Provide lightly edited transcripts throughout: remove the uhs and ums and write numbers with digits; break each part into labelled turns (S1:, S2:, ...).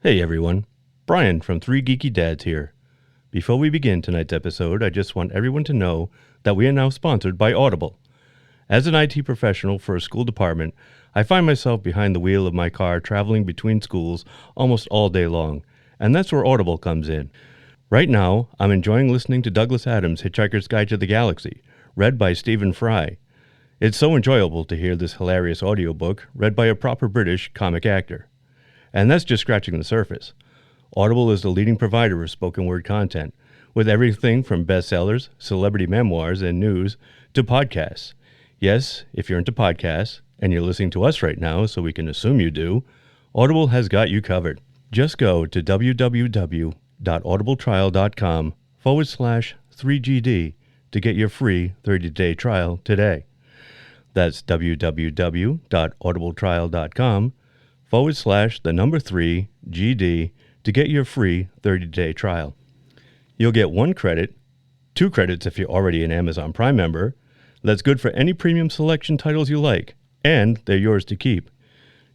S1: Hey everyone, Brian from 3 Geeky Dads here. Before we begin tonight's episode, I just want everyone to know that we are now sponsored by Audible. As an IT professional for a school department, I find myself behind the wheel of my car traveling between schools almost all day long, and that's where Audible comes in. Right now, I'm enjoying listening to Douglas Adams' Hitchhiker's Guide to the Galaxy, read by Stephen Fry. It's so enjoyable to hear this hilarious audiobook read by a proper British comic actor. And that's just scratching the surface. Audible is the leading provider of spoken word content, with everything from bestsellers, celebrity memoirs, and news to podcasts. Yes, if you're into podcasts, and you're listening to us right now, so we can assume you do, Audible has got you covered. Just go to www.audibletrial.com/3GD to get your free 30-day trial today. That's www.audibletrial.com/3GD to get your free 30-day trial. You'll get 1 credit, 2 credits if you're already an Amazon Prime member. That's good for any premium selection titles you like, and they're yours to keep.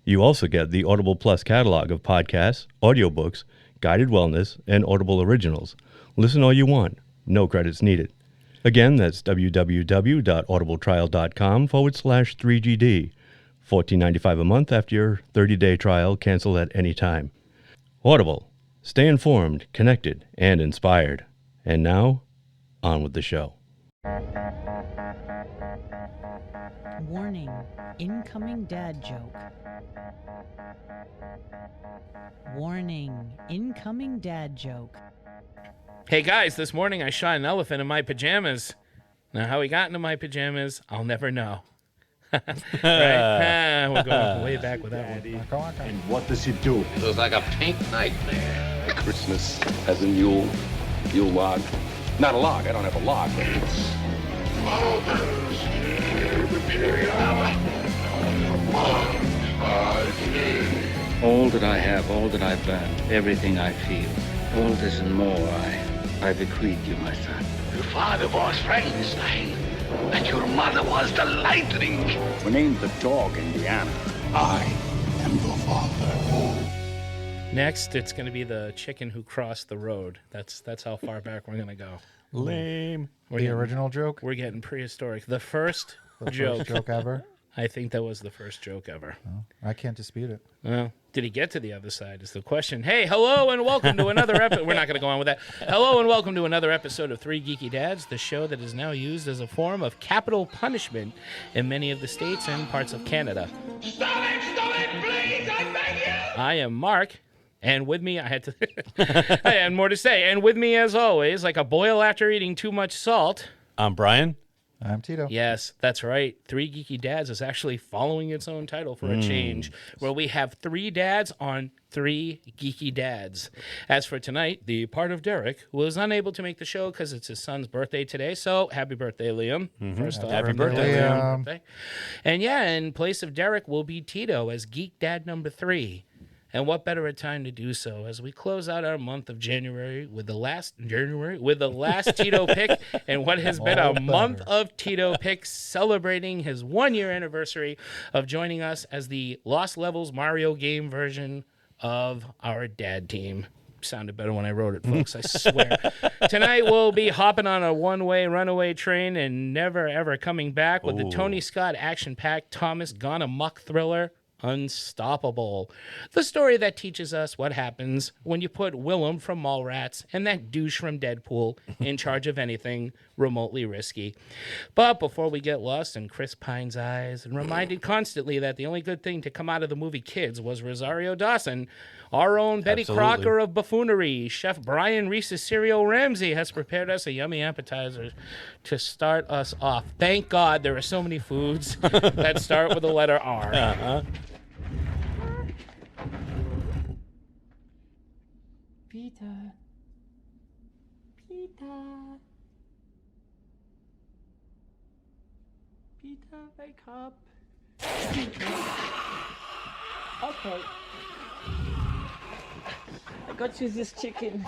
S1: You also get the Audible Plus catalog of podcasts, audiobooks, guided wellness, and Audible originals. Listen all you want. No credits needed. Again, that's www.audibletrial.com/3GD. $14.95 a month after your 30-day trial. Cancel at any time. Audible. Stay informed, connected, and inspired. And now, on with the show.
S2: Warning, incoming dad joke. Warning, incoming dad joke.
S3: Hey guys, this morning I shot an elephant in my pajamas. Now how he got into my pajamas, I'll never know. Right? We're going way back with that one.
S4: And what does he do?
S5: It looks like a pink nightmare.
S4: Christmas has a Yule log. Not a log, I don't have a log, but it's...
S6: All that I have, all that I've learned, everything I feel, all this and more I bequeath you, my son.
S5: Your father was Frankenstein, and your mother was the lightning.
S4: We named the dog Indiana. I am your father.
S3: Next, it's going to be the chicken who crossed the road. That's how far back we're going to go.
S1: Lame.
S7: The original joke?
S3: We're getting prehistoric. The first
S7: First joke ever?
S3: I think that was the first joke ever.
S7: Oh, I can't dispute it.
S3: Well, did he get to the other side is the question. Hey, hello and welcome to another episode. We're not going to go on with that. Hello and welcome to another episode of 3 Geeky Dads, the show that is now used as a form of capital punishment in many of the states and parts of Canada.
S5: Stop it, please, I beg you!
S3: I am Mark, and with me, I had more to say. And with me, as always, like a boil after eating too much salt.
S1: I'm Brian.
S7: I'm Tito.
S3: Yes, that's right. 3 Geeky Dads is actually following its own title for a change, where we have 3 dads on 3 Geeky Dads. As for tonight, the part of Derek was unable to make the show because it's his son's birthday today, so happy birthday, Liam. First off,
S1: Happy birthday,
S7: Liam.
S3: And yeah, in place of Derek will be Tito as Geek Dad number 3. And what better a time to do so as we close out our month of January with the last Tito pick and what has been a month of Tito picks, celebrating his 1-year anniversary of joining us as the Lost Levels Mario game version of our dad team. Sounded better when I wrote it, folks, I swear. Tonight we'll be hopping on a one-way runaway train and never ever coming back with the Tony Scott action-packed Thomas Gone Amok thriller Unstoppable. The story that teaches us what happens when you put Willem from Mallrats and that douche from Deadpool in charge of anything remotely risky. But before we get lost in Chris Pine's eyes and reminded constantly that the only good thing to come out of the movie Kids was Rosario Dawson, our own Betty Crocker of buffoonery, Chef Brian Reese's Cereal Ramsey, has prepared us a yummy appetizer to start us off. Thank God there are so many foods that start with the letter R.
S1: Uh-huh.
S8: Peter. Peter, wake up. Okay. I got you this chicken.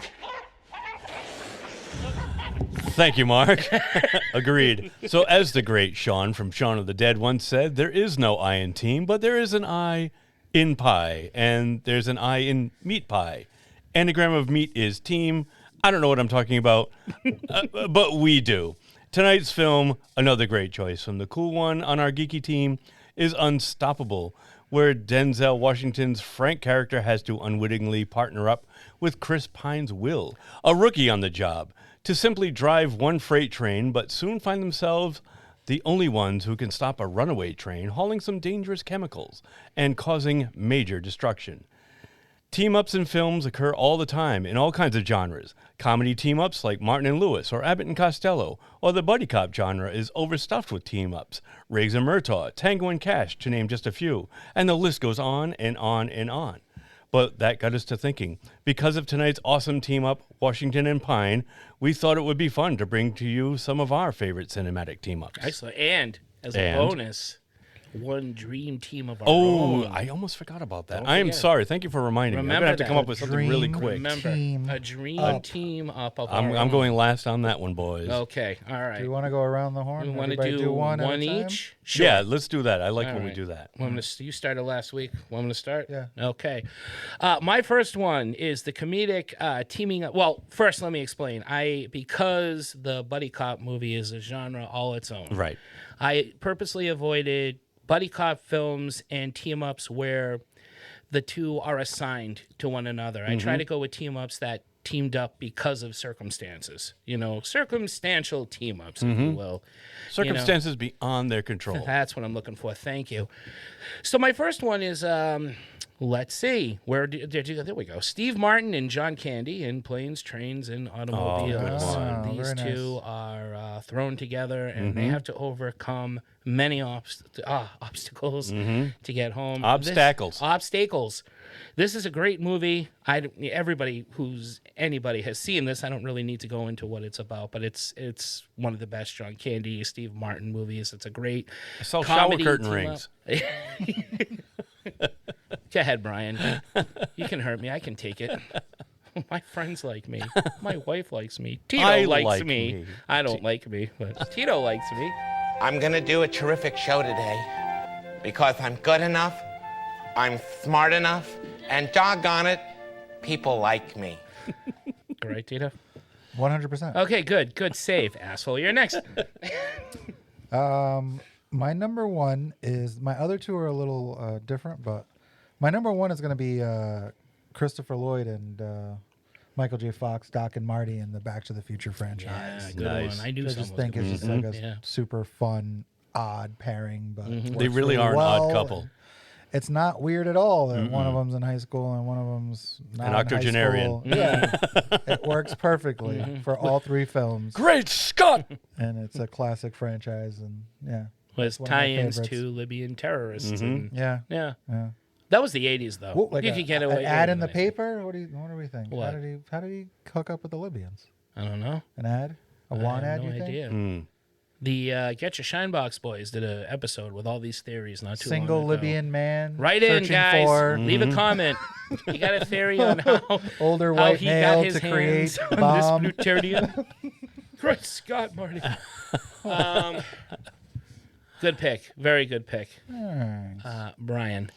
S1: Thank you, Mark. Agreed. So as the great Shaun from Shaun of the Dead once said, there is no I in team, but there is an I in pie, and there's an I in meat pie. Anagram of meat is team. I don't know what I'm talking about, but we do. Tonight's film, another great choice from the cool one on our geeky team, is Unstoppable, where Denzel Washington's Frank character has to unwittingly partner up with Chris Pine's Will, a rookie on the job, to simply drive one freight train, but soon find themselves the only ones who can stop a runaway train hauling some dangerous chemicals and causing major destruction. Team-ups in films occur all the time in all kinds of genres. Comedy team-ups like Martin and Lewis or Abbott and Costello, or the buddy cop genre is overstuffed with team-ups. Riggs and Murtaugh, Tango and Cash, to name just a few, and the list goes on and on and on. But that got us to thinking. Because of tonight's awesome team-up, Washington and Pine, we thought it would be fun to bring to you some of our favorite cinematic team-ups.
S3: Excellent. And as a bonus, one dream team of our own.
S1: Oh, I almost forgot about that.
S3: Don't
S1: I am
S3: forget.
S1: sorry. Thank you for reminding me. I'm going to have to come up with something really quick.
S3: Remember, a dream team up of our
S1: I'm
S3: own.
S1: going last on that one, boys.
S3: Okay, all right.
S7: Do you want to go around the horn?
S3: We want to
S7: Everybody
S3: do
S7: one,
S3: one
S7: at a time?
S3: each? Sure.
S1: Yeah, let's do that. I like
S3: All
S1: when we
S3: right.
S1: do that.
S3: You started last week. Want me to start?
S7: Yeah.
S3: Okay. My first one is the comedic teaming up. Well, first let me explain. Because the buddy cop movie is a genre all its own.
S1: Right.
S3: I purposely avoided buddy cop films and team-ups where the two are assigned to one another. I try to go with team-ups that teamed up because of circumstances. Circumstantial team-ups, if you will.
S1: Circumstances beyond their control.
S3: That's what I'm looking for. Thank you. So my first one is, let's see. There we go. Steve Martin and John Candy in Planes, Trains, and Automobiles.
S7: Oh,
S3: These
S7: very
S3: two are thrown together, and they have to overcome many obstacles to get home.
S1: Obstacles.
S3: This is a great movie. Anybody has seen this. I don't really need to go into what it's about, but it's one of the best John Candy, Steve Martin movies. It's a great
S1: I saw shower
S3: comedy
S1: curtain
S3: team-up.
S1: rings.
S3: Go ahead, Brian. You can hurt me. I can take it. My friends like me. My wife likes me. Tito likes me. I don't like me, but Tito likes me.
S9: I'm gonna do a terrific show today because I'm good enough, I'm smart enough, and doggone it, people like me.
S3: All right, Tito?
S7: 100%.
S3: Okay, good. Good save, asshole. You're next.
S7: My number one is, my other two are a little different, but my number one is going to be Christopher Lloyd and Michael J. Fox, Doc and Marty in the Back to the Future franchise.
S3: Good one. I knew
S7: I
S3: someone
S7: just think
S3: was
S7: it's
S3: gonna
S7: just
S3: do
S7: like a
S3: that.
S7: super fun, odd pairing, but
S1: They
S7: works
S1: really are an odd
S7: well.
S1: couple.
S7: It's not weird at all that one of them's in high school and one of them's not
S1: An
S7: in high
S1: octogenarian.
S7: school. Yeah, it works perfectly for all three films,
S1: Great Scott!
S7: and it's a classic franchise. And yeah,
S3: Was
S7: one of my
S3: tie-ins
S7: favorites.
S3: to Libyan terrorists. And,
S7: yeah.
S3: yeah.
S7: Yeah.
S3: That was the 80s, though.
S7: What, like
S3: you could get away.
S7: an ad
S3: with
S7: in the
S3: it.
S7: paper? What do we think?
S3: What?
S7: How did he hook up with the Libyans?
S3: I don't know.
S7: An ad? A
S3: I
S7: want
S3: have
S7: ad?
S3: no
S7: You think?
S3: idea. The Get Your Shine Box Boys did an episode with all these theories not too
S7: Single
S3: long ago.
S7: Libyan man.
S3: Right in,
S7: searching
S3: guys.
S7: For
S3: Leave a comment. You got a theory on how
S7: older
S3: how
S7: white
S3: he got
S7: male
S3: his
S7: to
S3: hands
S7: create
S3: on
S7: bomb.
S3: this plutonium. Great Scott, Marty. Good pick. Very good pick. Brian.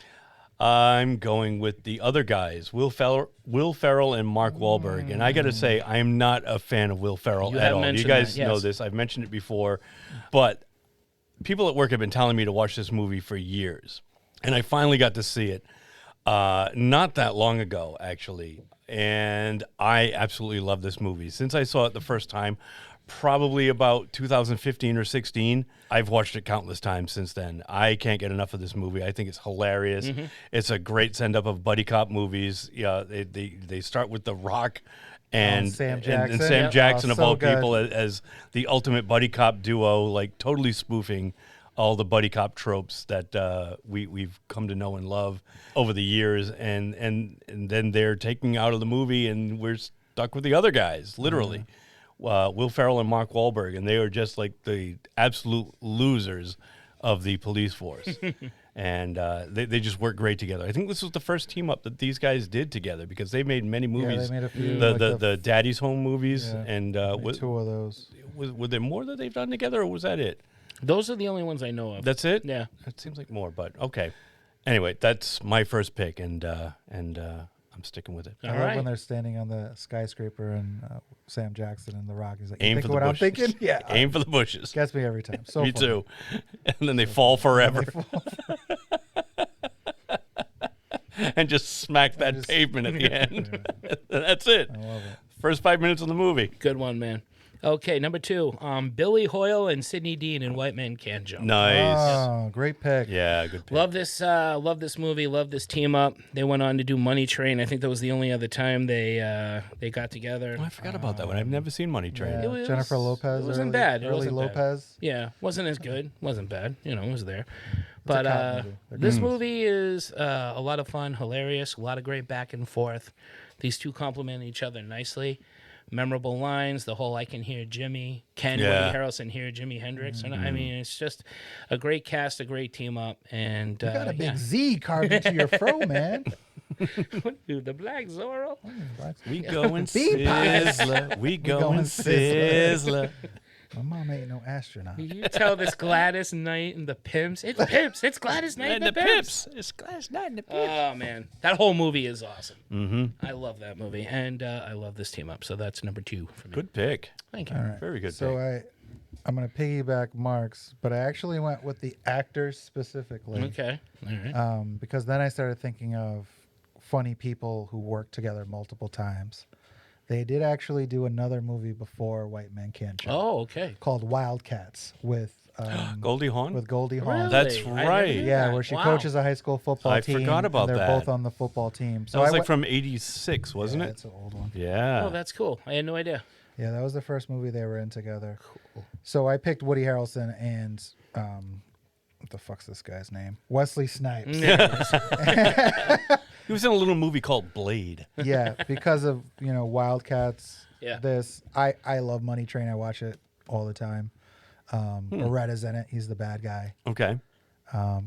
S1: I'm going with the other guys, Will Ferrell and Mark Wahlberg. And I got to say, I am not a fan of Will Ferrell
S3: You
S1: at
S3: have
S1: all. You
S3: mentioned
S1: guys
S3: that,
S1: know
S3: yes.
S1: this. I've mentioned it before. But people at work have been telling me to watch this movie for years. And I finally got to see it not that long ago, actually. And I absolutely love this movie. Since I saw it the first time, probably about 2015 or 16. I've watched it countless times since then. I can't get enough of this movie. I think it's hilarious. It's a great send-up of buddy cop movies. Yeah, they start with The Rock and
S7: Sam
S1: and
S7: Jackson.
S1: Sam
S7: Yep.
S1: Jackson
S7: Oh,
S1: of
S7: so
S1: all
S7: good.
S1: people as the ultimate buddy cop duo, like totally spoofing all the buddy cop tropes that we've come to know and love over the years, and then they're taking out of the movie, and we're stuck with the other guys, literally. Will Ferrell and Mark Wahlberg, and they are just like the absolute losers of the police force. And they just work great together. I think this was the first team up that these guys did together, because they made many movies.
S7: they made a few,
S1: The,
S7: like
S1: the Daddy's Home movies,
S7: Yeah,
S1: and
S7: like two of those.
S1: were there more that they've done together, or was that it?
S3: Those are the only ones I know of.
S1: That's it?
S3: Yeah.
S1: It seems like more, but okay. Anyway, that's my first pick, and I'm sticking with it.
S7: I love when they're standing on the skyscraper and Sam Jackson and The Rock. He's like,
S1: Aim
S7: "You
S1: for
S7: think
S1: the
S7: what
S1: bushes.
S7: I'm thinking?" Yeah,
S1: Aim for the bushes.
S7: Gets me every time. So
S1: Me
S7: funny.
S1: too. And then they fall forever. And just smack that pavement at the end. That's it.
S7: I love it.
S1: First 5 minutes of the movie.
S3: Good one, man. Okay, number 2, Billy Hoyle and Sidney Dean in White Man Can't Jump.
S1: Nice.
S7: Oh, great pick.
S1: Yeah, good pick.
S3: Love this movie. Love this team up. They went on to do Money Train. I think that was the only other time they got together.
S1: Oh, I forgot about that one. I've never seen Money Train.
S7: Yeah,
S3: It was-
S7: Jennifer Lopez.
S3: it wasn't
S7: early,
S3: bad. It
S7: Early
S3: wasn't bad.
S7: Lopez.
S3: Yeah, wasn't as good. Wasn't bad. It was there. But
S7: cop movie. They're
S3: this
S7: good.
S3: movie is a lot of fun, hilarious, a lot of great back and forth. These two complement each other nicely. Memorable lines, the whole "I can hear Jimmy," Woody Harrelson hear Jimi Hendrix, and I mean it's just a great cast, a great team up, and
S7: You got a big
S3: yeah.
S7: Z carved into your fro, man.
S3: Dude, the Black Zorro.
S1: We go and
S7: Bee pies.
S1: sizzler. We go
S7: go
S1: and
S7: and sizzler.
S1: sizzler.
S7: My mom ain't no astronaut.
S3: You tell this Gladys Knight and the Pimps. It's Pimps. It's Gladys Knight and the Pimps.
S1: It's Gladys Knight and the Pips.
S3: Oh man, that whole movie is awesome.
S1: Mm-hmm.
S3: I love that movie, and I love this team up. So that's number 2 for me.
S1: Good pick.
S3: Thank you.
S7: All right.
S1: Very good
S7: So
S1: pick.
S7: I'm going to piggyback Mark's, but I actually went with the actors specifically.
S3: Okay. All right.
S7: Because then I started thinking of funny people who worked together multiple times. They did actually do another movie before White Man Can't Jump
S3: Oh, okay.
S7: called Wildcats with
S1: Goldie Hawn?
S7: with Goldie Hawn.
S3: Really?
S1: That's
S3: I never
S1: right.
S3: knew
S7: Yeah,
S3: that.
S7: where she
S3: Wow.
S7: coaches a high school football
S1: I
S7: team.
S1: forgot about
S7: and they're
S1: that.
S7: both on the football team. So
S1: That was
S7: I
S1: like
S7: went-
S1: from 86, wasn't
S7: yeah,
S1: it?
S7: It's an old one.
S1: Yeah.
S3: Oh, that's cool. I had no idea.
S7: Yeah, that was the first movie they were in together. Cool. So I picked Woody Harrelson and what the fuck's this guy's name? Wesley Snipes.
S1: He was in a little movie called Blade.
S7: Yeah, because of Wildcats.
S3: Yeah.
S7: This I love Money Train. I watch it all the time. Loretta's in it. He's the bad guy.
S1: Okay.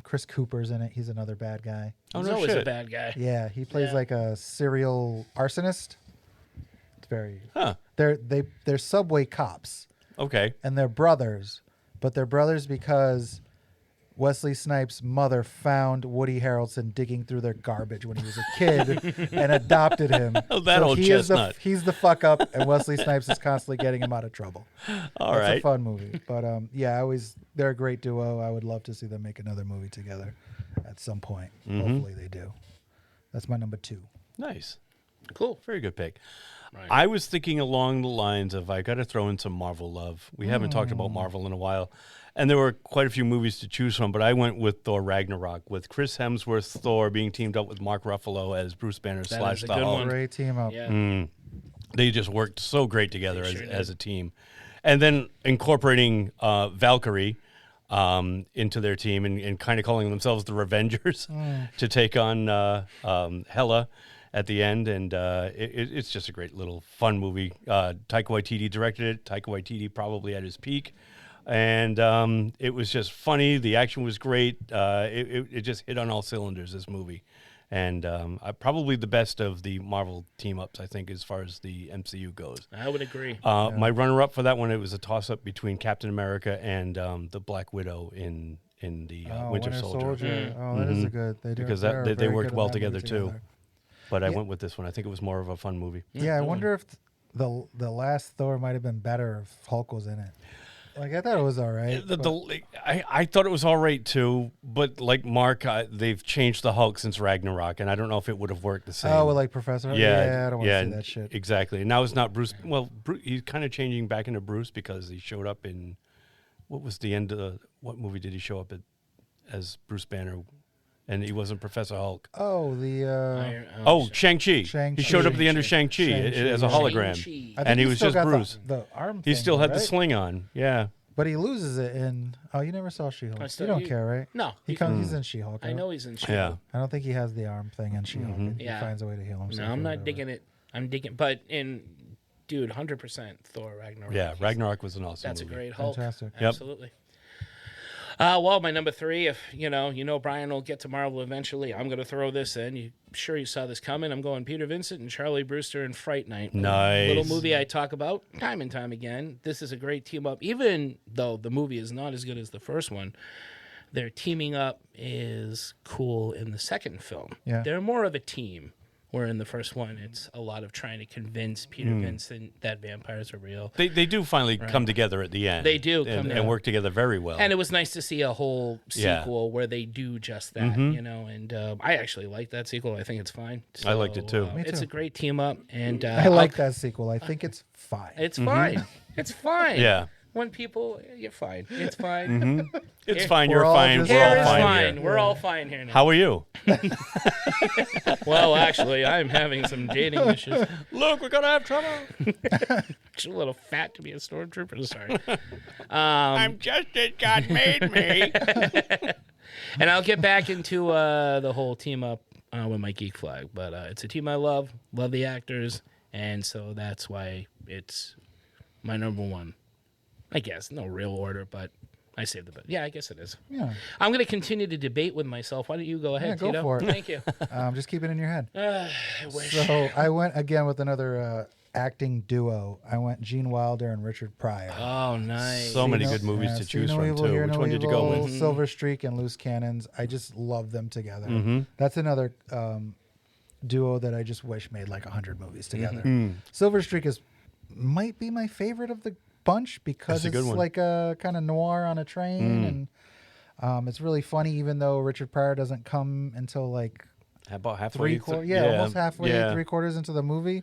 S7: Chris Cooper's in it. He's another bad guy.
S1: Oh,
S3: He's
S1: no
S3: always a
S1: shit.
S3: bad guy.
S7: Yeah, he plays
S3: Yeah.
S7: like a serial arsonist. It's very.
S1: Huh.
S7: They're subway cops,
S1: Okay.
S7: and they're brothers, but they're brothers because Wesley Snipes' mother found Woody Harrelson digging through their garbage when he was a kid and adopted him.
S1: Oh, that old
S7: he is
S1: chestnut.
S7: he's the fuck up, and Wesley Snipes is constantly getting him out of trouble.
S1: All
S7: It's
S1: right.
S7: a fun movie, but yeah, they're a great duo. I would love to see them make another movie together at some point.
S1: Mm-hmm.
S7: Hopefully they do. That's my number 2.
S1: Nice.
S3: Cool.
S1: Very good pick.
S3: Right.
S1: I was thinking along the lines of I got to throw in some Marvel love. We haven't talked about Marvel in a while. And there were quite a few movies to choose from, but I went with Thor Ragnarok, with Chris Hemsworth's Thor being teamed up with Mark Ruffalo as Bruce Banner
S3: That
S1: slash
S3: is a
S1: the
S3: good
S1: Hulk.
S3: one.
S7: Great team up.
S3: Yeah.
S1: They just worked so great together
S3: They sure
S1: as a team. And then incorporating Valkyrie into their team and kind of calling themselves the Revengers to take on Hela at the end. And it's just a great little fun movie. Taika Waititi directed it. Taika Waititi probably at his peak. And it was just funny. The action was great. It just hit on all cylinders, this movie. And probably the best of the Marvel team-ups, I think, as far as the MCU goes.
S3: I would agree.
S1: My runner-up for that one, it was a toss-up between Captain America and the Black Widow in the Winter Soldier.
S7: Oh, that is a good. They do
S1: Because
S7: they're
S1: they
S7: very
S1: worked
S7: good in
S1: well
S7: that
S1: together,
S7: movie
S1: too. But I went with this one. I think it was more of a fun movie.
S7: Yeah, I wonder if the last Thor might have been better if Hulk was in it. Like I thought it was all right.
S1: I thought it was all right too, but like Mark, they've changed the Hulk since Ragnarok, and I don't know if it would have worked the same.
S7: Oh, well, like Professor. Yeah, I don't want to see that shit.
S1: Exactly. And now it's not Bruce. Well, he's kind of changing back into Bruce because he showed up in what was the end of what movie did he show up as Bruce Banner, and he wasn't Professor Hulk.
S7: Oh,
S1: Shang-Chi.
S7: Shang-Chi.
S1: He showed up at the end of Shang-Chi, as a hologram,
S3: Shang-Chi.
S7: I think
S1: and he
S7: he's
S1: was
S7: still
S1: just
S7: got
S1: Bruce.
S7: The arm.
S1: He
S7: thing,
S1: still had
S7: right?
S1: the sling on. Yeah.
S7: But he loses it in. Oh, you never saw She-Hulk.
S3: still-
S7: You don't
S3: you-
S7: care, right?
S3: No.
S7: He comes. He's in She-Hulk.
S3: I know he's in shit.
S1: Yeah.
S7: I don't think he has the arm thing in She-Hulk. He
S3: Yeah.
S7: finds a way to heal himself.
S3: No, I'm
S7: or
S3: not
S7: whatever.
S3: digging it. I'm digging, but dude, 100% Thor Ragnarok.
S1: Yeah. Ragnarok was an awesome
S3: That's a
S1: movie.
S3: great Hulk.
S7: Fantastic.
S1: Yep.
S3: Absolutely. Well, my number 3, if you know Brian will get to Marvel eventually, I'm going to throw this in. You sure you saw this coming? I'm going Peter Vincent and Charlie Brewster in Fright Night.
S1: Nice.
S3: Little movie I talk about time and time again. This is a great team up, even though the movie is not as good as the first one. their teaming up is cool in the second film.
S7: Yeah.
S3: They're more of a team. Where in the first one, it's a lot of trying to convince Peter Vincent that vampires are real.
S1: They do finally come together at the end.
S3: They do
S1: and,
S3: come
S1: and work together very well.
S3: And it was nice to see a whole sequel where they do just that, you know. And I actually like that sequel. I think it's fine. So,
S1: I liked it too.
S3: It's a great team up, and
S7: I like that sequel. I think it's fine.
S3: It's fine. It's fine.
S1: Yeah.
S3: When people, you're fine. It's fine.
S1: It's fine.
S7: We're
S1: You're
S7: all
S1: fine.
S7: just
S1: We're all
S3: It's
S1: fine.
S3: fine.
S1: Here.
S3: We're all fine here now.
S1: How are you?
S3: Well, actually, I'm having some dating issues.
S1: Look, we're gonna have trouble.
S3: Just a little fat to be a stormtrooper. Sorry.
S1: I'm just as God made me.
S3: And I'll get back into the whole team up with my Geek Flag. But it's a team I love the actors, and so that's why it's my number one. I guess no real order, but I saved the best. Yeah, I guess it is.
S7: Yeah.
S3: I'm going to continue to debate with myself. Why don't you go ahead,
S7: Yeah, go
S3: Tito?
S7: for it.
S3: Thank you.
S7: Just keep it in your head.
S3: I wish.
S7: So I went again with another acting duo. I went Gene Wilder and Richard Pryor.
S3: Oh, nice.
S1: So many
S7: See
S1: good
S7: No-
S1: movies
S7: yeah,
S1: to
S7: See
S1: choose
S7: No
S1: from
S7: Evil,
S1: too.
S7: Hear
S1: Which
S7: No
S1: one did you go
S7: Evil,
S1: with?
S7: Silver Streak and Loose Cannons. I just love them together. That's another duo that I just wish made like 100 movies together. Silver Streak might be my favorite of the bunch because
S1: That's a good
S7: it's
S1: one.
S7: like a kind of noir on a train, and it's really funny. Even though Richard Pryor doesn't come until like
S1: About halfway.
S7: almost halfway,
S1: Yeah.
S7: 3/4 into the movie.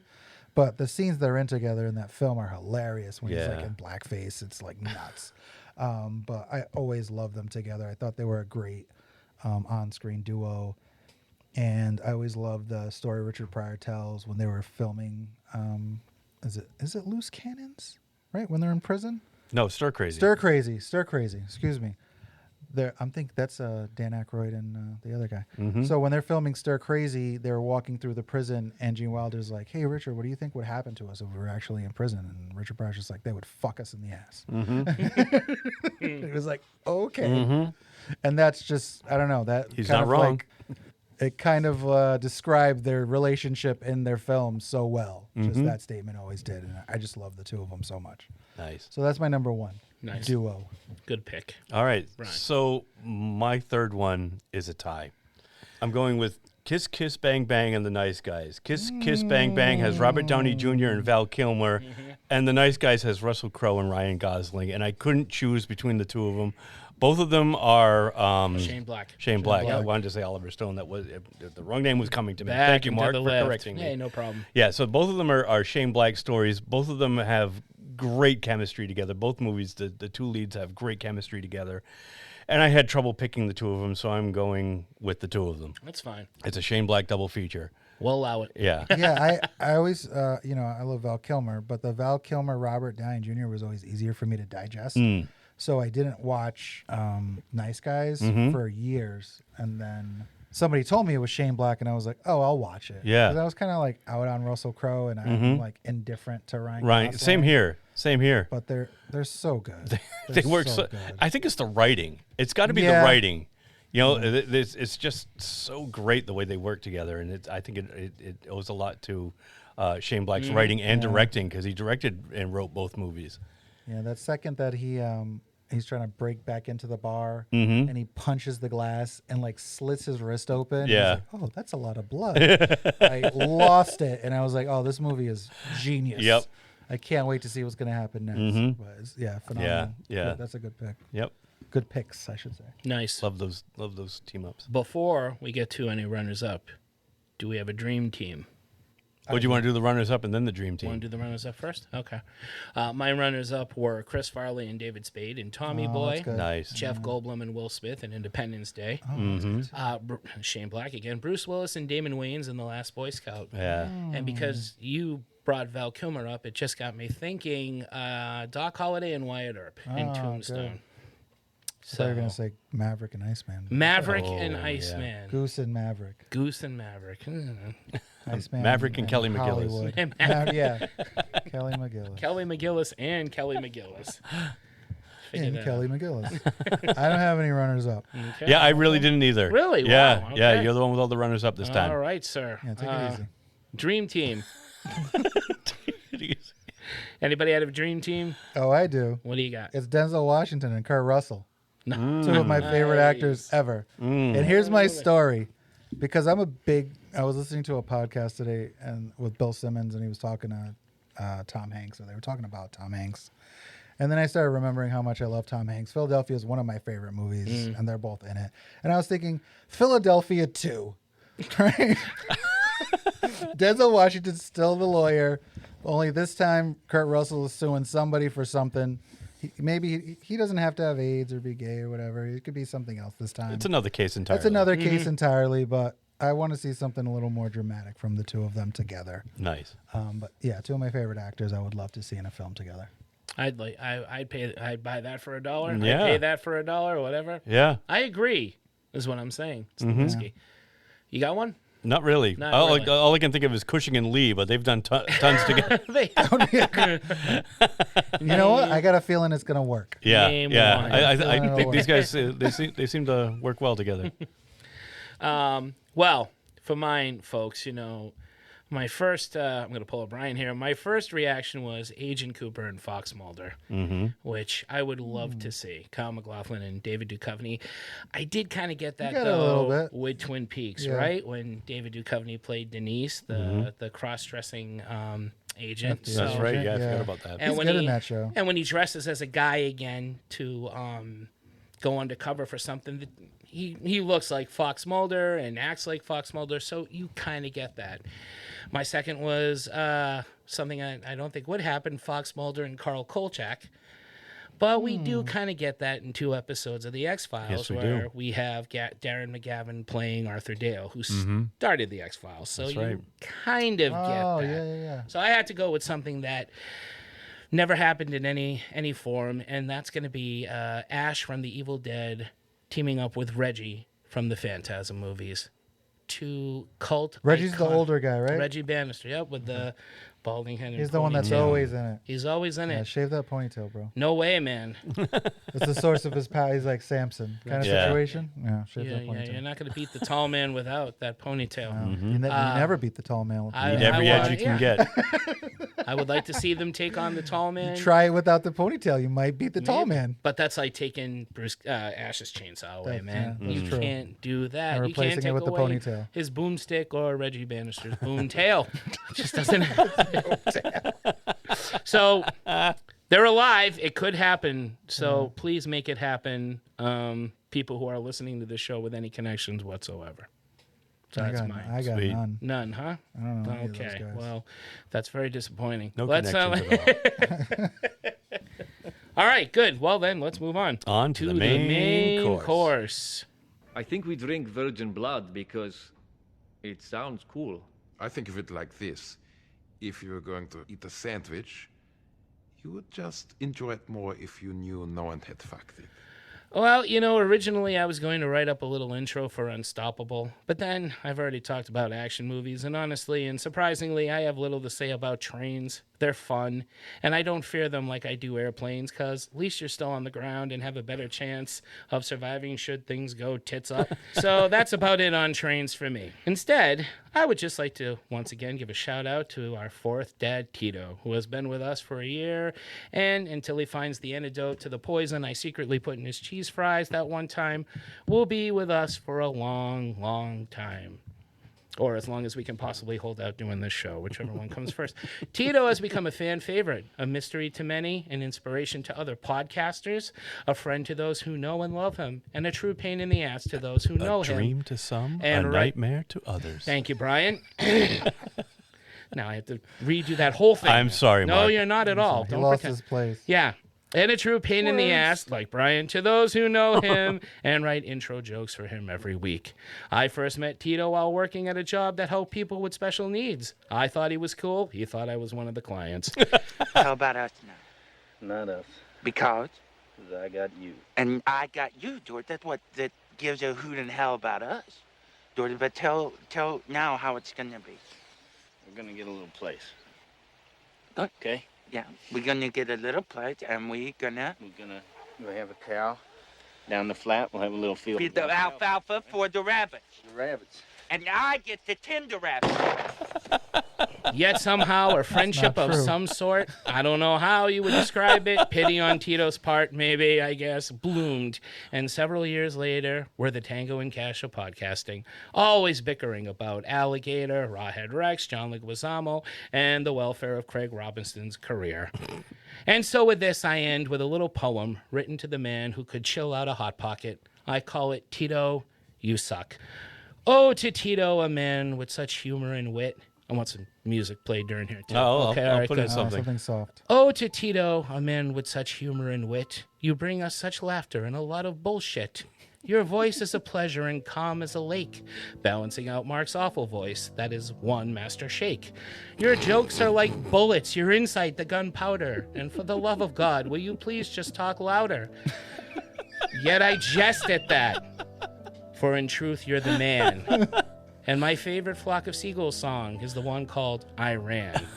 S7: But the scenes they're in together in that film are hilarious. When he's like
S1: Yeah.
S7: in blackface, it's like nuts. But I always loved them together. I thought they were a great on-screen duo. And I always loved the story Richard Pryor tells when they were filming. Is it Loose Cannons? Right, when they're in prison.
S1: No, Stir Crazy.
S7: Stir Crazy. Excuse me. I think that's Dan Aykroyd and the other guy. So when they're filming Stir Crazy, they're walking through the prison, and Gene Wilder's like, "Hey, Richard, what do you think would happen to us if we were actually in prison?" And Richard Pryor's just like, "They would fuck us in the ass." It was like, okay, and that's just I don't know that
S1: He's
S7: kind
S1: not
S7: of
S1: wrong.
S7: Like, it kind of described their relationship in their film so well. Just that statement always did, and I just love the two of them so much.
S1: Nice.
S7: So that's my number one
S3: Nice.
S7: duo.
S3: Good pick.
S1: All right.
S3: Brian.
S1: So my third one is a tie. I'm going with Kiss Kiss Bang Bang and The Nice Guys. Kiss Kiss Bang Bang has Robert Downey Jr. and Val Kilmer, and The Nice Guys has Russell Crowe and Ryan Gosling. And I couldn't choose between the two of them. Both of them are
S3: Shane Black.
S1: Shane Black. I
S7: Black.
S1: wanted to say Oliver Stone. That was the wrong name was coming to me.
S3: Back
S1: Thank you,
S3: and to
S1: Mark,
S3: the
S1: for
S3: left.
S1: correcting me.
S3: Hey, no problem.
S1: Yeah, so both of them are Shane Black stories. Both of them have great chemistry together. Both movies, the two leads have great chemistry together. And I had trouble picking the two of them, so I'm going with the two of them.
S3: That's fine.
S1: It's a Shane Black double feature.
S3: We'll allow it.
S1: Yeah.
S7: Yeah, I always, I love Val Kilmer, but the Val Kilmer Robert Downey Jr. was always easier for me to digest. So I didn't watch Nice Guys for years, and then somebody told me it was Shane Black, and I was like, oh, I'll watch it.
S1: Yeah.
S7: 'Cause I was kind of like out on Russell Crowe, and I'm like indifferent to Ryan.
S1: Right.
S7: Gosling,
S1: Same here.
S7: But they're so good.
S1: They
S7: They're
S1: work
S7: so
S1: so.
S7: good.
S1: I think it's the writing. It's got to be the
S7: Yeah.
S1: writing. You know, it's just so great the way they work together, and I think it owes a lot to Shane Black's writing and directing, because he directed and wrote both movies.
S7: Yeah, that second that he's trying to break back into the bar and he punches the glass and like slits his wrist open.
S1: Yeah.
S7: He's like, oh, that's a lot of blood. I lost it, and I was like, oh, this movie is genius.
S1: Yep.
S7: I can't wait to see what's gonna happen next. But it's, phenomenal.
S1: Yeah.
S7: That's a good pick.
S1: Yep.
S7: Good picks, I should say.
S3: Nice.
S1: Love those team ups.
S3: Before we get to any runners up, do we have a dream team?
S1: Would you want to do the runners up and then the dream team?
S3: Want to do the runners up first? Okay. My runners up were Chris Farley and David Spade in Tommy Boy.
S7: that's good.
S1: Nice.
S3: Jeff Goldblum and Will Smith in Independence Day. Shane Black again. Bruce Willis and Damon Wayans in The Last Boy Scout.
S1: Yeah.
S3: And because you brought Val Kilmer up, it just got me thinking Doc Holliday and Wyatt Earp in Tombstone.
S7: good. I thought you were gonna say Maverick and Iceman.
S3: Maverick
S1: Oh,
S3: and
S1: yeah.
S3: Iceman.
S7: Goose and Maverick.
S3: Goose and Maverick.
S7: Iceman.
S1: Maverick and Kelly McGillis.
S7: Hollywood.
S3: And
S7: yeah. Kelly McGillis.
S3: Kelly McGillis and Kelly McGillis. Figure
S7: And
S3: that
S7: Kelly McGillis. I don't have any runners up.
S3: out. Okay.
S1: Yeah, I really didn't either.
S3: Really?
S1: Yeah.
S3: Wow,
S1: Yeah,
S3: okay.
S1: you're the one with all the runners up this time.
S3: All right, sir.
S7: Yeah, take it easy.
S3: Dream team. Anybody out of a dream team?
S7: Oh, I do.
S3: What do you got?
S7: It's Denzel Washington and Kurt Russell. Two of my favorite actors ever. And here's my story. Because I was listening to a podcast today and with Bill Simmons, and he was talking to Tom Hanks, or they were talking about Tom Hanks. And then I started remembering how much I love Tom Hanks. Philadelphia is one of my favorite movies, and they're both in it. And I was thinking, Philadelphia 2, right? Denzel Washington's still the lawyer, only this time Kurt Russell is suing somebody for something. Maybe he doesn't have to have AIDS or be gay or whatever. It could be something else this time.
S1: It's another case entirely.
S7: That's another case entirely, but I want to see something a little more dramatic from the two of them together.
S1: Nice.
S7: But yeah, two of my favorite actors I would love to see in a film together.
S3: I'd buy that for $1.
S1: Yeah.
S3: I'd pay that for $1 or whatever.
S1: Yeah.
S3: I agree, is what I'm saying. It's the whiskey. You got one?
S1: Not really.
S3: Not really.
S1: All I can think of is Cushing and Lee, but they've done tons together.
S7: You know what? I got a feeling it's gonna work.
S1: Yeah,
S3: Name
S1: yeah.
S3: one.
S1: I think these guys they seem to work well together.
S3: Well, for mine, folks, my first, I'm going to pull a Brian here. My first reaction was Agent Cooper and Fox Mulder, which I would love to see. Kyle MacLachlan and David Duchovny. I did kind of get that, though, with Twin Peaks, right? When David Duchovny played Denise, the cross-dressing agent.
S1: That's right. Yeah, I forgot about that.
S7: He's good in that show.
S3: And when he dresses as a guy again to go undercover for something, that he looks like Fox Mulder and acts like Fox Mulder, so you kind of get that. My second was something I don't think would happen, Fox Mulder and Carl Kolchak. But we do kind of get that in 2 episodes of The X-Files, where we have Darren McGavin playing Arthur Dale, who started The X-Files. So you kind of get that.
S7: Yeah.
S3: So I had to go with something that never happened in any form, and that's going to be Ash from The Evil Dead teaming up with Reggie from the Phantasm movies. 2 cult
S7: Reggie's the older guy, right?
S3: Reggie Bannister, yep, with the balding head.
S7: He's the one that's always in it.
S3: He's always in it.
S7: Shave that ponytail, bro.
S3: No way, man.
S7: It's the source of his power. He's like Samson kind of situation. Yeah, shave that ponytail.
S3: You're not going to beat the tall man without that ponytail.
S7: You never beat the tall man.
S1: Eat every edge you can get.
S3: I would like to see them take on the tall man.
S7: Try it without the ponytail. You might beat the tall man.
S3: But that's like taking Ash's chainsaw away, man. You
S7: true.
S3: can't do that.
S7: And
S3: You can't
S7: replacing
S3: take
S7: it with the
S3: away
S7: ponytail.
S3: his boomstick or Reggie Bannister's boomtail. It just doesn't happen. So they're alive. It could happen. So please make it happen. People who are listening to this show with any connections whatsoever. So that's mine.
S7: I got none.
S3: None, huh?
S7: I don't know.
S3: Okay. Well, that's very disappointing.
S1: No connections at all.
S3: All right, good. Well, then, let's move on.
S1: On to the main
S3: course.
S10: I think we drink virgin blood because it sounds cool.
S11: I think of it like this. If you were going to eat a sandwich, you would just enjoy it more if you knew no one had fucked it.
S3: Well, originally I was going to write up a little intro for Unstoppable, but then I've already talked about action movies, and honestly and surprisingly, I have little to say about trains. They're fun, and I don't fear them like I do airplanes, because at least you're still on the ground and have a better chance of surviving should things go tits up. So that's about it on trains for me. Instead, I would just like to once again give a shout out to our 4th dad, Tito, who has been with us for a year, and until he finds the antidote to the poison I secretly put in his cheese fries that one time, will be with us for a long, long time. Or as long as we can possibly hold out doing this show, whichever one comes first. Tito has become a fan favorite, a mystery to many, an inspiration to other podcasters, a friend to those who know and love him, and a true pain in the ass to those who know him.
S1: A dream to some,
S3: and
S1: a nightmare to others.
S3: Thank you, Brian. Now I have to read you that whole thing.
S1: I'm sorry,
S3: No,
S1: Mark.
S3: you're not at all.
S7: He
S3: Don't
S7: lost
S3: pretend.
S7: his place.
S3: Yeah. And a true pain in the ass, like Brian, to those who know him, and write intro jokes for him every week. I first met Tito while working at a job that helped people with special needs. I thought he was cool. He thought I was one of the clients.
S12: How about us now?
S6: Not us.
S12: Because?
S6: Because I got you.
S12: And I got you, George. That's what that gives a hoot and hell about us. George, but tell now how it's gonna be.
S6: We're gonna get a little place.
S12: Good.
S6: Okay?
S12: Yeah, we're gonna get a little place, and we're gonna
S6: have a cow down the flat. We'll have a little field.
S12: feed the alfalfa for the rabbits.
S6: The rabbits.
S12: And I get the tender rabbits.
S3: Yet somehow a friendship of some sort, I don't know how you would describe it, pity on Tito's part, maybe, I guess, bloomed. And several years later, we're the Tango and Cash of podcasting, always bickering about Alligator, Rawhead Rex, John Leguizamo, and the welfare of Craig Robinson's career. And so with this, I end with a little poem written to the man who could chill out a Hot Pocket. I call it Tito, You Suck. Oh, to Tito, a man with such humor and wit. I want some music played during here, too.
S1: Oh,
S3: okay,
S1: I'll
S3: all right,
S1: put in
S3: good.
S1: something
S7: soft.
S3: Oh, to Tito, a man with such humor and wit. You bring us such laughter and a lot of bullshit. Your voice is a pleasure and calm as a lake, balancing out Mark's awful voice. That is one master shake. Your jokes are like bullets, your insight the gunpowder. And for the love of God, will you please just talk louder? Yet I jest at that, for in truth you're the man. And my favorite Flock of Seagulls song is the one called I Ran.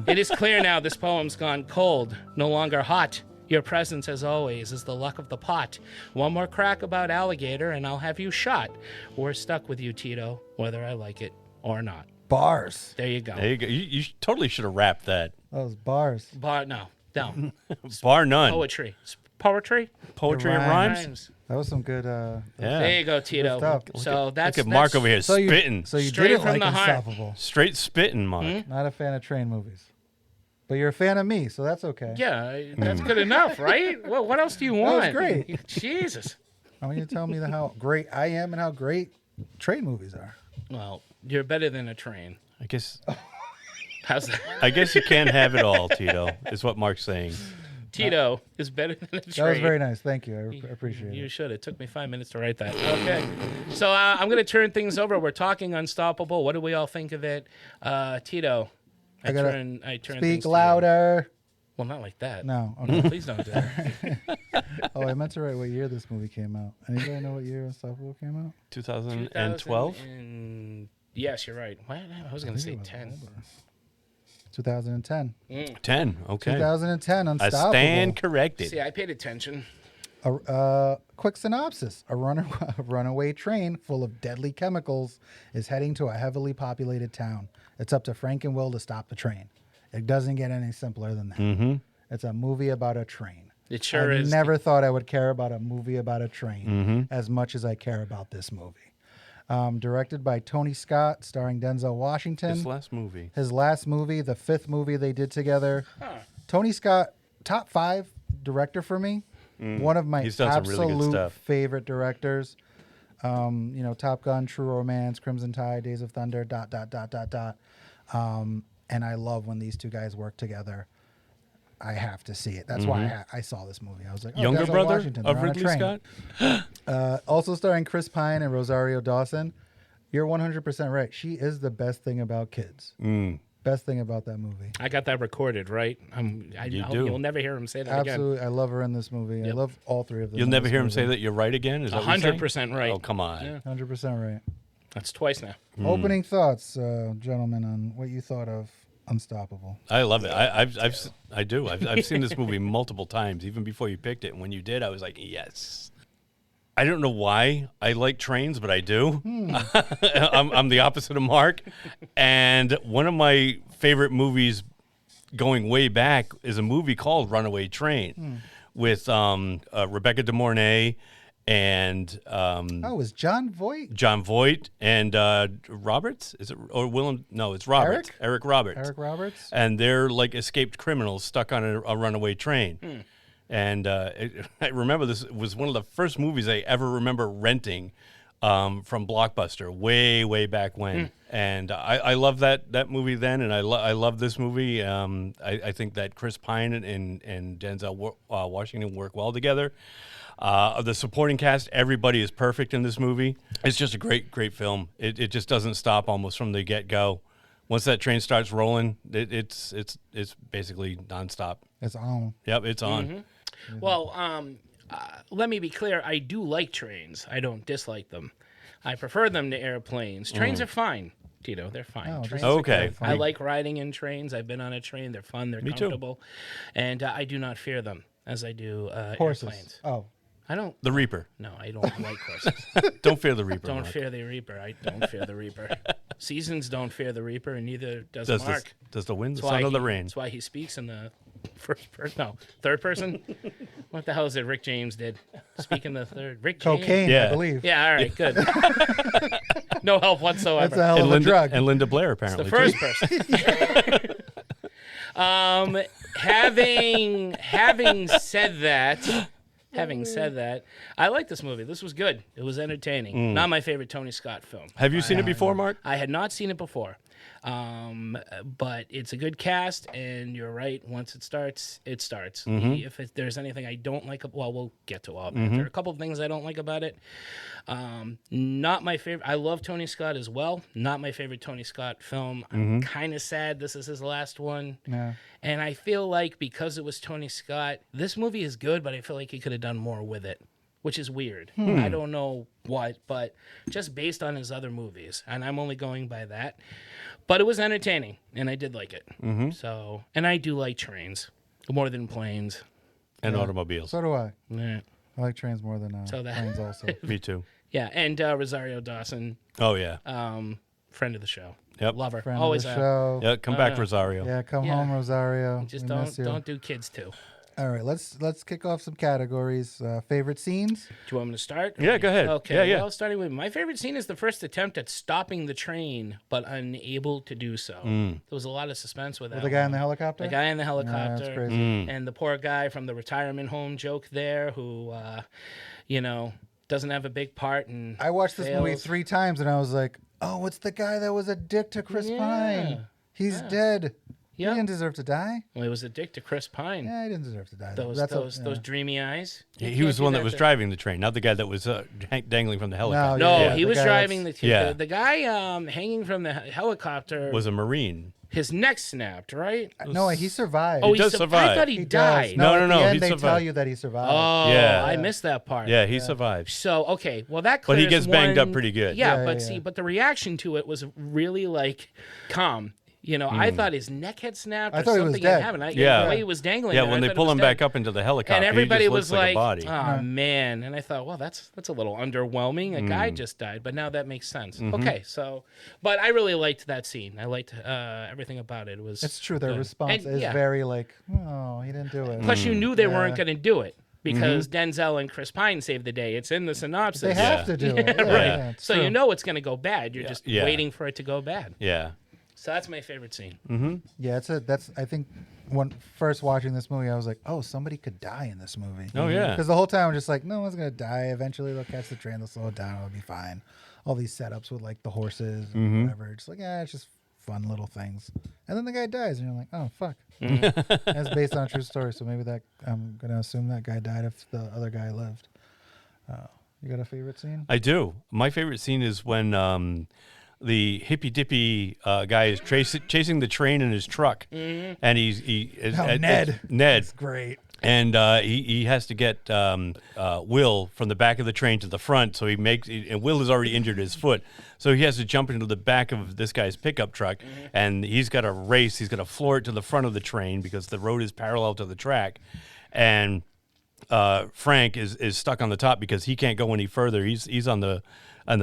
S3: It is clear now this poem's gone cold, no longer hot. Your presence, as always, is the luck of the pot. One more crack about Alligator, and I'll have you shot. We're stuck with you, Tito, whether I like it or not.
S7: Bars.
S3: There you go.
S1: There you go. You totally should have rapped that.
S7: Those bars.
S3: No.
S1: Bar none.
S3: Poetry. Poetry?
S1: Poetry and rhymes?
S7: That was some good.
S1: Yeah.
S3: There you go, Tito.
S7: Good stuff.
S3: So that's
S1: Look at Mark over here spitting.
S7: So you
S3: Straight
S7: didn't
S3: from
S7: like
S3: the heart.
S7: Unstoppable.
S1: Straight spitting, Mark.
S7: Not a fan of train movies. But you're a fan of me, so that's okay.
S3: Yeah, that's good enough, right? Well, what else do you want?
S7: That was great.
S3: Jesus.
S7: I want you to tell me how great I am and how great train movies are.
S3: Well, you're better than a train.
S1: I guess.
S3: How's that?
S1: I guess you can't have it all, Tito, is what Mark's saying.
S3: Tito is better than a train.
S7: That was very nice. Thank you. I appreciate it.
S3: You should. It took me 5 minutes to write that. Okay. So I'm going to turn things over. We're talking Unstoppable. What do we all think of it? Tito, I turn
S7: speak
S3: things
S7: louder.
S3: Well, not like that.
S7: No. Okay.
S3: Please don't do that.
S7: Oh, I meant to write what year this movie came out. Anybody know what year Unstoppable came out?
S1: 2012?
S3: Yes, you're right. What? I was going to say 10.
S7: 2010.
S1: 10, okay.
S7: 2010, Unstoppable.
S1: I stand corrected.
S3: See, I paid attention.
S7: Quick synopsis. A runaway train full of deadly chemicals is heading to a heavily populated town. It's up to Frank and Will to stop the train. It doesn't get any simpler than that.
S1: Mm-hmm.
S7: It's a movie about a train.
S3: It sure
S7: I
S3: is.
S7: never thought I would care about a movie about a train as much as I care about this movie. Directed by Tony Scott, starring Denzel Washington.
S1: His last movie.
S7: The fifth movie they did together. Tony Scott, top 5 director for me. One of my absolute favorite directors. Top Gun, True Romance, Crimson Tide, Days of Thunder, ... And I love when these two guys work together. I have to see it. That's why I saw this movie. I was like,
S1: Younger
S7: Denzel
S1: brother
S7: Washington,
S1: of
S7: they're on a
S1: Ridley
S7: train.
S1: Scott?
S7: Also starring Chris Pine and Rosario Dawson. You're 100% right. She is the best thing about kids. Best thing about that movie.
S3: I got that recorded, right? You'll never hear him say that again.
S7: Absolutely. I love her in this movie. I love all three of them.
S1: You'll never hear him say that you're right again? Is that
S3: 100% right.
S1: Oh, come on.
S3: Yeah.
S7: 100% right.
S3: That's twice now.
S7: Opening thoughts, gentlemen, on what you thought of Unstoppable.
S1: I love it. I do. I've seen this movie multiple times, even before you picked it. And when you did, I was like, yes. I don't know why I like trains, but I do. I'm the opposite of Mark. And one of my favorite movies going way back is a movie called Runaway Train with Rebecca De Mornay and
S7: is John Voight?
S1: John Voight and Roberts? Is it or Willem? No, it's Roberts. Eric Roberts.
S7: Eric Roberts.
S1: And they're like escaped criminals stuck on a runaway train. And I remember this was one of the first movies I ever remember renting from Blockbuster way back when. And I love that movie then, and I love this movie. I think that Chris Pine and Denzel Washington work well together. The supporting cast, everybody is perfect in this movie. It's just a great film. It just doesn't stop almost from the get-go. Once that train starts rolling, it's basically nonstop.
S7: It's on.
S1: Yep, it's on.
S3: Well, let me be clear. I do like trains. I don't dislike them. I prefer them to airplanes. Trains are fine, Tito. They're fine. Trains
S1: okay.
S3: I like riding in trains. I've been on a train. They're fun. They're comfortable. And I do not fear them as I do
S7: horses.
S3: Airplanes.
S7: Oh.
S3: I don't.
S1: The Reaper.
S3: No, I don't like horses.
S1: Don't fear the Reaper.
S3: Don't
S1: Mark.
S3: fear the Reaper. I don't fear the Reaper. Seasons don't fear the reaper, and neither does
S1: Does
S3: Mark.
S1: does the wind, the
S3: That's
S1: sun,
S3: why
S1: or the
S3: he-
S1: rain?
S3: That's why he speaks in the third person. What the hell is it Rick James did? Speaking the third. Rick James?
S7: Cocaine, I believe.
S3: Yeah, all right, good. No help whatsoever.
S7: That's a hell of a drug.
S1: And Linda Blair, apparently.
S3: It's the first person. Having said that, I like this movie. This was good. It was entertaining. Not my favorite Tony Scott film.
S1: Have you seen it before, Mark?
S3: I had not seen it before. But it's a good cast, and you're right. Once it starts, it starts. If there's anything I don't like, well, we'll get to all that. There are a couple of things I don't like about it. Not my favorite. I love Tony Scott as well. Not my favorite Tony Scott film. I'm kind of sad this is his last one.
S7: Yeah.
S3: And I feel like because it was Tony Scott, this movie is good, but I feel like he could have done more with it, which is weird. I don't know what, but just based on his other movies, and I'm only going by that. But it was entertaining, and I did like it. So, and I do like trains more than planes.
S1: And automobiles.
S7: So do I.
S3: Yeah.
S7: I like trains more than planes also.
S1: Me too.
S3: Yeah, and Rosario Dawson.
S1: Oh, yeah.
S3: Friend of the show.
S1: Yep.
S3: Love her.
S7: Friend
S3: Always
S7: of the show.
S1: Yeah, come back, Rosario.
S7: Yeah, come home, Rosario.
S3: Just
S7: We miss you.
S3: don't do kids too.
S7: All right, let's kick off some categories. Favorite scenes?
S3: Do you want me to start?
S1: Yeah, go ahead.
S3: Okay.
S1: Yeah.
S3: Well, starting with my favorite scene is the first attempt at stopping the train, but unable to do so. There was a lot of suspense with that.
S7: With the guy in the helicopter?
S3: The guy in the helicopter.
S7: that's crazy.
S3: And the poor guy from the retirement home joke there who, doesn't have a big part. And
S7: I watched this movie
S3: fails.
S7: 3 times, and I was like, oh, it's the guy that was a dick to Chris Pine. He's dead.
S3: Yeah.
S7: He didn't deserve to die.
S3: Well, he was a dick to Chris Pine.
S7: Yeah, he didn't deserve to die.
S3: Those dreamy eyes.
S1: Yeah,
S3: You
S1: he was
S3: can't
S1: the
S3: do
S1: one that was
S3: to-
S1: driving the train, not the guy that was dangling from the helicopter.
S3: No, he was
S7: guy
S3: driving the
S1: Yeah.
S3: the guy hanging from the helicopter.
S1: Was a Marine.
S3: His neck snapped, right?
S7: No, he survived.
S3: Oh,
S1: He does
S3: I
S1: survive.
S3: thought he
S7: He does.
S3: died.
S1: No,
S7: at
S1: no,
S7: the
S1: no,
S7: end
S1: he
S7: they tell
S1: survived.
S7: you that he survived.
S3: Oh,
S1: Yeah.
S3: I missed that part.
S1: Yeah, he survived.
S3: So okay, well that
S1: But he
S3: clears
S1: gets banged up
S3: one-
S1: pretty good.
S3: Yeah,
S7: Yeah,
S3: but
S7: yeah,
S3: see,
S7: yeah.
S3: but the reaction to it was really like calm. I thought his neck had snapped.
S7: I
S3: or
S7: thought he was
S3: something
S7: dead.
S3: had happened.
S1: Yeah.
S3: The way he was dangling.
S1: Yeah,
S3: there,
S1: when
S3: I
S1: they
S3: thought
S1: pull
S3: it was
S1: him
S3: dead.
S1: back up into the helicopter,
S3: and everybody
S1: he just
S3: was
S1: looks
S3: like,
S1: like a body.
S3: "Oh man!" And I thought, "Well, that's a little underwhelming. A guy just died." But now that makes sense. Okay, so, but I really liked that scene. I liked everything about it. It was.
S7: It's true. Their
S3: good.
S7: response
S3: And,
S7: is
S3: yeah.
S7: very like, oh, he didn't do it.
S3: Plus, you knew they weren't
S7: Yeah.
S3: going to do it because Denzel and Chris Pine saved the day. It's in the synopsis.
S7: They have to do it.
S3: Yeah,
S7: Yeah,
S3: right.
S7: yeah, it's
S3: So
S7: true.
S3: you know it's going to go bad. You're just
S1: Yeah.
S3: waiting for it to go bad.
S1: Yeah.
S3: So that's my favorite scene.
S7: Yeah, that's. I think when first watching this movie, I was like, oh, somebody could die in this movie.
S1: Oh, yeah.
S7: Because the whole time I'm just like, no one's gonna die. Eventually they'll catch the train, they'll slow it down, it'll be fine. All these setups with like the horses and whatever, just like it's just fun little things. And then the guy dies, and you're like, oh fuck. That's based on a true story, so maybe that I'm gonna assume that guy died if the other guy lived. You got a favorite scene?
S1: I do. My favorite scene is when the hippy dippy guy is chasing the train in his truck, and
S7: Ned.
S1: Ned,
S7: Great.
S1: and he has to get Will from the back of the train to the front. So and Will has already injured his foot, so he has to jump into the back of this guy's pickup truck, and he's got to race. He's got to floor it to the front of the train because the road is parallel to the track, and Frank is stuck on the top because he can't go any further. He's on the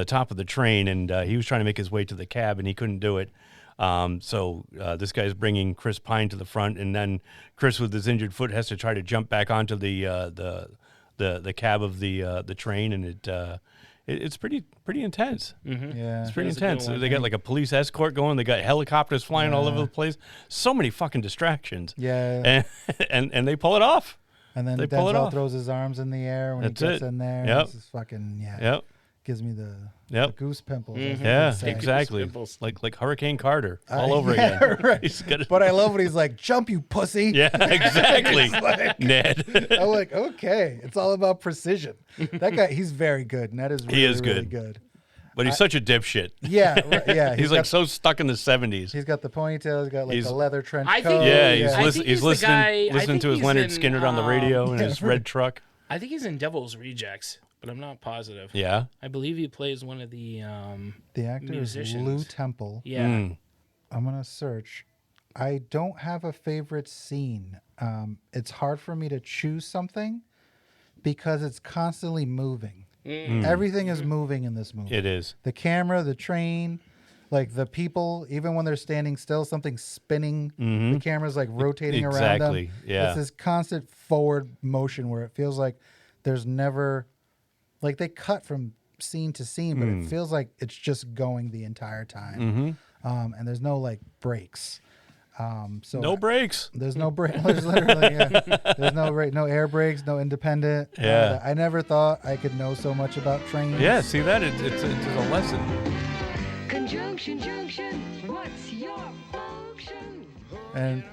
S1: top of the train, and he was trying to make his way to the cab, and he couldn't do it. So this guy's bringing Chris Pine to the front, and then Chris, with his injured foot, has to try to jump back onto the cab of the train, and it's pretty intense.
S7: Yeah.
S1: It's pretty
S3: That's a good
S1: intense.
S3: one.
S1: They got like a police escort going. They got helicopters flying all over the place. So many fucking distractions.
S7: Yeah.
S1: And they pull it off.
S7: And then
S1: They pull it
S7: Denzel
S1: off.
S7: throws his arms in the air when
S1: That's
S7: he gets
S1: it.
S7: in there.
S1: Yep.
S7: This is fucking
S1: Yep.
S7: gives me the
S1: Yep.
S7: goose pimples. as they
S1: Yeah,
S7: would say.
S1: exactly.
S3: pimples.
S1: Like Hurricane Carter all over
S7: yeah,
S1: again.
S7: right.
S1: He's got
S7: But I love when he's like, "Jump, you pussy!"
S1: yeah, exactly.
S7: It's like-
S1: Ned.
S7: I'm like, okay, it's all about precision. That guy, he's very good. Ned is really,
S1: He is
S7: really
S1: good.
S7: good.
S1: But he's such a dipshit.
S7: Yeah, right, yeah.
S1: He's like
S7: got,
S1: so stuck in the 70s.
S7: he's got the ponytail. He's got like
S1: He's-
S7: the leather trench
S3: I
S7: coat.
S3: think-
S1: Yeah,
S3: I
S1: he's,
S3: think
S1: he's
S3: he's the
S1: listening
S3: guy- I
S1: listening
S3: think
S1: to his
S3: he's
S1: Leonard
S3: in,
S1: Skinner on the radio in his red truck.
S3: I think he's in Devil's Rejects, but I'm not positive.
S1: Yeah.
S3: I believe he plays one of the
S7: The actor is
S3: musicians.
S7: Lou Temple.
S3: Yeah.
S7: I'm gonna search. I don't have a favorite scene. It's hard for me to choose something because it's constantly moving. Everything is moving in this movie.
S1: It is.
S7: The camera, the train, Like the people, even when they're standing still, something's spinning. The camera's like rotating around them.
S1: Exactly. Yeah.
S7: It's this constant forward motion where it feels like there's never, like they cut from scene to scene, but it feels like it's just going the entire time. And there's no like breaks. So
S1: no breaks.
S7: There's no break. There's literally there's no air brakes, no independent.
S1: Yeah.
S7: I never thought I could know so much about trains.
S1: Yeah, see that? It's a lesson.
S13: Conjunction, junction, what's your function?
S7: And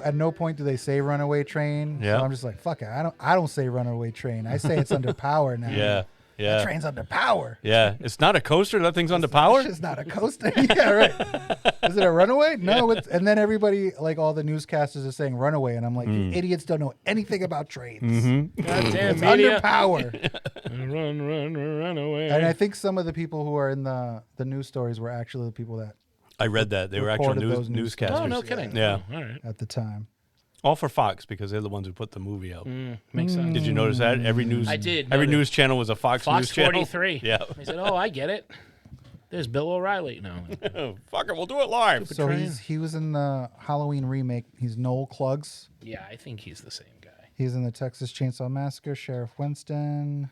S7: at no point do they say runaway train.
S1: Yeah.
S7: So I'm just like, fuck it. I don't say runaway train. I say it's under power now.
S1: Yeah. Yeah.
S7: The train's under power.
S1: Yeah. It's not a coaster. That thing's under power.
S7: It's not a coaster. Yeah, right. Is it a runaway? No. It's, and then everybody, like all the newscasters are saying runaway. And I'm like, you idiots don't know anything about trains.
S3: Goddamn
S7: It's
S3: media.
S7: under power.
S3: Run away.
S7: And I think some of the people who are in the news stories were actually the people that
S1: I read that. They were actual
S7: reported those
S1: newscasters.
S3: Oh, no kidding.
S1: Yeah.
S3: Oh, all right.
S7: at the time.
S1: All for Fox because they're the ones who put the movie out.
S3: Makes sense.
S1: Did you notice that? Every news
S3: I did
S1: Every
S3: notice.
S1: news channel was a Fox news channel.
S3: 43.
S1: Yeah.
S3: I said, oh, I get it. There's Bill O'Reilly. No.
S1: Fuck it, we'll do it live.
S7: So he was in the Halloween remake. He's Noel Cluggs.
S3: Yeah, I think he's the same guy.
S7: He's in the Texas Chainsaw Massacre, Sheriff Winston,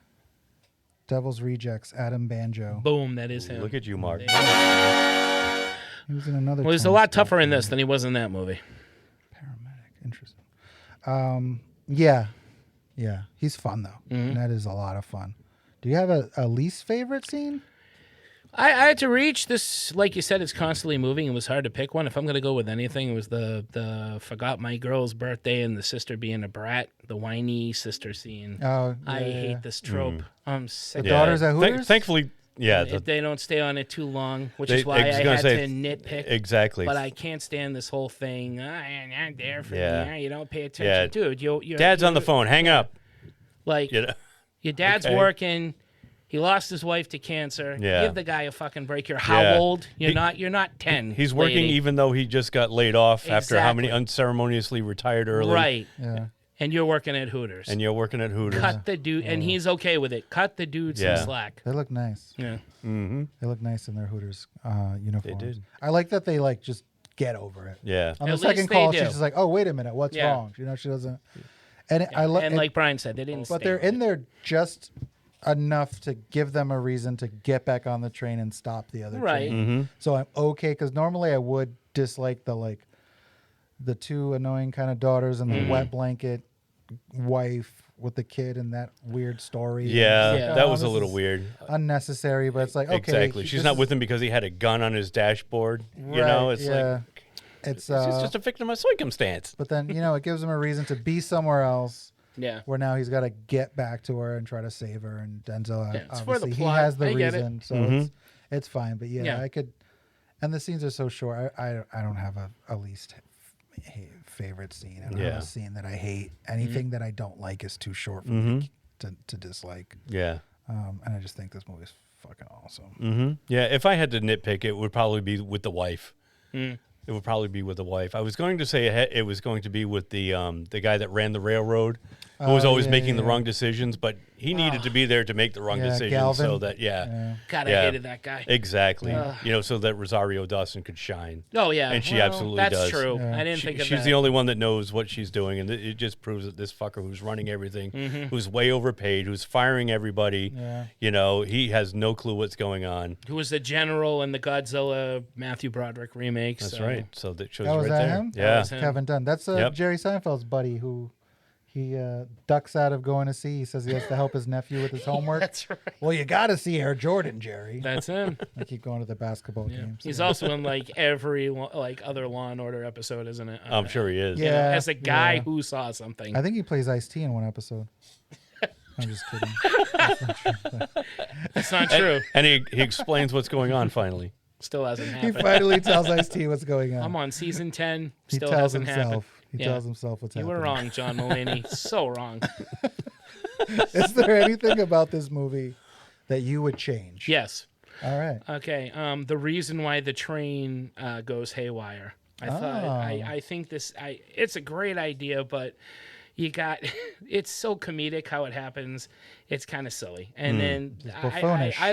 S7: Devil's Rejects, Adam Banjo.
S3: Boom, that is him.
S1: Look at you, Mark.
S7: He was in another.
S3: Well, he's a
S7: Tony
S3: lot
S7: Scott
S3: tougher in
S7: film.
S3: this than he was in that movie.
S7: Paramedic, interesting. Yeah, he's fun though. And that is a lot of fun. Do you have a least favorite scene?
S3: I had to reach this, like you said, it's constantly moving. It was hard to pick one. If I'm going to go with anything, it was the forgot my girl's birthday and the sister being a brat, the whiny sister scene.
S7: Oh,
S3: I
S7: yeah,
S3: hate
S7: yeah.
S3: this trope. I'm sick
S7: The
S3: of
S7: daughters
S3: it.
S7: at Hooters.
S1: Thankfully, yeah.
S3: If they don't stay on it too long, which
S1: They-
S3: is why
S1: I was
S3: I
S1: gonna
S3: had
S1: say,
S3: to nitpick.
S1: exactly.
S3: But I can't stand this whole thing. I'm not there for
S1: Yeah.
S3: you. You don't pay
S1: Yeah.
S3: attention. Dude, you're
S1: Dad's on the phone. Hang up.
S3: Like,
S1: You know?
S3: your dad's
S1: Okay.
S3: working. He lost his wife to cancer.
S1: Yeah.
S3: Give the guy a fucking break. You're how
S1: Yeah.
S3: old? You're not 10.
S1: He's working
S3: lady.
S1: even though he just got laid off after how many
S3: Exactly.
S1: unceremoniously retired early.
S3: Right.
S7: Yeah.
S3: And you're working at Hooters.
S1: And you're working at Hooters.
S3: Cut the dude, and he's okay with it. Cut the dude some
S1: Yeah.
S3: slack.
S7: They look nice.
S3: Yeah.
S1: Mm-hmm.
S7: They look nice in their Hooters uniforms.
S1: did.
S7: I like that they like just get over it.
S1: Yeah.
S7: On
S3: At
S7: the second
S3: least they
S7: call,
S3: do.
S7: she's just like, "Oh, wait a minute, what's
S3: Yeah.
S7: wrong?" You know, she doesn't. And I love.
S3: And like Brian said, they didn't.
S7: But
S3: stay
S7: they're
S3: with
S7: in
S3: it.
S7: there just enough to give them a reason to get back on the train and stop the other
S3: Right.
S7: train.
S1: Mm-hmm.
S7: So I'm okay because normally I would dislike the two annoying kind of daughters and the wet blanket wife with the kid and that weird story.
S1: Yeah,
S3: Yeah.
S1: that was a
S7: this
S1: little
S7: is
S1: weird.
S7: unnecessary, but it's like okay,
S1: Exactly. She's
S7: this
S1: not
S7: is-
S1: with him because he had a gun on his dashboard. You know,
S7: Right,
S1: it's
S7: yeah.
S1: like
S7: It's
S1: he's just a victim of circumstance.
S7: but then it gives him a reason to be somewhere else.
S3: Yeah.
S7: Where now he's got to get back to her and try to save her, and Denzel
S3: Yeah, it's for the
S7: obviously he
S3: plot.
S7: has the
S3: I get it.
S7: reason, so
S1: Mhm.
S7: it's fine. But yeah,
S3: Yeah.
S7: I could, and the scenes are so short. I don't have a least favorite scene. I don't have
S1: Yeah.
S7: a scene that I hate. Anything that I don't like is too short for me to dislike.
S1: Yeah.
S7: And I just think this movie's fucking awesome.
S1: Mm-hmm. Yeah. If I had to nitpick, it would probably be with the wife. It would probably be with the wife. I was going to say it was going to be with the guy that ran the railroad, who was always making the wrong decisions, but he needed to be there to make the wrong decisions,
S7: Galvin.
S1: so that
S3: God, I hated that guy.
S1: Exactly. So that Rosario Dawson could shine.
S3: Oh yeah,
S1: And she
S3: well,
S1: absolutely
S3: that's
S1: does.
S3: true.
S7: Yeah.
S3: I didn't think of
S1: She's
S3: that.
S1: the only one that knows what she's doing, and it just proves that this fucker who's running everything, who's way overpaid, who's firing everybody, he has no clue what's going on.
S3: Who was the general in the Godzilla Matthew Broderick remake?
S1: That's
S3: so.
S1: right. So that shows
S7: That was
S1: right
S7: that
S1: there.
S7: him?
S1: Yeah.
S3: was him.
S7: Kevin Dunn. That's
S1: Yep.
S7: Jerry Seinfeld's buddy who he ducks out of going to see. He says he has to help his nephew with his homework.
S3: That's right.
S7: Well, you got to see Air Jordan, Jerry.
S3: That's him.
S7: I keep going to the basketball games.
S3: He's also in like every other Law and Order episode, isn't it?
S1: I'm sure he is.
S3: You know,
S7: Yeah,
S3: as a guy
S7: yeah.
S3: who saw something.
S7: I think he plays Ice-T in one episode. I'm just kidding.
S3: That's not true.
S1: And he explains what's going on finally.
S3: Still hasn't
S7: He
S3: happened.
S7: finally tells Ice-T what's going on.
S3: I'm on season 10.
S7: He
S3: Still
S7: tells
S3: hasn't
S7: himself.
S3: happened.
S7: He
S3: Yeah.
S7: tells himself what's
S3: You
S7: happening.
S3: were wrong, John Mulaney. So wrong.
S7: Is there anything about this movie that you would change?
S3: Yes.
S7: All right.
S3: Okay. The reason why the train goes haywire. I thought.
S7: Oh.
S3: I think this. It's a great idea, but you got it's so comedic how it happens. It's kind of silly, and then I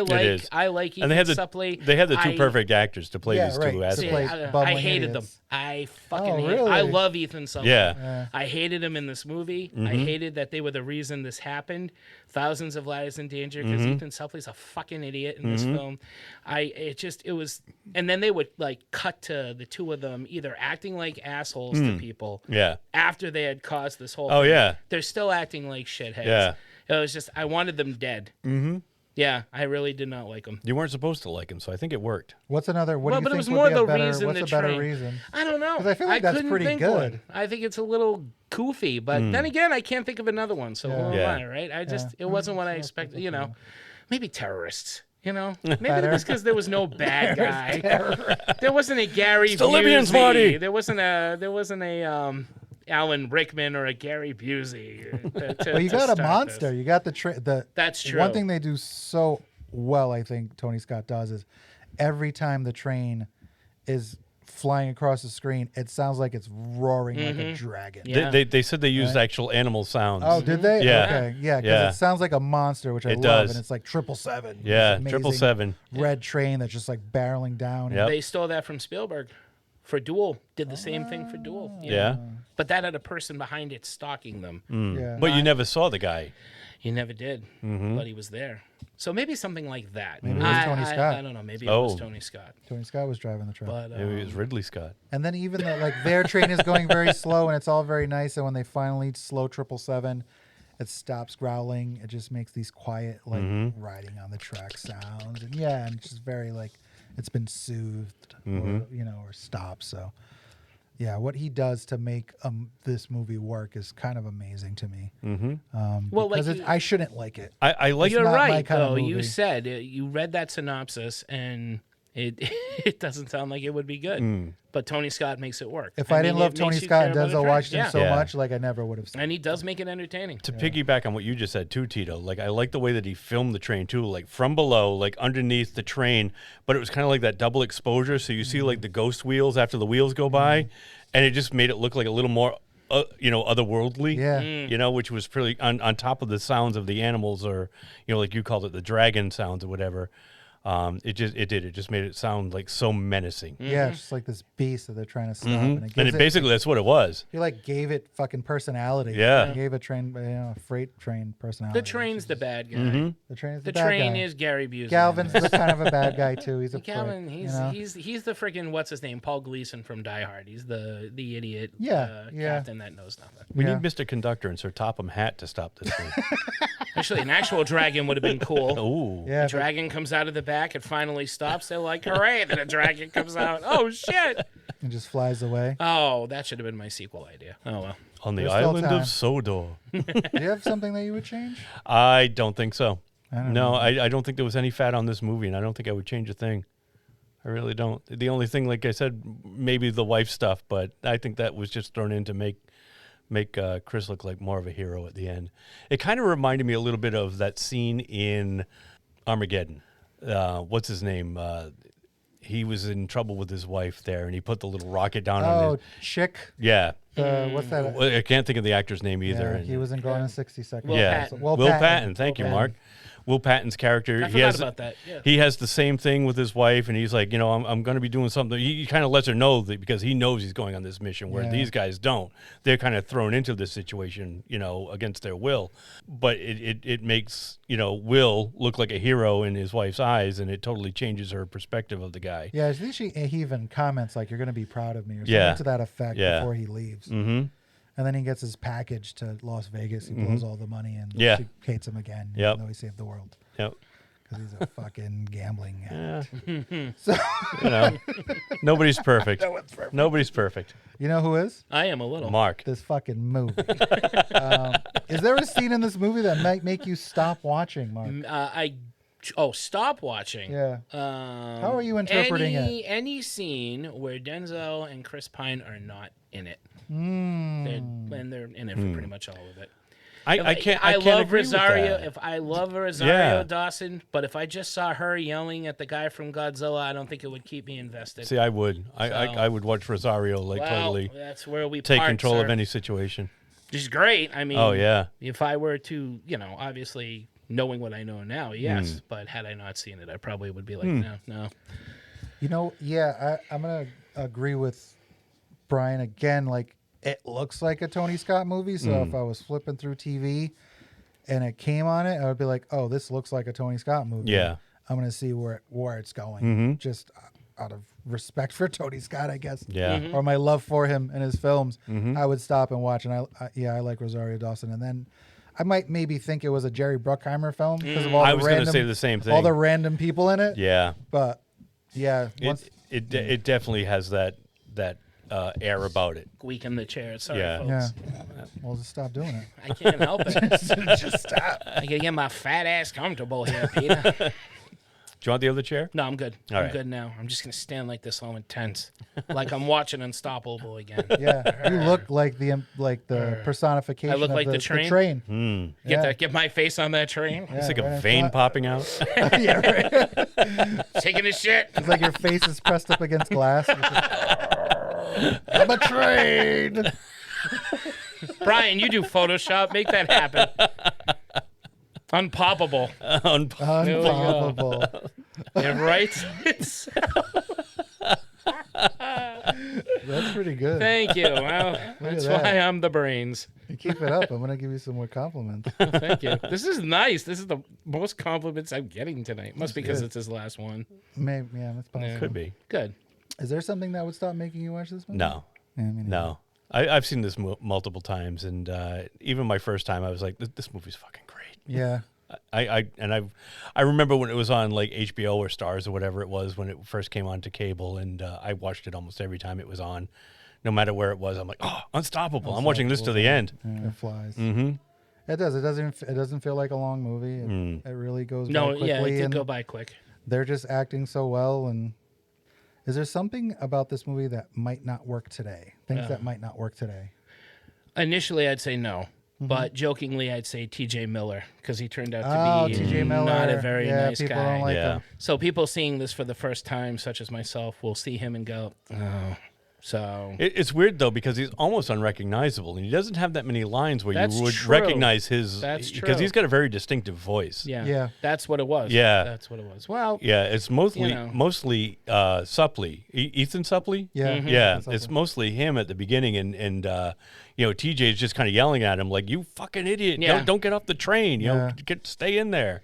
S3: like Ethan
S1: and they had
S3: Suplee.
S1: They had the two perfect actors to play these two
S3: See,
S1: aspects.
S3: I hated them. I fucking hate.
S7: really?
S3: I love Ethan Suplee.
S1: Yeah.
S3: I hated him in this movie. I hated that they were the reason this happened. Thousands of lives in danger because Ethan Supplee's a fucking idiot in this film. It was, and then they would like cut to the two of them either acting like assholes to people.
S1: Yeah.
S3: After they had caused this whole.
S1: Oh
S3: thing.
S1: yeah.
S3: They're still acting like shitheads.
S1: Yeah.
S3: It was just I wanted them dead.
S1: Mm-hmm.
S3: Yeah, I really did not like them.
S1: You weren't supposed to like him, so I think it worked.
S7: What's another? What do you
S3: but
S7: think
S3: it was
S7: would
S3: more
S7: be a
S3: the
S7: better?
S3: reason
S7: What's
S3: the
S7: a better
S3: train.
S7: reason?
S3: I don't know.
S7: 'Cause I feel like that's
S3: couldn't
S7: pretty
S3: think
S7: good.
S3: One. I think it's a little goofy, but then again, I can't think of another one. So who am I, right? It wasn't what I expected. You know, maybe terrorists. You know, maybe it was because there was no bad guy. There wasn't a Gary
S1: It's the Libyans,
S3: Busey.
S1: Marty.
S3: There wasn't a Alan Rickman or a Gary Busey.
S7: Well, you got a monster. You got the
S3: That's true.
S7: One thing they do so well, I think Tony Scott does, is every time the train is flying across the screen, it sounds like it's roaring like a dragon.
S3: Yeah.
S1: They said they used actual animal sounds.
S7: Oh, did they?
S1: Yeah.
S7: Okay. Yeah, because it sounds like a monster, which I love,
S1: does.
S7: and it's like 777.
S1: Yeah,
S7: This amazing
S1: 777.
S7: red train that's just like barreling down.
S1: Yep.
S3: They stole that from Spielberg. For Duel, did the same thing for Duel.
S1: Yeah.
S3: But that had a person behind it stalking them.
S7: Yeah.
S1: But you never saw the guy.
S3: You never did, but he was there. So maybe something like that.
S7: Maybe it was Tony Scott.
S3: I don't know. Maybe it was Tony Scott.
S7: Tony Scott was driving the train.
S3: But
S1: Maybe it was Ridley Scott.
S7: And then even their train is going very slow, and it's all very nice. And when they finally slow 777, it stops growling. It just makes these quiet, like riding on the track sounds. And and it's just very like it's been soothed, or stopped. So, yeah, what he does to make this movie work is kind of amazing to me.
S3: Well,
S7: because I shouldn't like it.
S1: I like.
S3: You're
S7: not my
S3: right,
S7: kind of
S3: though.
S7: movie.
S3: You said you read that synopsis, and it doesn't sound like it would be good. But Tony Scott makes it work.
S7: If I didn't love
S3: it
S7: Tony
S3: makes you
S7: Scott
S3: care
S7: and
S3: about the
S7: Denzel
S3: train.
S7: Washington so
S1: Yeah.
S7: much, like I never would have seen.
S3: And he does make it entertaining.
S1: To piggyback on what you just said too, Tito, like I like the way that he filmed the train too, like from below, like underneath the train, but it was kind of like that double exposure, so you see like the ghost wheels after the wheels go by, and it just made it look like a little more, otherworldly.
S7: Yeah.
S1: Which was pretty on top of the sounds of the animals, or like you called it, the dragon sounds or whatever. It just made it sound like so menacing.
S7: Yeah, it's just like this beast that they're trying to stop, and
S1: Basically that's what it was.
S7: He like gave it fucking personality.
S1: Yeah.
S7: He gave a freight train personality.
S3: The train's the bad guy.
S7: The train's
S3: The
S7: the bad
S3: train
S7: guy.
S3: is Gary Busey.
S7: Galvin's the kind of a bad guy too. He's a
S3: Galvin,
S7: prick,
S3: he's the freaking what's his name? Paul Gleason from Die Hard. He's the idiot
S7: Yeah.
S3: captain that knows nothing.
S1: We need Mr. Conductor and Sir Topham Hatt to stop this thing.
S3: Actually, an actual dragon would have been cool.
S1: Ooh.
S7: Yeah,
S3: The dragon comes out of the back. It finally stops. They're like, hooray. Then a dragon comes out. Oh, shit.
S7: and just flies away.
S3: Oh, that should have been my sequel idea. Oh, well.
S1: On the
S7: There's still
S1: island
S7: time.
S1: of Sodor.
S7: Do you have something that you would change?
S1: I don't think so.
S7: I don't
S1: No,
S7: know.
S1: I don't think there was any fat on this movie, and I don't think I would change a thing. I really don't. The only thing, like I said, maybe the wife stuff, but I think that was just thrown in to make Chris look like more of a hero at the end. It kind of reminded me a little bit of that scene in Armageddon. What's his name? He was in trouble with his wife there, and he put the little rocket down on
S7: Oh,
S1: it.
S7: Chick.
S1: Yeah.
S7: What's that?
S1: Well, I can't think of the actor's name either.
S7: Yeah,
S1: and-
S7: he was in Gone in 60 Seconds.
S1: yeah,
S3: Patton.
S1: Will Patton. Thank you, Mark. Will Patton's character.
S3: I forgot about that. Yeah.
S1: He has the same thing with his wife, and he's like, I'm going to be doing something. He kind of lets her know that because he knows he's going on this mission, where
S7: Yeah.
S1: these guys don't. They're kind of thrown into this situation, against their will. But it makes Will look like a hero in his wife's eyes, and it totally changes her perspective of the guy.
S7: Yeah, I think he even comments like, "You're going to be proud of me," or something
S1: Yeah.
S7: to that effect
S1: Yeah.
S7: before he leaves.
S1: Mm-hmm.
S7: And then he gets his package to Las Vegas. He blows all the money, and
S1: Yeah.
S7: she hates him again,
S1: Yep.
S7: even though he saved the world.
S1: Yep.
S7: Because he's a fucking gambling addict.
S1: Yeah. Nobody's perfect.
S7: No one's perfect.
S1: Nobody's perfect.
S7: You know who is?
S3: I am a little.
S1: Mark.
S7: This fucking movie. Is there a scene in this movie that might make you stop watching, Mark?
S3: Stop watching.
S7: Yeah. How are you interpreting it?
S3: Any scene where Denzel and Chris Pine are not in it.
S7: Mm.
S3: They're in it for pretty much all of it.
S1: I can't
S3: love
S1: agree with
S3: Rosario.
S1: that.
S3: If I love Rosario
S1: Yeah.
S3: Dawson, but if I just saw her yelling at the guy from Godzilla, I don't think it would keep me invested.
S1: See, I would. I would watch Rosario
S3: well,
S1: totally
S3: that's where we
S1: take
S3: part,
S1: control
S3: sir.
S1: of any situation.
S3: Which is great. I mean,
S1: Oh, yeah.
S3: If I were to, obviously knowing what I know now, yes. But had I not seen it, I probably would be like, no.
S7: I'm gonna agree with Brian again. Like, it looks like a Tony Scott movie. So if I was flipping through TV and it came on it, I would be like, oh, this looks like a Tony Scott movie.
S1: Yeah.
S7: I'm gonna see where it's going. Just out of respect for Tony Scott, I guess.
S1: Yeah.
S7: Or my love for him and his films, I would stop and watch. And I like Rosario Dawson. And then I might maybe think it was a Jerry Bruckheimer film because of all
S1: I
S7: the
S1: was
S7: random,
S1: gonna say the same thing.
S7: all the random people in it.
S1: Yeah.
S7: But yeah,
S1: It definitely has that air about it.
S3: Squeak in the chair. Sorry,
S1: Yeah.
S3: folks.
S7: Well, just stop doing it.
S3: I can't help it.
S7: Just stop.
S3: I gotta get my fat ass comfortable here, Peter.
S1: Do you want the other chair?
S3: No, I'm good.
S1: All
S3: I'm
S1: right.
S3: good now. I'm just gonna stand like this all intense, like I'm watching Unstoppable again.
S7: Yeah, you look like the personification.
S3: I look
S7: of
S3: like the train? Get my face on that train.
S1: It's like a vein popping out.
S7: Yeah, right.
S3: Taking a shit.
S7: It's like your face is pressed up against glass. I'm a train.
S3: Brian, you do Photoshop. Make that happen. Unpoppable.
S7: Unpoppable.
S3: Yeah, right?
S7: That's pretty good.
S3: Thank you. Well, that's why I'm the brains.
S7: You keep it up. I'm going to give you some more compliments.
S3: Thank you. This is nice. This is the most compliments I'm getting tonight. Must be because
S7: good.
S3: it's his last one.
S7: Maybe, yeah, that's possible.
S1: Could be.
S3: Good.
S7: Is there something that would stop making you watch this movie?
S1: No.
S7: Yeah, me neither.
S1: No. I've seen this multiple times, and even my first time, I was like, "This movie's fucking great."
S7: Yeah.
S1: I remember when it was on like HBO or Stars or whatever it was when it first came on to cable, and I watched it almost every time it was on, no matter where it was. I'm like, "Oh, Unstoppable! I'm watching this to the end."
S7: Yeah, it flies.
S1: Mm-hmm.
S7: It does. It doesn't feel like a long movie. It really goes by
S3: No,
S7: quickly.
S3: yeah, it did
S7: and
S3: go by quick.
S7: They're just acting so well. And is there something about this movie that might not work today? Things that might not work today?
S3: Initially, I'd say no. But jokingly, I'd say T.J. Miller because he turned out to be
S7: T.J. Miller.
S3: not a very nice
S7: people
S3: guy.
S7: Don't like him.
S3: So people seeing this for the first time, such as myself, will see him and go, "Oh." So
S1: It's weird though because he's almost unrecognizable, and he doesn't have that many lines where
S3: That's
S1: you would
S3: true.
S1: recognize his.
S3: That's
S1: because
S3: true.
S1: he's got a very distinctive voice.
S7: Yeah.
S3: that's what it was.
S1: Yeah.
S3: That's what it was. Well,
S1: Yeah, it's mostly
S3: know.
S1: Suplee, Ethan Suplee.
S7: Yeah.
S1: Yeah,
S7: Ethan
S1: it's
S7: Suplee.
S1: mostly him at the beginning, and TJ is just kind of yelling at him like, "You fucking idiot!
S3: Yeah.
S1: Don't get off the train!
S7: Yeah.
S1: Stay in there."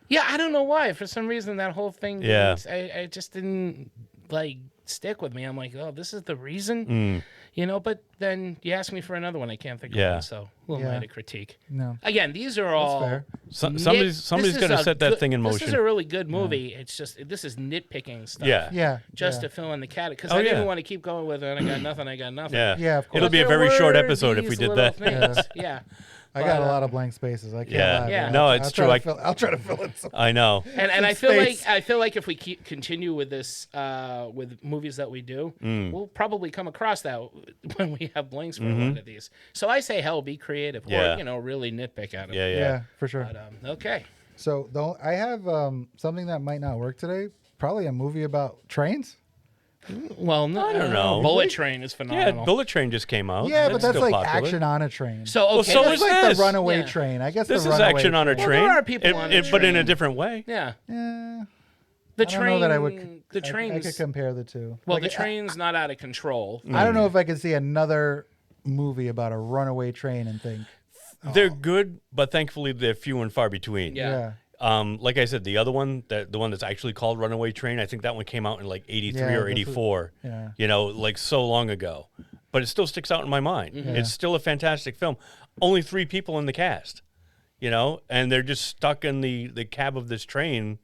S3: yeah, I don't know why. For some reason, that whole thing,
S1: Yeah.
S3: I just didn't like stick with me. I'm like, oh, this is the reason, But then you ask me for another one, I can't think of
S1: Yeah.
S3: one. So who am I
S7: Yeah.
S3: to critique?
S7: No.
S3: Again, these are all
S7: fair.
S1: Somebody's
S3: this is
S1: going to
S3: a
S1: set that
S3: good-
S1: thing in
S3: This
S1: motion.
S3: is a really good movie. It's just this is nitpicking stuff.
S1: Yeah.
S7: Yeah.
S3: Just
S7: yeah.
S3: to fill in the cat because
S1: Oh,
S3: I didn't
S1: yeah.
S3: want to keep going with it. I got nothing. I got nothing.
S1: Yeah,
S7: Yeah, of course.
S1: It'll be a
S3: There
S1: very short
S3: were
S1: episode if we
S3: these
S1: did
S3: little
S1: that.
S3: things. Yeah.
S7: I got a
S3: But,
S7: lot of blank spaces. I can't
S1: Yeah.
S7: lie.
S3: Yeah.
S7: man.
S1: No,
S7: I'll
S1: it's
S7: try
S1: true.
S7: to I'll try to fill in some.
S1: I know.
S3: And I
S7: Space.
S3: feel like if we continue with this with movies that we do, we'll probably come across that when we have blanks for a lot of these. So I say, hell, be creative,
S1: Yeah.
S3: or really nitpick at them.
S1: Yeah, yeah.
S7: Yeah, for sure.
S3: But, okay.
S7: So I have something that might not work today. Probably a movie about trains.
S3: Well, no,
S1: I don't know.
S3: Bullet Train is
S1: Yeah,
S3: phenomenal.
S1: Bullet Train just came out.
S7: Yeah, but that's
S1: still
S7: like
S1: popular.
S7: action on a train.
S3: So okay,
S1: so
S7: That's
S1: is
S7: like
S1: this.
S7: the runaway
S3: Yeah.
S7: train. I guess
S1: This
S7: the
S1: is
S7: runaway
S1: action on a
S7: train.
S1: train.
S3: there are people on a
S1: but in a
S3: train.
S1: different way.
S3: yeah,
S7: Yeah.
S3: the
S7: I don't
S3: train.
S7: know that I would.
S3: The
S7: I
S3: train's
S7: could compare the two.
S3: well,
S7: Like,
S3: the train's not out of control.
S7: I don't know if I could see another movie about a runaway train and think,
S1: They're good, but thankfully they're few and far between.
S3: Yeah.
S1: Like I said, the other one, the one that's actually called Runaway Train, I think that one came out in like 83
S7: Yeah,
S1: or
S7: this
S1: 84.
S7: yeah.
S1: Like so long ago. But it still sticks out in my mind.
S7: Yeah.
S1: It's still a fantastic film. Only 3 people in the cast, and they're just stuck in the cab of this train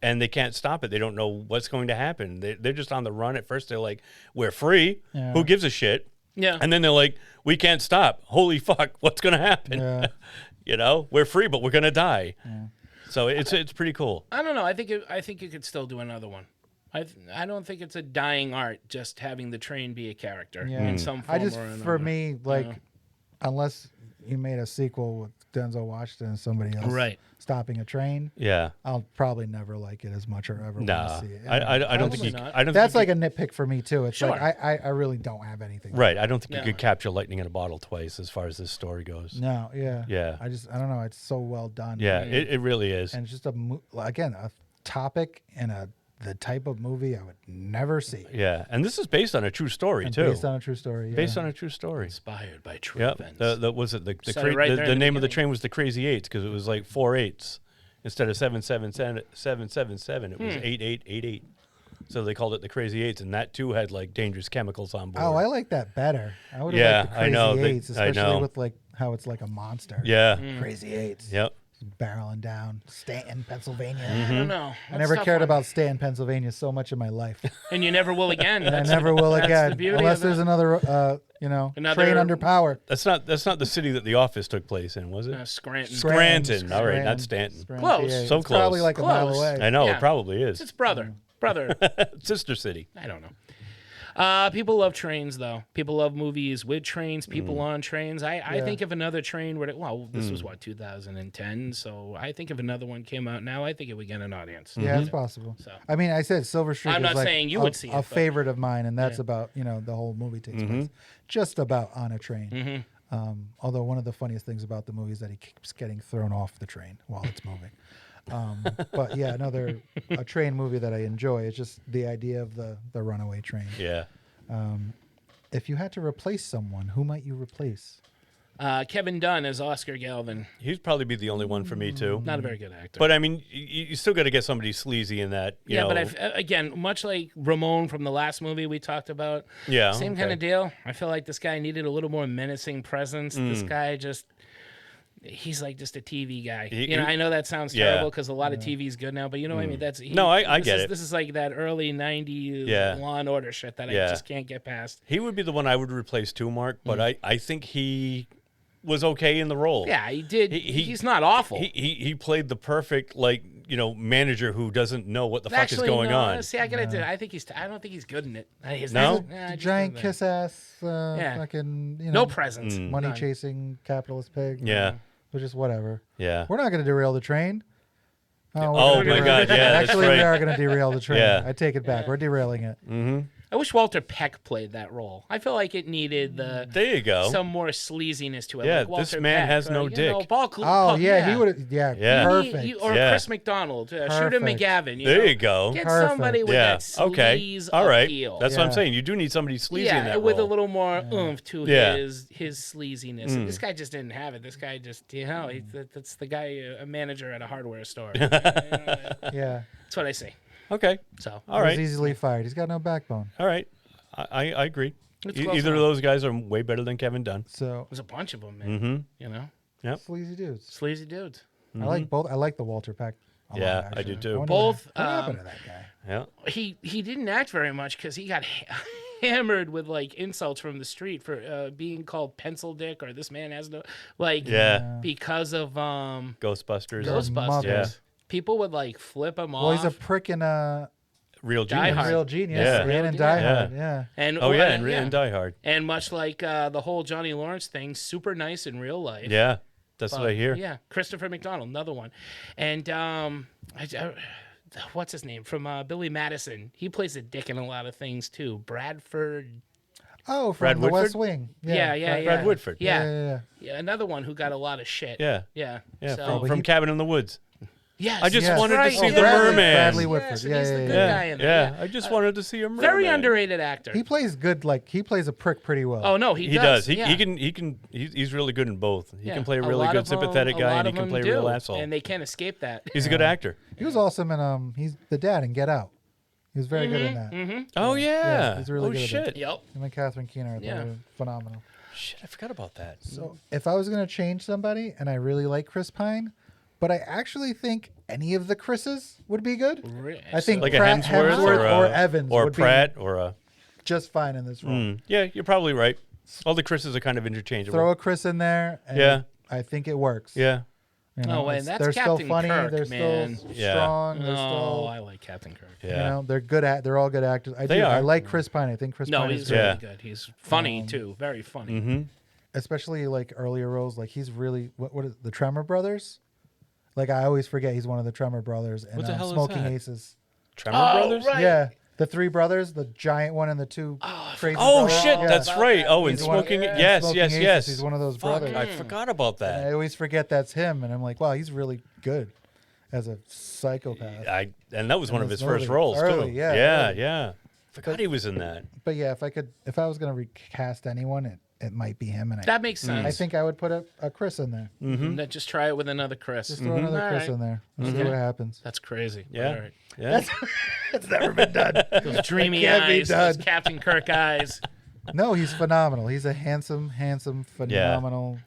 S1: and they can't stop it. They don't know what's going to happen. They're just on the run. At first, they're like, we're free.
S7: Yeah.
S1: Who gives a shit?
S3: Yeah.
S1: And then they're like, we can't stop. Holy fuck, what's going to happen?
S7: Yeah.
S1: We're free, but we're going to die. Yeah. So it's pretty cool.
S3: I don't know. I think you could still do another one. I don't think it's a dying art just having the train be a character in some form
S7: I just
S3: or another.
S7: for me like unless you made a sequel with Denzel Washington and somebody else
S3: Right.
S7: stopping a train,
S1: Yeah.
S7: I'll probably never like it as much or ever want
S1: Nah.
S7: to see it.
S1: I don't think I don't
S7: That's
S1: think
S7: like a nitpick for me too. It's
S3: Sure.
S7: like I really don't have anything.
S1: right. I don't think
S3: No.
S1: you could capture lightning in a bottle twice as far as this story goes.
S7: No, yeah.
S1: Yeah.
S7: I don't know. It's so well done.
S1: Yeah, it really is.
S7: And it's just again, a topic and the type of movie I would never see.
S1: Yeah, and this is based on a true story
S7: And
S1: too.
S7: based on a true story. Yeah.
S1: Based on a true story.
S3: Inspired by true
S1: Yep.
S3: events.
S1: The
S3: Said it right there in
S1: the
S3: the
S1: name of the
S3: beginning.
S1: train was the Crazy Eights because it was like 4 8s instead of 777. It was 8888. So they called it the Crazy Eights, and that too had like dangerous chemicals on board.
S7: Oh, I like that better. I would have
S1: Yeah,
S7: liked the
S1: I
S7: Crazy
S1: know.
S7: Eights,
S1: I
S7: especially
S1: know.
S7: with like how it's like a monster.
S1: Yeah.
S7: Crazy Eights.
S1: Yep.
S7: Barreling down Stanton, Pennsylvania.
S3: I don't know.
S7: I never cared about Stanton, Pennsylvania so much in my life.
S3: And you never will again.
S7: And I never will
S3: that's
S7: again.
S3: The beauty
S7: Unless
S3: of
S7: there's
S3: it.
S7: another, train under power.
S1: That's not the city that The Office took place in, was it?
S3: Scranton.
S1: Scranton. All right, not Stanton.
S3: Close.
S7: PA.
S1: So
S7: It's
S1: close.
S7: probably like a mile away.
S1: I know
S3: Yeah.
S1: it probably is.
S3: It's brother.
S1: Sister city.
S3: I don't know. People love trains, though. People love movies with trains, people on trains. I think if another train were to, this was, 2010, so I think if another one came out now, I think it would get an audience.
S7: Yeah, it's possible.
S3: So.
S7: I mean, I said Silver Streak
S3: I'm
S7: is
S3: not
S7: like
S3: saying you would see it,
S7: a
S3: but-
S7: favorite of mine, and that's about, the whole movie takes place just about on a train. Although one of the funniest things about the movie is that he keeps getting thrown off the train while it's moving. But yeah, a train movie that I enjoy. It's just the idea of the runaway train.
S1: Yeah.
S7: If you had to replace someone, who might you replace?
S3: Kevin Dunn as Oscar Galvin.
S1: He'd probably be the only one for me too.
S3: Not a very good actor.
S1: But I mean, you still got to get somebody sleazy in that. You know.
S3: But again, much like Ramon from the last movie we talked about,
S1: Yeah,
S3: same kind of deal. I feel like this guy needed a little more menacing presence. This guy he's like just a TV guy. I know that sounds terrible because a lot of TV's good now, but you know what I mean?
S1: I get it.
S3: This is like that early 90s Law and Order shit that I just can't get past.
S1: He would be the one I would replace too, Mark, but I think he was okay in the role.
S3: Yeah, he did. He's not awful.
S1: He played the perfect manager who doesn't know what the fuck is going on.
S3: See, I gotta. I don't think he's good in it.
S1: No?
S7: Giant kiss ass, fucking
S3: no presence,
S7: money
S3: None.
S7: chasing capitalist pig.
S1: Yeah.
S7: Which is whatever.
S1: Yeah.
S7: We're not going to derail the train.
S1: Oh my God! Yeah, that's
S7: actually,
S1: right.
S7: we are going to derail the train.
S1: Yeah.
S7: I take it back. We're derailing it.
S1: Mm-hmm.
S3: I wish Walter Peck played that role. I feel like it needed
S1: there you go.
S3: some more sleaziness to it.
S1: Yeah,
S3: like Walter
S1: this man
S3: Peck,
S1: has no dick.
S3: he
S7: would have. Yeah, perfect.
S3: Or Chris McDonald, Shooter McGavin.
S1: There you go.
S3: Get somebody with that sleaze
S1: All right.
S3: appeal.
S1: That's what I'm saying. You do need somebody sleazy in that
S3: with
S1: role.
S3: a little more oomph to his sleaziness. And this guy just didn't have it. This guy just, that's the guy, a manager at a hardware store.
S7: Yeah.
S3: That's what I say.
S1: Okay.
S3: So
S1: all right.
S7: He's easily fired. He's got no backbone.
S1: All right. I agree.
S3: It's
S1: Either
S3: close
S1: of
S3: enough.
S1: those guys are way better than Kevin Dunn.
S7: So
S3: there's a bunch of them, man.
S1: Yep.
S7: Sleazy dudes.
S3: Sleazy dudes.
S7: I like both. I like the Walter Peck. a lot,
S1: I
S7: actually.
S1: do too.
S7: What happened to that guy?
S1: Yeah.
S3: He didn't act very much because he got hammered with like insults from the street for being called pencil dick or this man has no because of
S1: Ghostbusters.
S3: Yeah. People would like flip him off.
S7: Well, he's a prick in
S1: Real
S3: Die
S1: Genius.
S3: Hard.
S7: Real Genius.
S1: Yeah.
S7: Ran in Die Hard. Yeah.
S3: And
S1: in Die Hard.
S3: And much like the whole Johnny Lawrence thing, super nice in real life.
S1: Yeah, that's what I hear.
S3: Yeah, Christopher McDonald, another one, and what's his name from Billy Madison? He plays a dick in a lot of things too. Bradford.
S7: Oh, from
S1: Brad
S7: The
S1: Whitford?
S7: West Wing.
S3: Yeah.
S1: Brad Whitford.
S3: Yeah, another one who got a lot of shit.
S1: Yeah.
S3: So,
S1: From Cabin in the Woods.
S3: Yes,
S1: I just wanted
S3: right.
S1: to see
S3: Oh,
S1: the
S3: Bradley-
S1: merman.
S7: Bradley Whitford.
S3: Yes,
S7: Yeah,
S3: he's the
S7: yeah,
S3: good
S7: yeah.
S3: guy in there.
S1: I just wanted to see a merman.
S3: Very underrated actor.
S7: He plays good. Like he plays a prick pretty well.
S3: Oh no,
S1: He does. He can. He's really good in both. He can play a really good sympathetic guy, and he can play a real asshole.
S3: and they can't escape that.
S1: He's a good actor.
S7: He was awesome in he's the dad in Get Out. He was very good in that.
S3: Mm-hmm.
S1: Oh yeah.
S7: He's really
S1: oh
S7: good at
S1: shit.
S7: it.
S3: Yep.
S7: Him and Catherine Keener are phenomenal.
S1: Shit, I forgot about that.
S7: So if I was gonna change somebody, and I really like Chris Pine, but I actually think any of the Chris's would be good. I think
S1: like
S7: Pratt,
S1: a Hemsworth,
S7: or Evans
S1: or
S7: would
S1: Pratt
S7: be
S1: or a.
S7: just fine in this role.
S1: Yeah, you're probably right. All the Chris's are kind of interchangeable.
S7: Throw a Chris in there. And
S1: Yeah.
S7: I think it works.
S1: Yeah.
S7: You know,
S3: and that's
S7: they're
S3: Captain
S7: still funny.
S3: Kirk,
S7: they're
S3: man.
S7: still
S1: Yeah.
S7: strong. They're
S3: Oh,
S7: still,
S3: I like Captain Kirk.
S1: Yeah.
S7: you know, they're good at. They're all good actors. I
S1: They
S7: I
S1: are.
S7: like Chris Pine. I think Chris
S3: No,
S7: Pine
S3: he's
S7: is
S3: really
S1: Yeah.
S3: good. He's funny too. Very funny.
S1: Mm-hmm.
S7: especially like earlier roles, like he's really what is the Tremor Brothers? Like I always forget he's one of the Tremor Brothers and
S1: What the hell is
S7: Smoking
S1: that?
S7: Aces.
S1: Tremor Brothers?
S3: Right.
S7: Yeah, the three brothers, the giant one and the two crazy.
S1: Oh
S7: brothers.
S1: shit,
S7: Yeah.
S1: that's right. Oh, and
S7: He's one-
S1: Smoking.
S7: and
S1: Yes,
S7: Smoking
S1: yes,
S7: Aces,
S1: yes.
S7: He's one of those
S1: Fuck,
S7: brothers.
S1: I forgot about
S7: And I
S1: that.
S7: always forget that's him, and I'm like, wow, he's really good as a psychopath.
S1: And that was one
S7: in
S1: of his
S7: this
S1: first
S7: movie.
S1: roles
S7: Early,
S1: too.
S7: yeah,
S1: yeah,
S7: early.
S1: yeah. Forgot he was in that.
S7: But yeah, if I was gonna recast anyone, it might be him. And
S3: That makes sense.
S7: I think I would put a Chris in there.
S3: Mm-hmm. Just try it with another Chris.
S7: Just throw another Chris in there. Let's see what happens.
S3: That's crazy.
S1: Yeah.
S3: All right.
S1: Yeah.
S7: It's never been done.
S3: Those dreamy
S7: Can't be
S3: eyes, those
S7: done.
S3: Captain Kirk eyes.
S7: No, he's phenomenal. He's a handsome, phenomenal,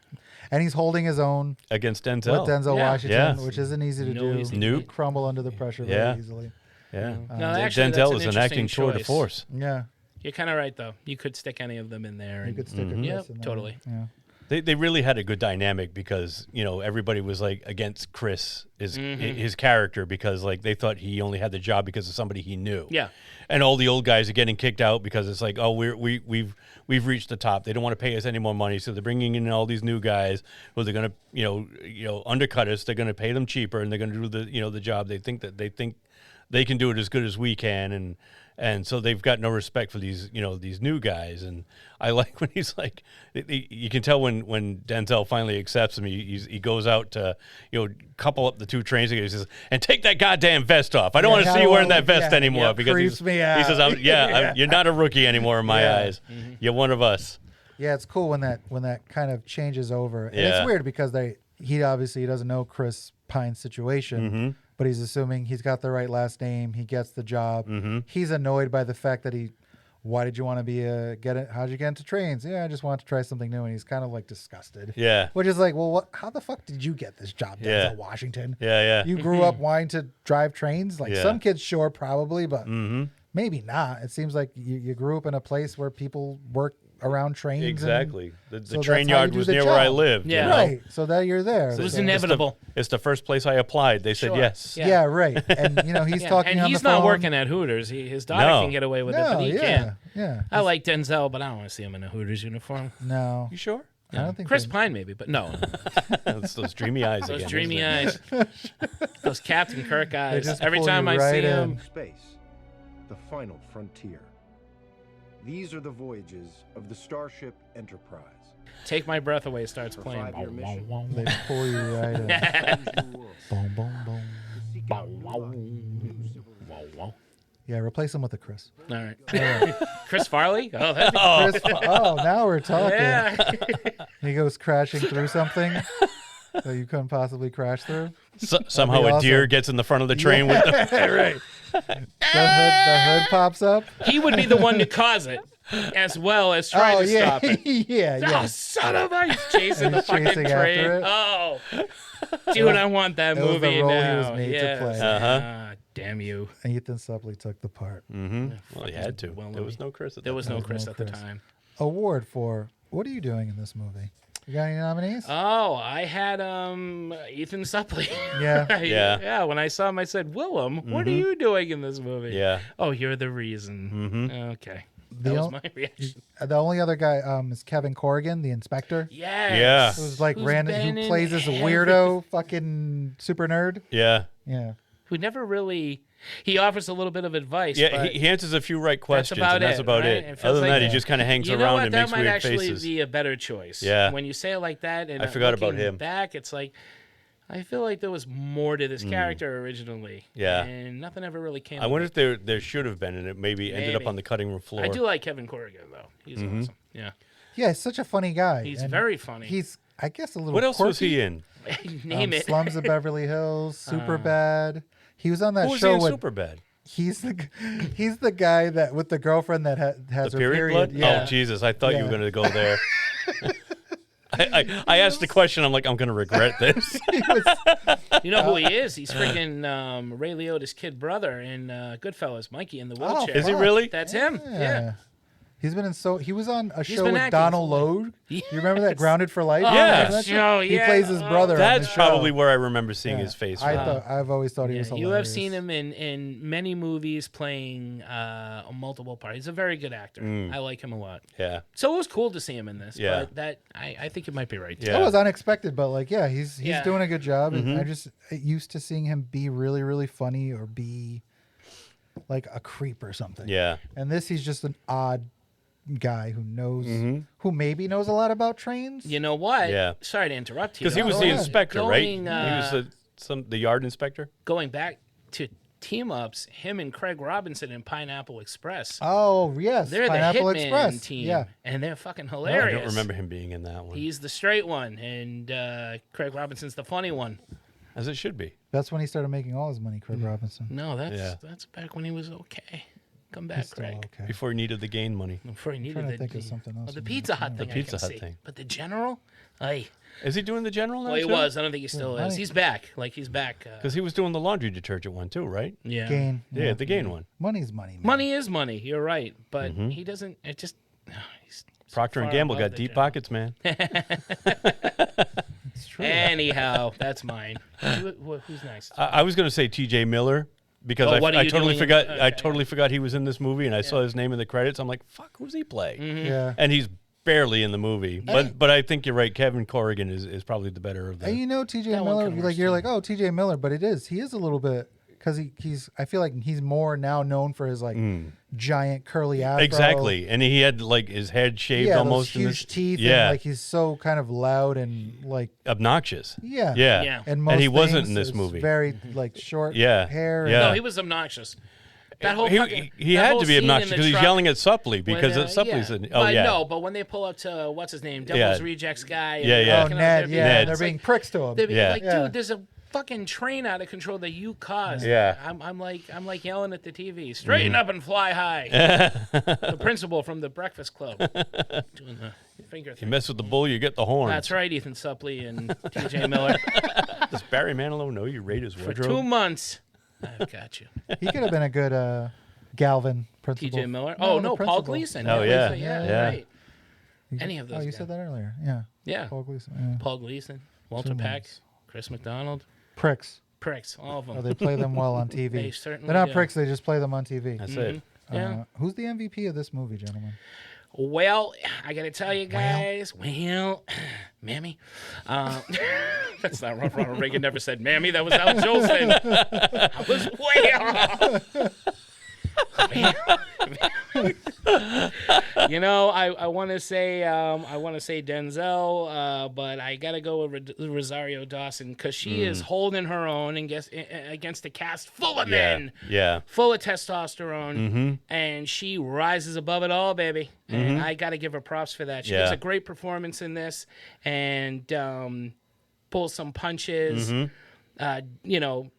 S7: and he's holding his own
S1: Against Denzel.
S7: with Denzel
S3: Yeah.
S7: Washington,
S1: Yeah.
S7: which isn't easy to
S3: No
S7: do.
S3: easy
S1: Nope.
S7: You crumble under the pressure
S1: Yeah.
S7: very easily.
S1: Yeah.
S3: No, actually, that's
S1: Denzel
S3: an
S1: is an acting
S3: interesting
S1: tour de
S3: choice.
S1: force.
S7: Yeah,
S3: You're kind of right, though. You could stick any of them in there.
S7: you
S3: And,
S7: could stick a Chris
S3: Yep,
S7: in there.
S3: totally.
S7: Yeah.
S1: They really had a good dynamic because everybody was like against Chris his character because like they thought he only had the job because of somebody he knew.
S3: Yeah.
S1: And all the old guys are getting kicked out because it's like, oh, we've reached the top. They don't want to pay us any more money, so they're bringing in all these new guys who they're gonna undercut us. They're gonna pay them cheaper, and they're gonna do the job. They think they can do it as good as we can, and so they've got no respect for these these new guys. And I like when he's like, you can tell when Denzel finally accepts him, he goes out to couple up the two trains together. He says, and take that goddamn vest off. I don't want to see you wearing that vest anymore because
S7: creeps me out.
S1: he says, you're not a rookie anymore in my eyes. You're one of us.
S7: Yeah, it's cool when that kind of changes over. And
S1: Yeah.
S7: it's weird because he obviously doesn't know Chris Pine's situation, but he's assuming he's got the right last name. He gets the job. He's annoyed by the fact that why did you want to be how'd you get into trains? Yeah, I just wanted to try something new. And he's kind of like disgusted.
S1: Yeah.
S7: Which is like, well, how the fuck did you get this job, Denzel Washington?
S1: Yeah.
S7: You grew up wanting to drive trains? Like some kids, sure, probably, but maybe not. It seems like you grew up in a place where people work around trains.
S1: Exactly. The
S7: so
S1: train
S7: that's how you
S1: yard
S7: do
S1: was
S7: the
S1: near where I
S7: job.
S1: lived.
S3: Yeah.
S7: Right. So that you're there.
S3: It was
S7: So-
S3: inevitable.
S1: It's the first place I applied. They said
S3: Sure.
S1: yes.
S3: Yeah.
S7: Yeah, right. And he's
S3: Yeah,
S7: talking
S3: and
S7: on
S3: he's
S7: the phone.
S3: not working at Hooters. His daughter
S1: No.
S3: can get away with it,
S7: No,
S3: but he
S7: yeah,
S3: can't.
S7: yeah.
S3: I like Denzel, but I don't want to see him in a Hooters uniform.
S7: No,
S1: You sure?
S7: I don't think
S3: Chris
S7: they-
S3: Pine, maybe, but no.
S1: It's those dreamy eyes
S3: Those
S1: again.
S3: dreamy
S1: isn't it?
S3: eyes. Those Captain Kirk eyes.
S7: just
S3: Every
S7: pull
S3: time
S7: you
S3: I
S7: right
S3: see
S7: in.
S3: him.
S14: Space, the final frontier. These are the voyages of the Starship Enterprise.
S3: Take My Breath Away starts playing.
S14: 5-year mission.
S7: They pull you right in. Boom, boom, boom. Yeah, replace him with a Chris.
S3: All right. Chris Farley? Oh, that'd be
S7: Chris, now we're talking.
S3: Yeah.
S7: He goes crashing through something that you couldn't possibly crash through.
S1: Somehow
S7: That'd
S1: a
S7: be
S1: deer
S7: awesome.
S1: gets in the front of the train with them.
S7: Right. The hood pops up.
S3: He would be the one to cause it, as well as trying to
S7: yeah.
S3: stop it.
S7: yeah.
S3: Oh, son of a! He's chasing
S7: And
S3: the
S7: he's
S3: fucking
S7: chasing after
S3: train.
S7: it.
S3: Oh, dude, I want that
S7: It was the
S3: movie
S7: role he
S3: now.
S7: was made to
S3: Yes.
S7: play.
S3: Ah, damn you.
S7: Ethan Suplee took the part.
S1: Well, he had to.
S3: Well,
S1: There was no Chris at
S3: There
S1: that
S3: was
S1: time.
S3: no Chris
S7: no
S3: at the
S7: Chris.
S3: time.
S7: Award for what are you doing in this movie? You got any nominees?
S3: Oh, I had Ethan Suplee.
S7: Yeah.
S3: Yeah. When I saw him, I said, Willem, what are you doing in this movie?
S1: Yeah.
S3: Oh, you're the reason. Okay. That
S7: The
S3: was
S7: o-
S3: my reaction.
S7: The only other guy is Kevin Corrigan, the inspector.
S3: Yes.
S1: Yeah.
S7: Who's like
S3: Who's
S7: random,
S3: been
S7: who
S3: in
S7: plays this
S3: every-
S7: weirdo fucking super nerd.
S1: Yeah.
S7: Yeah.
S3: Who never really. He offers a little bit of advice.
S1: Yeah,
S3: but
S1: he answers a few right questions,
S3: that's about
S1: and that's
S3: it.
S1: about
S3: right?
S1: it.
S3: Feels
S1: Other than
S3: like-
S1: that, he just kind of hangs
S3: You know
S1: around
S3: what?
S1: and
S3: That
S1: makes
S3: might
S1: weird
S3: actually
S1: faces.
S3: be a better choice.
S1: Yeah.
S3: When you say it like that, and
S1: I forgot about
S3: looking
S1: him.
S3: Back, it's like I feel like there was more to this character originally.
S1: Yeah.
S3: And nothing ever really came.
S1: I
S3: of
S1: wonder
S3: it.
S1: if there should have been, and it maybe ended up
S3: Maybe.
S1: on the cutting room floor.
S3: I do like Kevin Corrigan though. He's awesome. Yeah.
S7: Yeah, he's such a funny guy.
S3: He's
S7: and
S3: very funny.
S7: He's, I guess, a little.
S1: What else was
S7: quirky.
S1: he in?
S3: Name it.
S7: Slums of Beverly Hills, Super Bad. He was on that
S1: Who was
S7: show
S1: he in
S7: with.
S1: Superbad?
S7: He's the guy that with the girlfriend that has
S1: The
S7: her
S1: period blood?
S7: Yeah.
S1: Oh, Jesus. I thought you were
S7: Yeah.
S1: going to go there. I asked the question. I'm like, I'm going to regret this.
S3: You know who he is? He's freaking Ray Liotta's kid brother in Goodfellas, Mikey in the wheelchair.
S1: Is he really?
S3: That's him. Yeah.
S7: He's been in he was on a
S3: He's
S7: show
S3: been
S7: with
S3: acting
S7: Donald
S3: for, like-
S7: Logue.
S3: Yes.
S7: You remember that Grounded for Life?
S3: Oh,
S7: You
S1: Yeah.
S7: remember that show?
S3: yeah.
S7: He plays his brother. on the
S1: That's
S7: show.
S1: probably where I remember seeing
S7: Yeah.
S1: his face.
S7: I
S1: from.
S7: I've always thought he was
S3: You
S7: hilarious.
S3: have seen him in many movies playing multiple parts. He's a very good actor. I like him a lot.
S1: Yeah.
S3: So it was cool to see him in this.
S1: Yeah.
S3: But that I think it might be right.
S7: That was unexpected, but like, yeah, he's
S3: Yeah.
S7: doing a good job.
S1: Mm-hmm.
S7: And I just used to seeing him be really, really funny or be like a creep or something.
S1: Yeah.
S7: And this, he's just an odd guy who knows, who maybe knows a lot about trains.
S3: You know what?
S1: Yeah.
S3: Sorry to interrupt you.
S1: Because he was the inspector,
S3: Going,
S1: right? He was the yard inspector.
S3: Going back to team ups, him and Craig Robinson in Pineapple Express.
S7: Oh yes,
S3: They're
S7: Pineapple
S3: the Hitman
S7: Express.
S3: team.
S7: Yeah,
S3: and they're fucking
S1: I
S3: hilarious.
S1: don't remember him being in that one.
S3: He's the straight one, and Craig Robinson's the funny one.
S1: As it should be.
S7: that's when he started making all his money. Craig Robinson.
S3: No, that's
S1: Yeah.
S3: that's back when he was okay. Come back,
S7: He's still
S3: Craig.
S7: okay.
S1: Before he needed the gain money.
S3: Before he needed
S7: trying to
S3: the,
S7: think of something else
S3: the
S7: in
S3: Pizza
S7: there.
S3: Hut thing.
S1: The
S3: I
S1: Pizza
S3: can
S1: Hut
S3: see.
S1: thing.
S3: But the General, I.
S1: Is he doing the general now?
S3: Well, he
S1: too?
S3: was. I don't think he still is.
S7: money.
S3: He's back. Like he's back.
S1: Because he was doing the laundry detergent one too, right?
S3: Yeah.
S7: Gain.
S1: Yeah, the gain one.
S7: Money's money. Man.
S3: Money is money. You're right, but he doesn't. It just. He's
S1: Procter and
S3: far
S1: Gamble
S3: above
S1: got
S3: the
S1: deep
S3: general.
S1: pockets, man.
S7: It's true.
S3: Anyhow, that's mine. Who's next?
S1: I was going to say T.J. Miller because
S3: Oh, what are
S1: I
S3: you
S1: totally
S3: doing?
S1: forgot. I
S3: Okay.
S1: totally forgot he was in this movie, and I saw his name in the credits. I'm like, fuck, who's he play?
S7: Yeah.
S1: And he's barely in the movie, but I think you're right. Kevin Corrigan is probably the better of the.
S7: And you know, T.J.
S3: That one
S7: Miller,
S3: kinda
S7: like you're
S3: works,
S7: like, oh, T.J. Miller, but he is a little bit because he's. I feel like he's more now known for his like giant curly afro.
S1: Exactly, and he had like his head shaved
S7: Yeah,
S1: almost.
S7: those
S1: in
S7: huge
S1: this,
S7: teeth.
S1: Yeah,
S7: And, like he's so kind of loud and like
S1: obnoxious.
S7: yeah,
S1: Yeah,
S7: And most
S1: he wasn't
S7: things
S1: in this
S7: is
S1: movie.
S7: Very like short
S1: Yeah,
S7: hair.
S1: yeah.
S3: No, he was obnoxious. That whole
S1: he had to be obnoxious because he's yelling at Suppley because Suppley's in. Oh
S3: but
S1: yeah,
S3: No, but when they pull up to what's his name, Devil's Rejects guy. and
S1: Yeah,
S3: they're
S1: yeah.
S3: looking
S7: Oh,
S3: up
S7: Ned.
S3: there,
S7: Yeah,
S1: Ned.
S7: they're
S3: it's
S7: being
S3: like,
S7: pricks to him.
S3: they'd be
S1: Yeah.
S3: like, dude, there's a fucking train out of control that you caused.
S1: Yeah.
S3: I'm like yelling at the TV. Straighten up and fly high. The principal from the Breakfast Club doing the finger
S1: you
S3: thing.
S1: mess with the bull, you get the horn.
S3: That's right, Ethan Suppley and T.J. Miller.
S1: Does Barry Manilow know you rate his
S3: For
S1: wardrobe?
S3: 2 months, I've got you.
S7: He could have been a good Galvin principal.
S3: T.J. Miller.
S7: No,
S3: Oh
S7: the
S3: no, Paul
S7: principal.
S3: Gleason.
S1: Oh, yeah.
S3: yeah, right.
S7: You-
S3: Any of those
S7: Oh, you
S3: guys.
S7: said that earlier. Yeah.
S3: Yeah.
S7: Paul Gleason. Yeah.
S3: Paul Gleason, Walter
S7: 2
S3: Peck,
S7: months.
S3: Chris McDonald,
S7: Pricks.
S3: pricks, all of them.
S7: Oh, they play them well on TV.
S3: They certainly
S7: They're not
S3: do.
S7: pricks. They just play them on TV.
S1: That's it.
S3: Yeah.
S7: Who's the MVP of this movie, gentlemen?
S3: Well, I gotta tell you guys. Well, mammy, that's not Ronald Reagan. Never said mammy. That was Al Jolson. I was way off. You know, I want to say Denzel, but I gotta go with Rosario Dawson because she is holding her own and against a cast full of men,
S1: Yeah.
S3: full of testosterone, and she rises above it all, baby. And I got to give her props for that. She gives a great performance in this and pulls some punches, you know,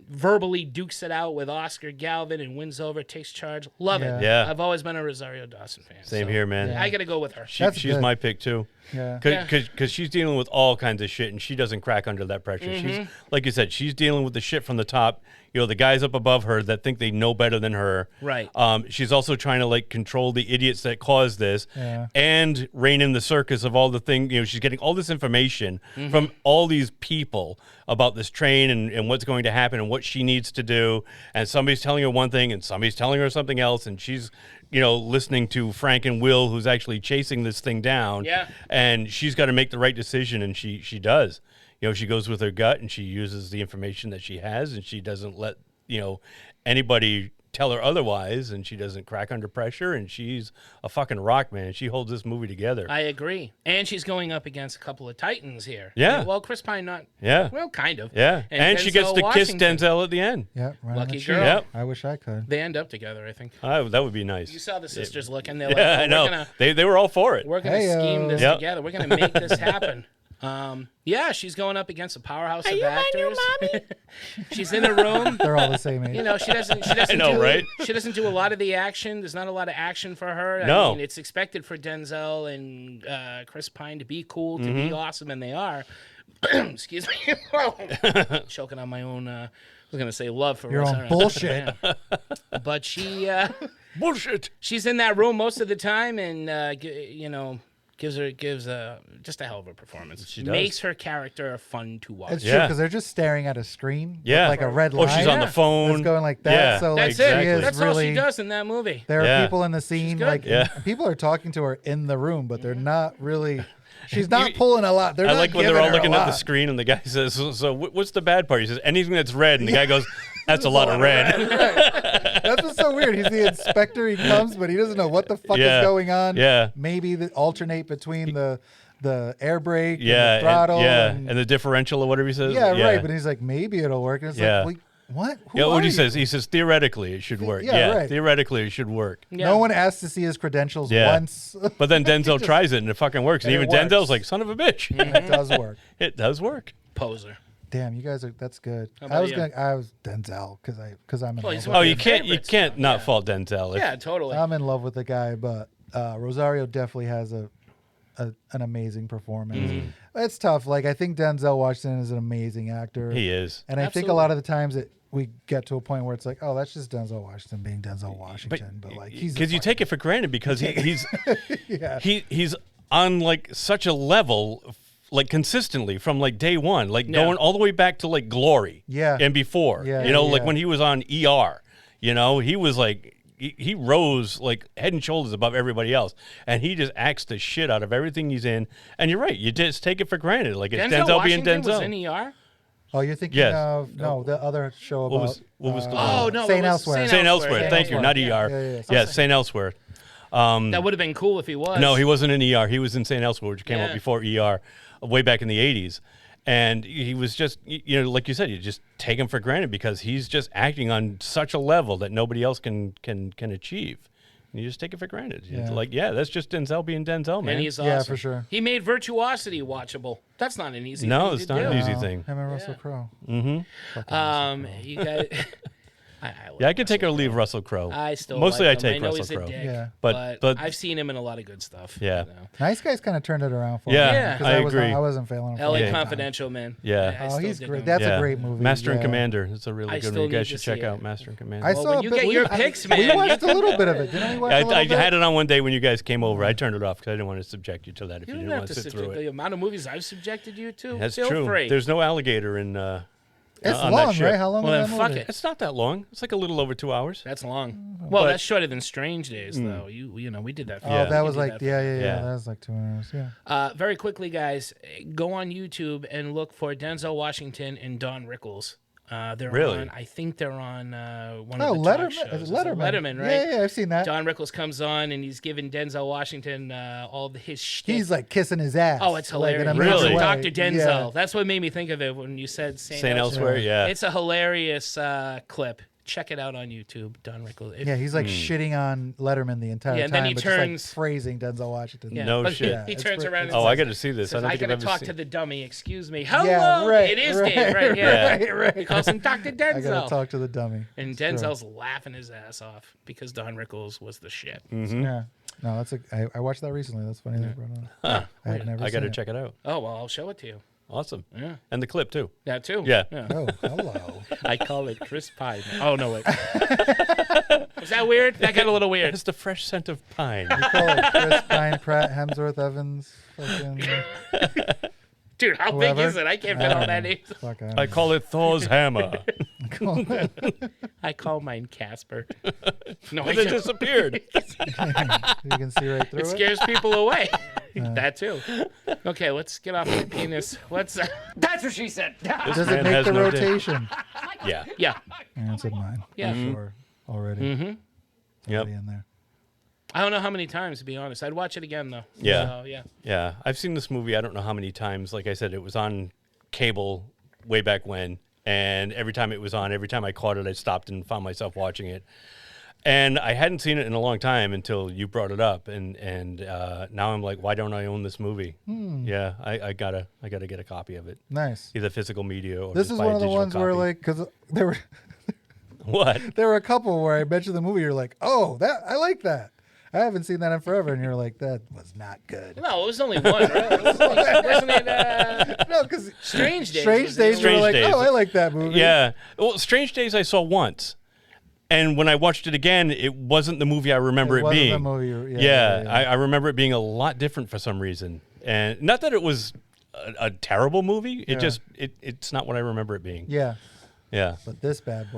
S3: verbally dukes it out with Oscar Galvin and wins over, takes charge. Love it.
S1: Yeah.
S3: I've always been a Rosario Dawson fan.
S1: Same here, man.
S3: I got to go with her.
S7: That's
S1: She's
S7: good.
S1: my pick too.
S7: Yeah.
S1: Because she's dealing with all kinds of shit and she doesn't crack under that pressure. She's like you said, she's dealing with the shit from the top. You know, the guys up above her that think they know better than her.
S3: Right.
S1: She's also trying to like control the idiots that caused this
S7: Yeah.
S1: and rein in the circus of all the things. You know, she's getting all this information from all these people about this train and what's going to happen and what she needs to do. And somebody's telling her one thing and somebody's telling her something else. And she's, you know, listening to Frank and Will, who's actually chasing this thing down.
S3: Yeah.
S1: And she's got to make the right decision, and she does. You know, she goes with her gut, and she uses the information that she has, and she doesn't let, you know, anybody tell her otherwise, and she doesn't crack under pressure, and she's a fucking rock, man. She holds this movie together.
S3: I agree. And she's going up against a couple of titans here.
S1: Yeah.
S3: Well, Chris Pine not.
S1: Yeah.
S3: Well, kind of.
S1: Yeah. And she gets
S3: Denzel
S1: to
S3: Washington.
S1: kiss Denzel at the end.
S7: Yeah. Right
S3: Lucky
S7: on the
S3: girl.
S7: cheek.
S1: Yep.
S7: I wish I could.
S3: They end up together, I think.
S1: That would be nice.
S3: You saw the sisters looking. They're
S1: Yeah,
S3: like,
S1: I know.
S3: We're gonna,
S1: They were all for it.
S3: we're gonna
S7: Hey-o.
S3: scheme this
S1: Yep.
S3: together. We're gonna make this happen. Yeah, she's going up against a powerhouse of actors. She's in a room.
S7: They're all the same age.
S3: You know, she doesn't
S1: know,
S3: do,
S1: right?
S3: She doesn't do a lot of the action. There's not a lot of action for her.
S1: No.
S3: I mean, it's expected for Denzel and Chris Pine to be cool, to be awesome, and they are. Excuse me. Choking on my own, I was going to say love for
S7: Your own
S3: Rosario.
S7: bullshit.
S3: Yeah. But she,
S1: Bullshit.
S3: She's in that room most of the time, and gives just a hell of a performance.
S1: She does.
S3: Makes her character fun to watch.
S7: It's true because they're just staring at a screen.
S1: Yeah.
S7: With like a red line.
S1: Oh, she's on the phone.
S7: It's going like that.
S1: Yeah.
S7: So
S3: That's
S7: like,
S3: it.
S7: she is
S3: That's
S7: really,
S3: all she does in that movie.
S7: There are people in the scene,
S3: good.
S7: like people are talking to her in the room, but they're not really. She's not pulling a lot. They're
S1: I
S7: not
S1: like when they're
S7: giving
S1: all
S7: her a
S1: looking at the
S7: lot.
S1: screen and the guy says, so what's the bad part? He says, anything that's red. And the guy goes, that's a lot of red.
S7: Right. That's what's so weird. He's the inspector. He comes, but he doesn't know what the fuck is going on.
S1: Yeah.
S7: Maybe alternate between the air brake and
S1: Yeah.
S7: the throttle.
S1: And the differential or whatever he says.
S7: Yeah, right. But he's like, maybe it'll work. And it's like, wait, what? Who
S1: Yeah, what
S7: are
S1: he
S7: you?
S1: says, he says, theoretically it should work.
S7: Yeah, right.
S1: Theoretically it should work.
S3: Yeah.
S7: No one asked to see his credentials once.
S1: But then Denzel tries it and it fucking works. And
S7: And
S1: even
S7: it works.
S1: Denzel's like, son of a bitch.
S7: It does work.
S1: It does work.
S3: Poser.
S7: Damn, you guys are. That's good.
S3: How
S7: I
S3: about
S7: was
S3: you?
S7: I was Denzel because I'm in
S3: Well,
S7: love.
S3: he's
S7: With
S1: Oh,
S7: him.
S1: you can't not fault Denzel.
S3: Yeah, totally.
S7: I'm in love with the guy, but Rosario definitely has an amazing performance.
S1: Mm-hmm.
S7: It's tough. Like I think Denzel Washington is an amazing actor.
S1: He is.
S7: And I think a lot of the times we get to a point where it's like, oh, that's just Denzel Washington being Denzel Washington. But like he's
S1: because you take it for granted because he's
S7: yeah.
S1: he's on like such a level like consistently from like day one, like going all the way back to like Glory, and before, like when he was on ER, he was like he rose like head and shoulders above everybody else, and he just acts the shit out of everything he's in. And you're right, you just take it for granted, like it's Denzel being
S3: Washington
S1: Denzel.
S3: was in ER?
S7: Oh, you're thinking of the other show about
S1: what was the
S3: Oh no,
S7: Saint Elsewhere.
S1: Saint Elsewhere. Thank you, not ER. Yeah, Saint Elsewhere.
S3: That would have been cool if he was.
S1: No, he wasn't in ER. He was in Saint Elsewhere, which came out before ER, way back in the 80s. And he was just, like you said, you just take him for granted because he's just acting on such a level that nobody else can achieve. And you just take it for granted. It's like, that's just Denzel being Denzel, man.
S3: And he's awesome.
S7: Yeah, for sure.
S3: He made Virtuosity watchable. That's not an easy thing
S1: No,
S3: to
S1: it's not
S3: do.
S1: an easy thing.
S7: Him and Russell Crowe.
S1: Mm-hmm.
S3: You guys...
S1: I could take or leave Russell Crowe.
S3: I still
S1: mostly
S3: like
S1: I take
S3: him. I know
S1: Russell
S3: he's a
S1: Crowe.
S3: dick,
S7: Yeah.
S1: But
S3: I've seen him in a lot of good stuff.
S1: Yeah.
S7: Nice Guys kind of turned it around for
S1: Yeah,
S7: me.
S1: yeah,
S7: 'cause
S1: I
S7: wasn't-
S1: agree.
S7: I wasn't feeling him. for a
S3: LA
S7: long time.
S3: Confidential, man.
S1: Yeah.
S3: I
S7: Oh,
S3: still
S7: he's
S3: dig
S7: great.
S3: him.
S7: That's a great movie.
S1: Master and
S7: yeah.
S1: Commander. It's a really
S3: I
S1: good
S3: still
S1: one. You guys
S3: need
S1: should
S3: to
S1: check
S3: see
S1: out
S3: it.
S1: Master and Commander.
S7: I
S3: Well,
S7: saw
S3: when
S7: a
S3: you
S7: bit-
S3: get
S7: we-
S3: your
S7: I-
S3: picks,
S7: We
S3: man,
S7: watched a little bit of it. Didn't we watch a
S1: I
S7: little bit?
S1: had it on one day when you guys came over. I turned it off because I didn't want to subject you to that if you
S3: You
S1: didn't
S3: don't
S1: want
S3: have
S1: to
S3: to
S1: sit through
S3: subject
S1: it.
S3: the amount of movies I've subjected you to.
S1: That's
S3: Feel
S1: true.
S3: free.
S1: There's no alligator in
S7: It's
S1: on
S7: long,
S1: that ship.
S7: right? How long
S3: Well,
S7: is
S3: then
S7: that
S3: fuck
S7: movie?
S3: it.
S1: It's not that long. It's like a little over 2 hours.
S3: That's long. Well,
S1: But-
S3: that's shorter than Strange Days, though. You know, we did that. For
S7: Oh,
S3: you.
S7: that
S3: We
S7: was
S3: did
S7: like,
S3: that for
S7: yeah.
S3: you.
S1: Yeah.
S7: That was like 2 hours. Yeah.
S3: Very quickly, guys, go on YouTube and look for Denzel Washington and Don Rickles. They're
S1: Really?
S3: on. I think they're on one
S7: Oh,
S3: of the talk
S7: Letterman.
S3: shows. It's
S7: Letterman.
S3: Letterman, right?
S7: Yeah, I've seen that.
S3: Don Rickles comes on and he's giving Denzel Washington all his shit.
S7: He's like kissing his ass.
S3: Oh, it's
S7: like, in
S3: hilarious.
S7: a
S1: Really?
S7: major way.
S3: Dr. Denzel.
S7: Yeah.
S3: That's what made me think of it when you said
S1: Saint Elsewhere, yeah.
S3: It's a hilarious clip. Check it out on YouTube, Don Rickles.
S7: Yeah, he's like shitting on Letterman the entire
S3: Yeah,
S7: time,
S3: and then he
S7: but
S3: turns-
S7: just like praising Denzel Washington.
S3: Yeah,
S1: No
S3: but
S1: shit.
S7: Yeah,
S3: He
S7: it's
S3: turns
S7: pretty-
S3: around and
S1: Oh,
S3: says,
S1: I got to see this.
S3: says,
S1: I don't
S3: I
S1: think I've
S3: gotta
S1: ever
S3: talk
S1: seen
S3: to
S1: it.
S3: the dummy. Excuse me. Hello.
S7: Yeah, right,
S3: It is
S7: right,
S3: Dave, right? Yeah.
S7: right.
S3: He calls him Dr.
S7: I
S3: Denzel.
S7: gotta talk to the dummy.
S3: And
S7: It's true.
S3: Denzel's laughing his ass off because Don Rickles was the shit.
S7: Yeah. No, that's I watched that recently. That's funny. They brought it up. I had never
S1: I got to
S7: seen
S1: check it out.
S3: Oh, well, I'll show it to you.
S1: Awesome.
S3: Yeah.
S1: And the clip, too.
S3: That too.
S1: Yeah.
S7: Oh, hello.
S3: I call it Chris Pine. Oh, no, wait. Was that weird? That got a little weird.
S1: It's the fresh scent of pine.
S7: You call it Chris Pine, Pratt, Hemsworth, Evans, fucking
S3: Dude, how
S7: whoever.
S3: big is it? I can't fit all that names.
S7: Fuck,
S1: I call it Thor's hammer.
S3: I call mine Casper. No, I
S1: And it
S3: don't.
S1: disappeared.
S7: you can see right through
S3: It
S7: it.
S3: scares people away. That too. Okay, let's get off my penis. Let's.
S8: That's what she said.
S7: Does it
S1: man
S7: make
S1: has
S7: the
S1: no dick.
S7: rotation?
S1: Yeah.
S3: Yeah.
S7: Yeah, it's in mine.
S3: Yeah.
S7: For sure. Already.
S3: Mm-hmm.
S1: Yep.
S7: Already in there.
S3: I don't know how many times, to be honest. I'd watch it again though.
S1: Yeah.
S3: So, yeah.
S1: Yeah. I've seen this movie I don't know how many times. Like I said, it was on cable way back when. And every time it was on, every time I caught it, I stopped and found myself watching it. And I hadn't seen it in a long time until you brought it up. And now I'm like, why don't I own this movie? Yeah, I gotta get a copy of it.
S7: Nice.
S1: Either physical media or
S7: This
S1: just
S7: is
S1: buy a
S7: one of the
S1: digital
S7: ones where
S1: copy.
S7: like, because there were
S1: What?
S7: there were a couple where I mentioned the movie. You're like, oh, that I like that. I haven't seen that in forever, and you're like, that was not good.
S3: No, it was only one, right? Wasn't it?
S7: No, because
S3: Strange Days.
S7: Strange
S3: was
S7: Days.
S3: the
S7: You're
S1: Strange
S7: like,
S1: Days.
S7: oh, I like that movie.
S1: Yeah. Well, Strange Days I saw once. And when I watched it again, it wasn't the movie I remember it
S7: wasn't
S1: being.
S7: the movie,
S1: Yeah. I remember it being a lot different for some reason. And not that it was a terrible movie. It just it's not what I remember it being.
S7: Yeah.
S1: Yeah.
S7: But this bad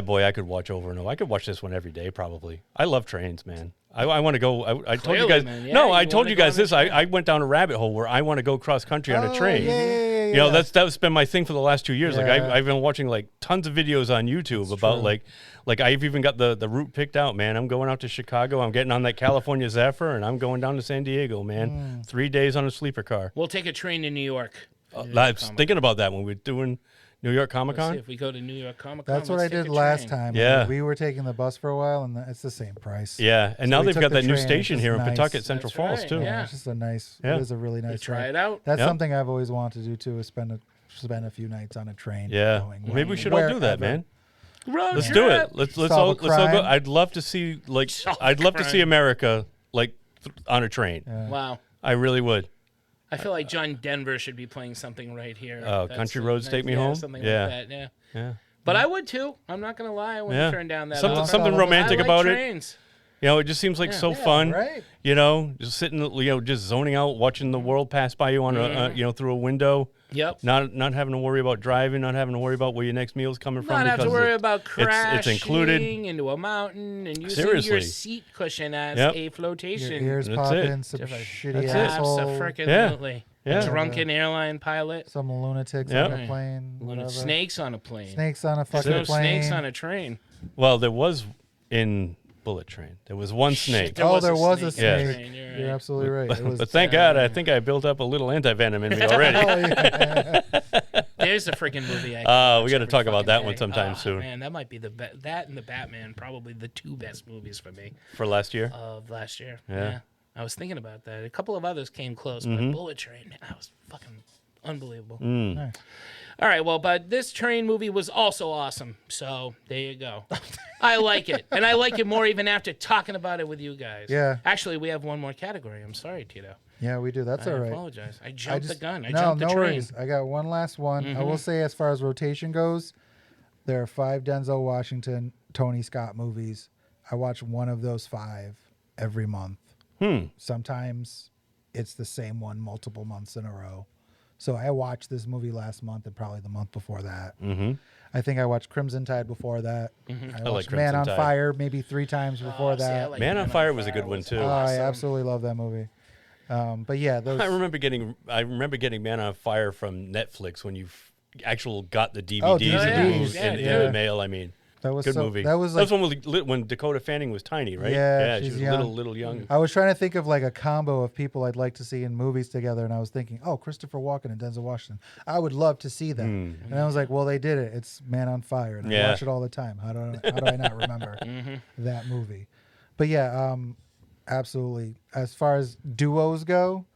S7: boy.
S1: I could watch over and over. I could watch this one every day probably. I love trains, man. I want to go. I told you guys.
S3: Man, yeah,
S1: no, I
S3: you
S1: told
S3: wanna
S1: you
S3: go
S1: guys
S3: on a
S1: this. I went down a rabbit hole where I want to go cross country on a train.
S7: Yeah.
S1: You know, that's been my thing for the last 2 years. Like
S7: Yeah.
S1: I've been watching like tons of videos on YouTube about
S7: true.
S1: like I've even got the route picked out, man. I'm going out to Chicago. I'm getting on that California Zephyr and I'm going down to San Diego, man. 3 days on a sleeper car.
S3: We'll take a train to New York.
S1: I was thinking about that when we were doing New York Comic
S3: Let's see
S1: Con.
S3: if we go to New York Comic Con.
S7: That's what I did last time.
S1: Yeah.
S7: We were taking the bus for a while, and it's the same price.
S1: Yeah, and
S7: So
S1: now
S7: we
S1: they've
S7: took
S1: got
S7: the
S1: that new
S7: train.
S1: station
S7: It's
S1: here in
S7: nice.
S1: Pawtucket, Central
S3: That's
S1: Falls
S3: right,
S1: too.
S3: yeah.
S7: It's just a nice.
S1: Yeah.
S7: It is a really nice.
S3: try
S7: ride.
S3: it out.
S7: That's
S1: Yep.
S7: something I've always wanted to do too. Is spend a few nights on a train.
S1: Yeah,
S7: going
S1: maybe we should all do that,
S7: wherever.
S1: man.
S3: Road
S1: Let's
S3: trip.
S1: do it. Let's all
S7: Solve a
S1: go.
S7: crime.
S1: I'd love to see I'd love to see
S3: crime.
S1: America on a train.
S3: Wow.
S1: I really would.
S3: I feel like John Denver should be playing something right here.
S1: Oh,
S3: That's
S1: Country
S3: a
S1: Roads
S3: nice-
S1: Take Me
S3: yeah,
S1: Home?
S3: Something
S1: Yeah.
S3: like that. Yeah.
S1: Yeah.
S3: But I would too. I'm not gonna lie. I wouldn't turn down that. offer.
S1: Something romantic
S3: I like
S1: about
S3: trains.
S1: it. You know, it just seems like so fun.
S7: right.
S1: You know, just sitting, just zoning out, watching the world pass by you on a, through a window.
S3: Yep.
S1: Not having to worry about driving, not having to worry about where your next meal's coming from.
S3: Not have to
S1: because
S3: worry about crashing
S1: it's included.
S3: into a mountain and using
S1: Seriously.
S3: your seat cushion as
S1: Yep.
S3: a flotation.
S7: Your ears
S1: That's
S7: pop
S1: it.
S7: in, some shitty
S1: That's it.
S7: asshole,
S3: Absolutely.
S1: Yeah.
S3: A drunken airline pilot.
S7: some lunatics
S1: Yep.
S7: on a plane. whatever.
S3: Snakes on a plane.
S7: Snakes on a
S3: There's
S7: fucking
S3: no
S7: plane.
S3: snakes on a train.
S1: Well, there was in Bullet Train. There was one snake.
S3: There was
S7: there
S3: a
S7: was a
S3: snake on the
S7: snake.
S3: train, you're
S7: You're
S3: right.
S7: absolutely right. It was
S1: But thank God, I think I built up a little anti-venom in me already.
S3: There's a freaking movie.
S1: We
S3: I
S1: got to
S3: every
S1: talk about
S3: fucking
S1: that
S3: day.
S1: one sometime
S3: Ah,
S1: soon.
S3: Man, that might be that and the Batman, probably the two best movies for me
S1: For last year?
S3: of last year.
S1: Yeah.
S3: I was thinking about that. A couple of others came close, but Bullet Train, man, that was fucking unbelievable.
S7: Nice.
S3: All right, well, but this train movie was also awesome. So there you go. I like it. And I like it more even after talking about it with you guys.
S7: Yeah.
S3: Actually, we have one more category. I'm sorry, Tito.
S7: Yeah, we do. That's
S3: I
S7: all right.
S3: apologize. I jumped the gun. I
S7: no,
S3: jumped the
S7: no
S3: train.
S7: worries. I got one last one. I will say, as far as rotation goes, there are 5 Denzel Washington, Tony Scott movies. I watch one of those 5 every month. Sometimes it's the same one multiple months in a row. So I watched this movie last month and probably the month before that. I think I watched Crimson Tide before that. I
S1: like
S7: watched
S1: Crimson
S7: Man on
S1: Tide.
S7: Fire maybe 3 times before
S3: see, I
S7: that.
S3: like
S1: Man on Fire was a good one,
S3: was
S1: too.
S7: Oh, I
S3: awesome.
S7: absolutely love that movie. But yeah, those.
S1: I remember getting Man on Fire from Netflix when you actually got the DVDs,
S7: Oh,
S1: in,
S7: DVDs.
S1: the mail. I mean,
S7: That was
S1: good
S7: so,
S1: movie.
S7: That was
S1: that
S7: like,
S1: was one when Dakota Fanning was tiny, right?
S7: Yeah,
S1: she
S7: she's
S1: was
S7: young.
S1: little young.
S7: I was trying to think of like a combo of people I'd like to see in movies together, and I was thinking, oh, Christopher Walken and Denzel Washington. I would love to see that. And I was like, well, they did it. It's Man on Fire, and I
S1: Yeah.
S7: watch it all the time. How do I not remember that movie? But yeah, absolutely. As far as duos go,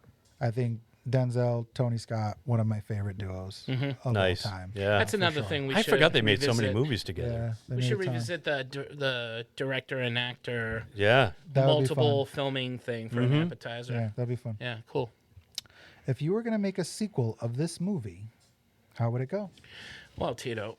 S7: I think Denzel, Tony Scott, one of my favorite duos of
S1: Nice.
S7: all time.
S1: Yeah.
S3: That's
S7: for
S3: another
S7: sure.
S3: thing we
S1: I
S3: should
S1: forgot they made so many
S3: revisit.
S1: movies together.
S7: Yeah, they
S3: We
S7: made
S3: should
S7: a ton.
S3: revisit the director and actor
S1: Yeah.
S7: That would be
S3: multiple
S7: fun.
S3: filming thing for an appetizer.
S7: Yeah, that'd be fun.
S3: Yeah, cool.
S7: If you were going to make a sequel of this movie, how would it go?
S3: Well, Tito,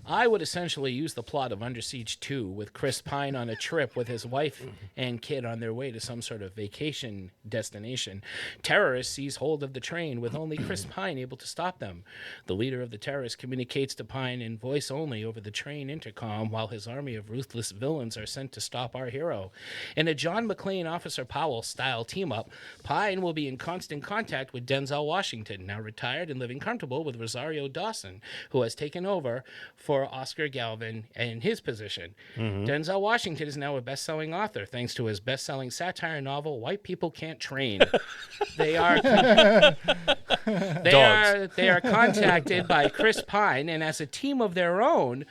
S3: I would essentially use the plot of Under Siege 2 with Chris Pine on a trip with his wife and kid on their way to some sort of vacation destination. Terrorists seize hold of the train with only Chris Pine able to stop them. The leader of the terrorists communicates to Pine in voice only over the train intercom while his army of ruthless villains are sent to stop our hero. In a John McClane Officer Powell style team-up, Pine will be in constant contact with Denzel Washington, now retired and living comfortable with Rosario Dawson, who has taken over for Oscar Galvin in his position. Denzel Washington is now a best-selling author thanks to his best-selling satire novel White People Can't Train. They are contacted by Chris Pine, and as a team of their own,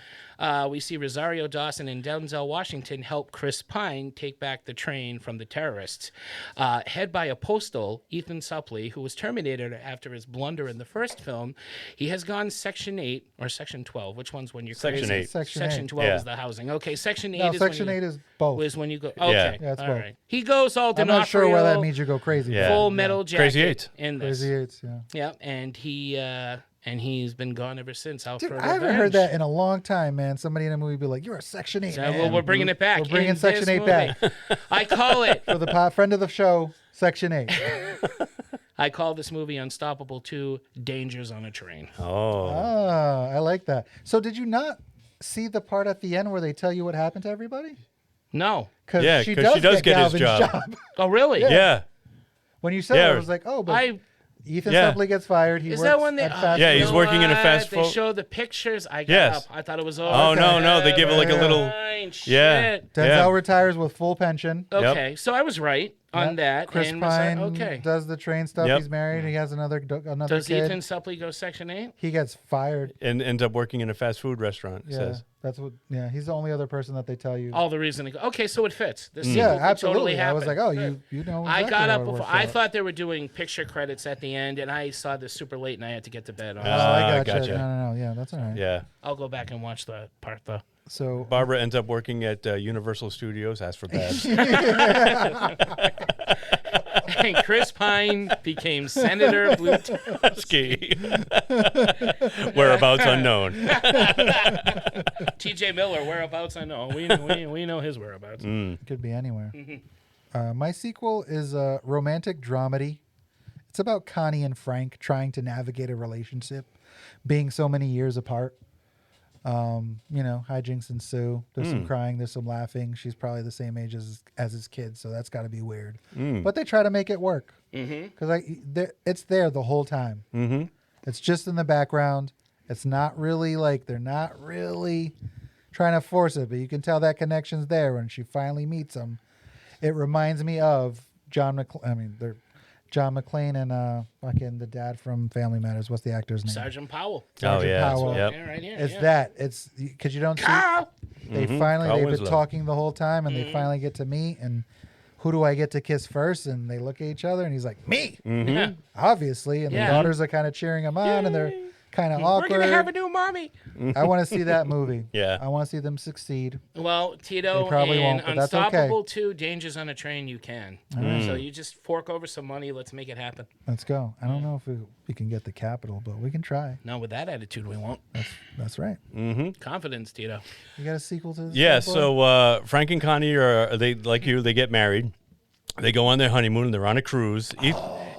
S3: we see Rosario Dawson and Denzel Washington help Chris Pine take back the train from the terrorists. Head by a postal, Ethan Suplee, who was terminated after his blunder in the first film, he has gone Section 8 or Section 12. Which one's when you're
S1: Section
S3: crazy?
S1: 8.
S7: Section
S3: 12
S1: 8.
S3: is the housing. Okay, Section 8
S7: No,
S3: is
S7: Section
S3: when
S7: 8 is both.
S3: is when you go.
S1: Yeah.
S3: Okay,
S7: Yeah, it's
S3: all
S7: both.
S3: right. He goes all
S7: I'm
S3: D'Onofrio.
S7: not sure why that means you go crazy.
S1: Yeah.
S3: Full metal jacket
S1: Crazy Eight.
S3: in this.
S7: Crazy Eights, yeah.
S3: Yeah, and he and he's been gone ever since. Out
S7: Dude,
S3: for
S7: I haven't
S3: revenge.
S7: heard that in a long time, man. Somebody in a movie be like, "You're a Section 8,
S3: So,
S7: man."
S3: well, we're bringing it back.
S7: We're bringing
S3: in
S7: Section
S3: this
S7: 8 back.
S3: movie. I call it.
S7: For the friend of the show, Section 8.
S3: I call this movie Unstoppable 2: Dangers on a Train.
S1: Oh.
S7: Ah, I like that. So did you not see the part at the end where they tell you what happened to everybody?
S3: No.
S7: Because
S1: Yeah,
S7: she
S1: 'cause she does get his
S7: Galvin's
S1: job.
S3: Oh, really?
S1: Yeah.
S7: When you said it, I was like, oh, but Ethan
S1: Yeah.
S7: Suplee gets fired. He
S3: Is
S7: works
S3: that when they?
S7: at fast
S1: Yeah,
S7: food.
S1: he's working in a fast
S3: They
S1: food.
S3: show the pictures. I got
S1: Yes.
S3: up. I thought it was over.
S1: Oh, no, they give it like a little.
S3: Fine,
S1: Yeah.
S3: shit.
S7: Denzel retires with full pension.
S3: Okay, so I was right on that.
S7: Chris
S3: and was like,
S7: Pine
S3: okay.
S7: does the train stuff.
S1: Yep.
S7: He's married. He has another
S3: Does
S7: kid.
S3: Ethan Suplee go Section 8?
S7: He gets fired.
S1: And ends up working in a fast food restaurant, it
S7: Yeah,
S1: says.
S7: that's what. Yeah, he's the only other person that they tell you.
S3: All the reason to go. Okay, so it fits. The sequel
S7: Yeah,
S3: could
S7: absolutely.
S3: Totally
S7: I was
S3: happen.
S7: like, oh,
S3: Good.
S7: you know.
S3: I
S7: Exactly
S3: got
S7: how
S3: up
S7: it
S3: before.
S7: works
S3: I
S7: out.
S3: thought they were doing picture credits at the end, and I saw this super late, and I had to get to bed.
S7: Oh, I gotcha.
S1: gotcha.
S7: No. Yeah, that's all right.
S1: Yeah.
S3: I'll go back and watch that part though.
S7: So
S1: Barbara ends up working at Universal Studios, asked for badge.
S3: And Chris Pine became Senator
S1: Blutowski. Whereabouts unknown.
S3: T.J. Miller, whereabouts unknown. We know his whereabouts.
S7: Could be anywhere.
S3: Mm-hmm.
S7: My sequel is a romantic dramedy. It's about Connie and Frank trying to navigate a relationship, being so many years apart. Hijinks ensue. There's some crying, there's some laughing. She's probably the same age as his kids, so that's got to be weird. But they try to make it work because it's there the whole time.
S1: Mm-hmm.
S7: It's just in the background. It's not really like they're not really trying to force it, but you can tell that connection's there when she finally meets him. It reminds me of John McClane and fucking the dad from Family Matters. What's the actor's name?
S3: Sergeant Powell.
S7: Sergeant Powell.
S1: Yep.
S3: Yeah, right here.
S7: It's
S3: yeah.
S7: that. It's because you don't see.
S3: Carl!
S7: They've
S1: Carl
S7: been
S1: Winslow.
S7: talking the whole time, and they finally get to meet. And who do I get to kiss first? And they look at each other, and he's like, "Me."
S3: Yeah.
S7: Obviously, and
S3: Yeah.
S7: the daughters are kind of cheering him on, and they're kind of awkward.
S3: We're gonna have a new mommy.
S7: I want to see that movie.
S1: Yeah.
S7: I want to see them succeed.
S3: Well, Tito,
S7: They probably
S3: in
S7: won't, but that's okay.
S3: Unstoppable 2, Dangers on a Train, you can. So you just fork over some money. Let's make it happen.
S7: Let's go. I don't know if we can get the capital, but we can try.
S3: No, with that attitude, we won't.
S7: That's right.
S3: Confidence, Tito.
S7: You got a sequel to this?
S1: Yeah,
S7: bad boy?
S1: so Frank and Connie they get married. They go on their honeymoon and they're on a cruise.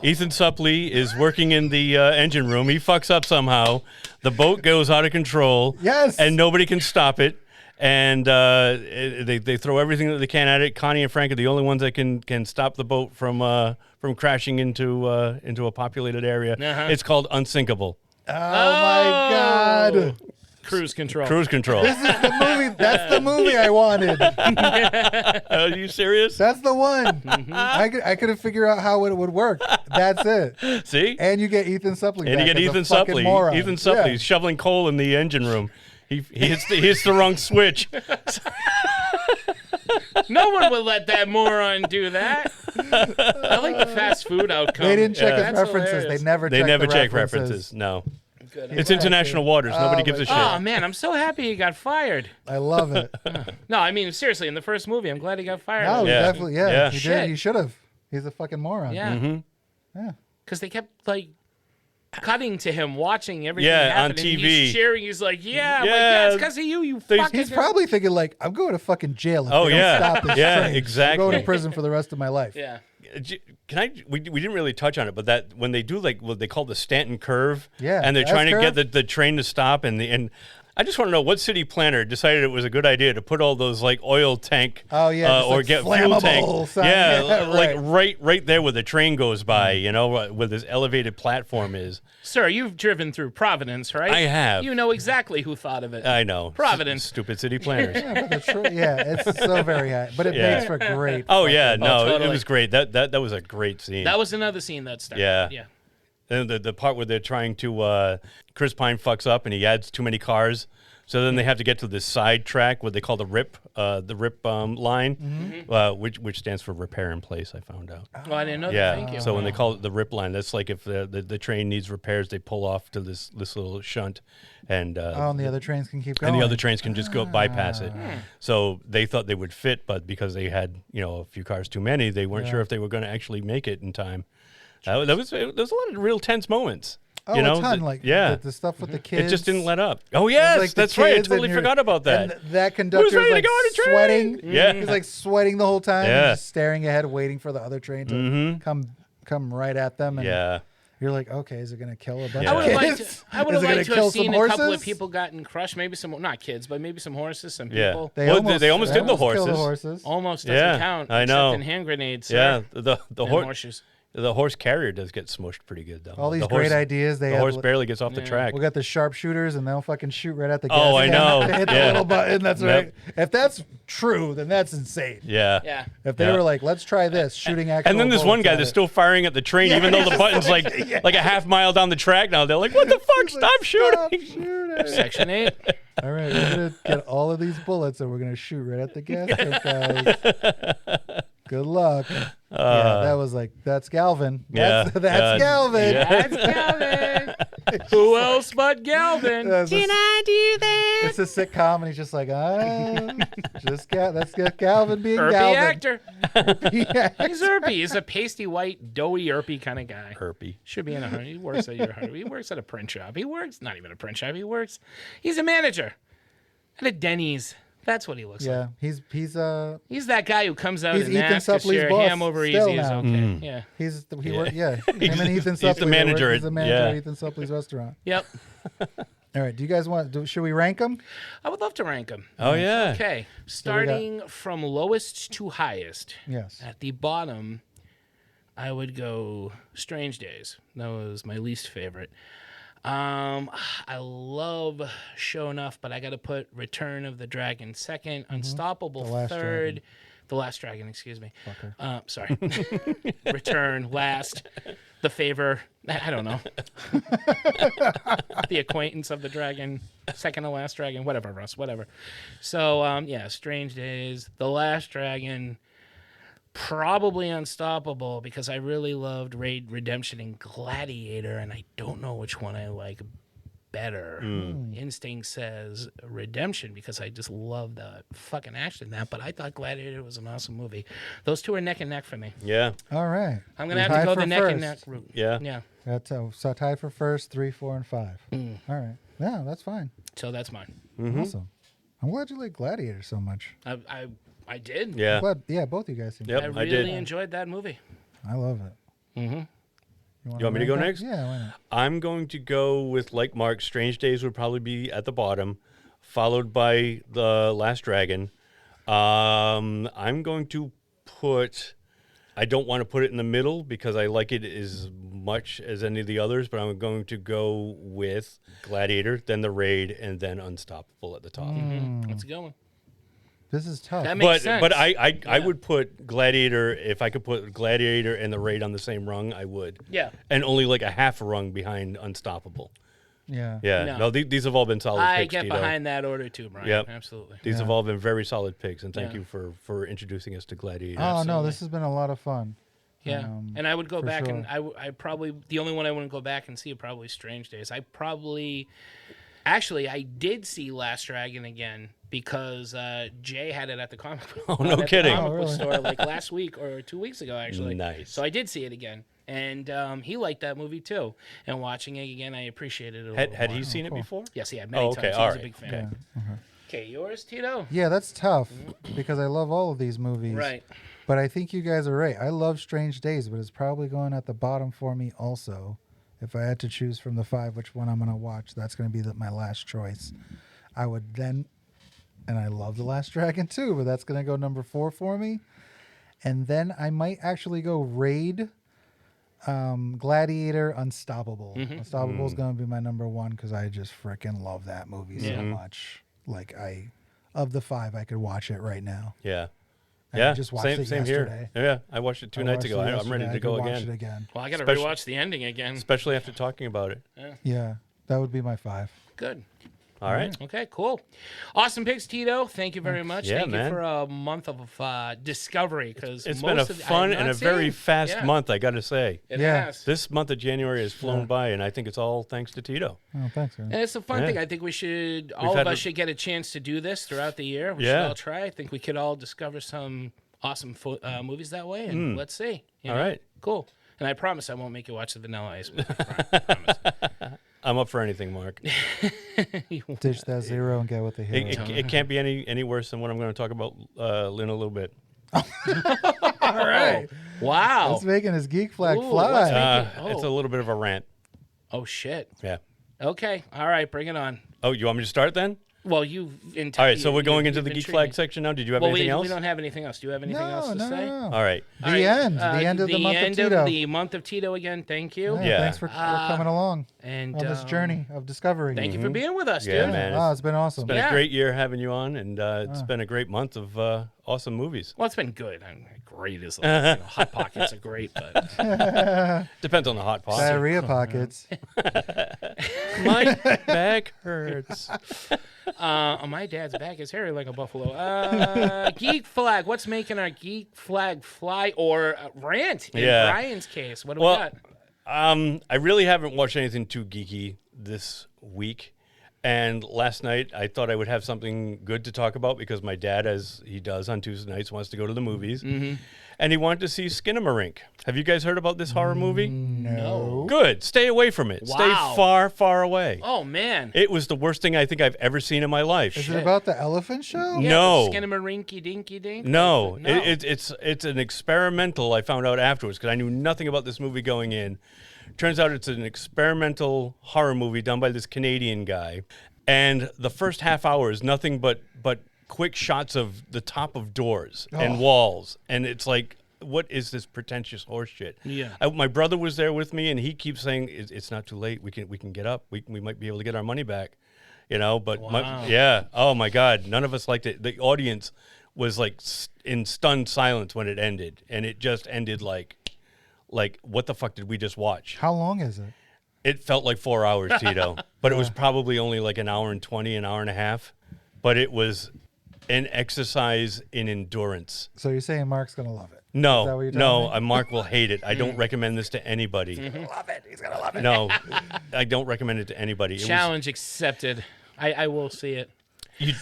S1: Ethan Suplee is working in the engine room. He fucks up somehow. The boat goes out of control.
S7: Yes.
S1: And nobody can stop it. And they throw everything that they can at it. Connie and Frank are the only ones that can stop the boat from crashing into a populated area.
S3: Uh-huh.
S1: It's called Unsinkable.
S7: Oh my God.
S3: Cruise control.
S1: Cruise control.
S7: This is the movie. That's the movie I wanted.
S1: Are you serious?
S7: That's the one. I couldn't figure out how it would work. That's it.
S1: See?
S7: And you get Ethan Suplee.
S1: And you
S7: back
S1: get
S7: as a
S1: Ethan
S7: fucking
S1: Suplee.
S7: moron.
S1: Ethan Suplee
S7: Yeah.
S1: shoveling coal in the engine room. He hits the wrong switch.
S3: No one would let that moron do that. I like the fast food outcome.
S7: They didn't check his
S3: That's
S7: references.
S3: hilarious.
S7: They never.
S1: They
S7: checked
S1: never
S7: the
S1: check
S7: references.
S1: references. No.
S3: Good.
S1: It's international waters. Nobody gives a shit.
S3: Oh man, I'm so happy he got fired.
S7: I love it.
S3: No, I mean seriously, in the first movie, I'm glad he got fired.
S7: No,
S1: Yeah.
S7: definitely. Yeah,
S1: Yeah.
S7: he
S3: Shit.
S7: did. He should have. He's a fucking moron.
S3: Yeah,
S7: Yeah.
S3: because they kept like cutting to him, watching everything
S1: Yeah,
S3: happen,
S1: on
S3: and
S1: TV.
S3: He's cheering. He's like, "Yeah, I'm
S1: Yeah.
S3: like, yeah, it's because of you. You fucking."
S7: He's probably thinking like, I'm going to fucking jail. If
S1: Oh,
S7: they don't
S1: yeah.
S7: stop this
S1: Yeah,
S7: train.
S1: exactly.
S7: I'm going to prison for the rest of my life.
S3: Yeah.
S1: We didn't really touch on it, but that when they do like what they call the Stanton curve,
S7: Yeah,
S1: and they're
S7: the
S1: trying to
S7: S-curve.
S1: get the train to stop, and I just want to know what city planner decided it was a good idea to put all those like oil tank,
S7: Oh, yeah, just,
S1: or
S7: like,
S1: get fuel
S7: flammable
S1: tank,
S7: sign.
S1: yeah,
S7: Yeah,
S1: like right there where the train goes by, where this elevated platform is.
S3: Sir, you've driven through Providence, right?
S1: I have.
S3: You know exactly who thought of it.
S1: I know,
S3: Providence.
S1: stupid city planners.
S7: Yeah, but it's so very high, but it
S1: Yeah.
S7: makes for great.
S1: Oh yeah, no,
S3: totally.
S1: it was great. That was a great scene.
S3: That was another scene that started.
S1: Yeah.
S3: Yeah.
S1: And the part where they're trying to, Chris Pine fucks up and he adds too many cars. So then they have to get to this side track, what they call the RIP line, which stands for repair in place, I found out.
S3: Oh, I didn't know
S1: Yeah.
S3: that. Thank you.
S1: So when they call it the RIP line, that's like if the train needs repairs, they pull off to this little shunt. And
S7: and the other trains can keep going.
S1: and the other trains can just go bypass it. So they thought they would fit, but because they had a few cars too many, they weren't sure if they were going to actually make it in time. There was a lot of real tense moments.
S7: Oh,
S1: you know,
S7: a ton. Like the stuff with the kids.
S1: It just didn't let up. Oh yes,
S7: like
S1: that's right. I totally forgot about that.
S7: And that conductor
S1: ready
S7: is
S1: to
S7: like
S1: go on a train?
S7: sweating.
S1: Yeah.
S7: He's like sweating the whole time.
S1: Yeah.
S7: And just staring ahead, waiting for the other train to come right at them. And you're like, okay, is it going to kill a bunch of kids?
S3: I would have liked to have seen a couple of people gotten crushed. Maybe some, not kids, but maybe some horses, some people.
S1: They almost did the horses.
S3: Almost doesn't count.
S1: I know.
S3: Except in hand grenades.
S1: Yeah,
S3: the horseshoes.
S1: The horse carrier does get smushed pretty good, though.
S7: All these great ideas.
S1: The horse barely gets off the track.
S7: We got the sharpshooters, and they'll fucking shoot right at the gas.
S1: Oh, I know.
S7: They hit the little button. That's right. If that's true, then that's insane.
S3: Yeah.
S7: If they were like, let's try this, shooting actual
S1: and then there's one guy that's still firing at the train, even though the button's like a half mile down the track now. They're like, what the fuck? Stop shooting.
S3: Section 8.
S7: All right, we're going to get all of these bullets, and we're going to shoot right at the gas guys. Good luck. That was like, that's Galvin. That's Galvin.
S3: That's Galvin. Who else but Galvin?
S2: Can I do that?
S7: It's a sitcom, and he's just like, that's Galvin being
S3: Irpy
S7: Galvin.
S3: actor. He's Irpy. He's a pasty white, doughy Irpy kind of guy.
S1: Irpy.
S3: Should be in a. He works at your. He works at a print shop. Not even a print shop. He's a manager at a Denny's. That's what he looks like.
S7: He's
S3: that guy who comes out
S7: he's
S3: and
S7: Ethan
S3: asks if
S7: Suplee's
S3: your
S7: boss
S3: ham over
S7: still
S3: easy is
S7: now.
S3: okay. Yeah.
S7: Him and Ethan Suplee.
S1: He's the manager.
S7: He's the manager at Ethan Supplee's restaurant.
S3: Yep.
S7: All right. Do you guys should we rank them?
S3: I would love to rank them.
S1: Oh yeah.
S3: Okay. Starting from lowest to highest.
S7: Yes.
S3: At the bottom, I would go Strange Days. That was my least favorite. I love Show Enough, but I got to put Return of the Dragon second, Unstoppable third, The Last Dragon, excuse me. Sorry. Return last, The Favor, I don't know. The Acquaintance of the Dragon, second to Last Dragon, whatever, Russ, whatever. So, Strange Days, The Last Dragon, probably Unstoppable, because I really loved Raid Redemption and Gladiator, and I don't know which one I like better. Instinct says Redemption, because I just love the fucking action in that, but I thought Gladiator was an awesome movie. Those two are neck and neck for me.
S1: Yeah.
S7: All right.
S3: I'm going to have to go the neck and neck route.
S1: Yeah.
S3: Yeah.
S7: That's so tied for first, 3, 4, and 5. All right. Yeah, that's fine.
S3: So that's mine.
S7: Awesome. I'm glad you like Gladiator so much.
S3: I did.
S1: Yeah.
S7: Both you guys seem
S1: Yep,
S3: I really enjoyed that movie.
S7: I love it.
S3: Mm-hmm.
S1: You want me to go next?
S7: Yeah, why not?
S1: I'm going to go with, like Mark, Strange Days would probably be at the bottom, followed by The Last Dragon. I'm going to put... I don't want to put it in the middle because I like it as much as any of the others, but I'm going to go with Gladiator, then The Raid, and then Unstoppable at the top.
S3: That's a good one.
S7: This is tough.
S3: That makes sense.
S1: But I would put Gladiator, if I could put Gladiator and The Raid on the same rung, I would.
S3: Yeah.
S1: And only like a half a rung behind Unstoppable.
S7: Yeah.
S1: Yeah. No, these have all been solid
S3: I
S1: picks,
S3: get
S1: Tito.
S3: behind that order too, Brian.
S1: Yep.
S3: Absolutely.
S1: These have all been very solid picks, and thank
S3: Yeah.
S1: you for introducing us to Gladiator.
S7: Oh, no, this has been a lot of fun.
S3: Yeah, and I would go back
S7: sure.
S3: and I probably, the only one I wouldn't go back and see is probably Strange Days. Actually, I did see Last Dragon again because Jay had it at the comic book.
S1: Oh, no kidding.
S3: Comic book store like last week or 2 weeks ago, actually.
S1: Nice.
S3: So I did see it again, and he liked that movie too. And watching it again, I appreciated it.
S1: Had he seen it before?
S3: Yes, he had many
S1: okay,
S3: times.
S1: all
S3: He was
S1: right.
S3: a big fan. Okay, yours, Tito.
S7: Yeah, that's tough because I love all of these movies.
S3: Right.
S7: But I think you guys are right. I love Strange Days, but it's probably going at the bottom for me also. If I had to choose from the 5 which one I'm going to watch, that's going to be my last choice. I would then, and I love The Last Dragon too, but that's going to go number 4 for me. And then I might actually go Raid, Gladiator, Unstoppable. Unstoppable is going to be my number 1 because I just freaking love that movie so much. Like of the 5, I could watch it right now.
S1: Yeah.
S7: I just watched it
S1: same
S7: yesterday.
S1: Here. Yeah, I watched it 2 nights ago. I'm ready to go
S7: watch
S1: again.
S7: it again.
S3: Well, I got to rewatch the ending again.
S1: Especially after talking about it.
S7: Yeah, that would be my 5.
S3: Good.
S1: All right.
S3: Okay, cool. Awesome picks, Tito. Thank you very much.
S1: Yeah,
S3: Thank
S1: man.
S3: you for a month of discovery. Because
S1: It's been a fun and a very fast month, I got to say.
S3: It has.
S1: This month of January has flown by, and I think it's all thanks to Tito.
S7: Oh, thanks, man.
S3: And it's a fun thing. I think we should, all of us should get a chance to do this throughout the year. We should all try. I think we could all discover some awesome movies that way, and let's see.
S1: All right.
S3: Cool. And I promise I won't make you watch the Vanilla Ice movie. I promise.
S1: I'm up for anything, Mark.
S7: Ditch that zero and get with the hero.
S1: It can't be any worse than what I'm going to talk about in a little bit.
S7: All right.
S3: Wow.
S7: That's making his geek flag
S3: Ooh,
S7: fly.
S1: It's a little bit of a rant.
S3: Oh, shit.
S1: Yeah.
S3: Okay. All right. Bring it on.
S1: Oh, you want me to start then?
S3: Well, you.
S1: All right, so we're going into the geek flag section now. Did you have anything else?
S3: We don't have anything else. Do you have anything else to say?
S7: No.
S1: All right.
S7: The end. The end of the month of Tito.
S3: The month of Tito again. Thank you.
S7: Yeah. Thanks for coming along
S3: and
S7: on this journey of discovery.
S3: Thank you for being with us, dude.
S1: Yeah, man.
S7: It's been awesome.
S1: It's been a great year having you on, and it's been a great month of awesome movies.
S3: Well, it's been good. Great is Hot Pockets are great, but
S1: depends on the hot pocket.
S7: Diarrhea pockets.
S1: My back hurts.
S3: My dad's back is hairy like a buffalo. Geek flag. What's making our geek flag fly or rant in Brian's case? What do we got?
S1: I really haven't watched anything too geeky this week. And last night, I thought I would have something good to talk about because my dad, as he does on Tuesday nights, wants to go to the movies.
S3: Mm-hmm.
S1: And he wanted to see Skinamarink. Have you guys heard about this horror movie?
S7: No.
S1: Good. Stay away from it.
S3: Wow.
S1: Stay far, far away.
S3: Oh, man.
S1: It was the worst thing I think I've ever seen in my life.
S7: Is it about the elephant show?
S3: Yeah,
S1: No.
S3: Skinamarink dinky dink.
S1: No. It's an experimental, I found out afterwards, because I knew nothing about this movie going in. Turns out it's an experimental horror movie done by this Canadian guy. And the first half hour is nothing but quick shots of the top of doors and walls. And it's like, what is this pretentious horse shit?
S3: Yeah.
S1: My brother was there with me, and he keeps saying, it's not too late. We can get up. We might be able to get our money back. But oh my God, none of us liked it. The audience was like in stunned silence when it ended. And it just ended like, what the fuck did we just watch?
S7: How long is it?
S1: It felt like 4 hours, Tito, but it was probably only like an hour and 20, an hour and a half. But it was an exercise in endurance.
S7: So you're saying Mark's going to love it? Is that
S1: No,
S7: what you're telling me?
S1: Mark will hate it. I don't recommend this to anybody.
S7: He's going to love it. He's going to love it.
S1: No, I don't recommend it to anybody.
S3: Challenge accepted. I will see it.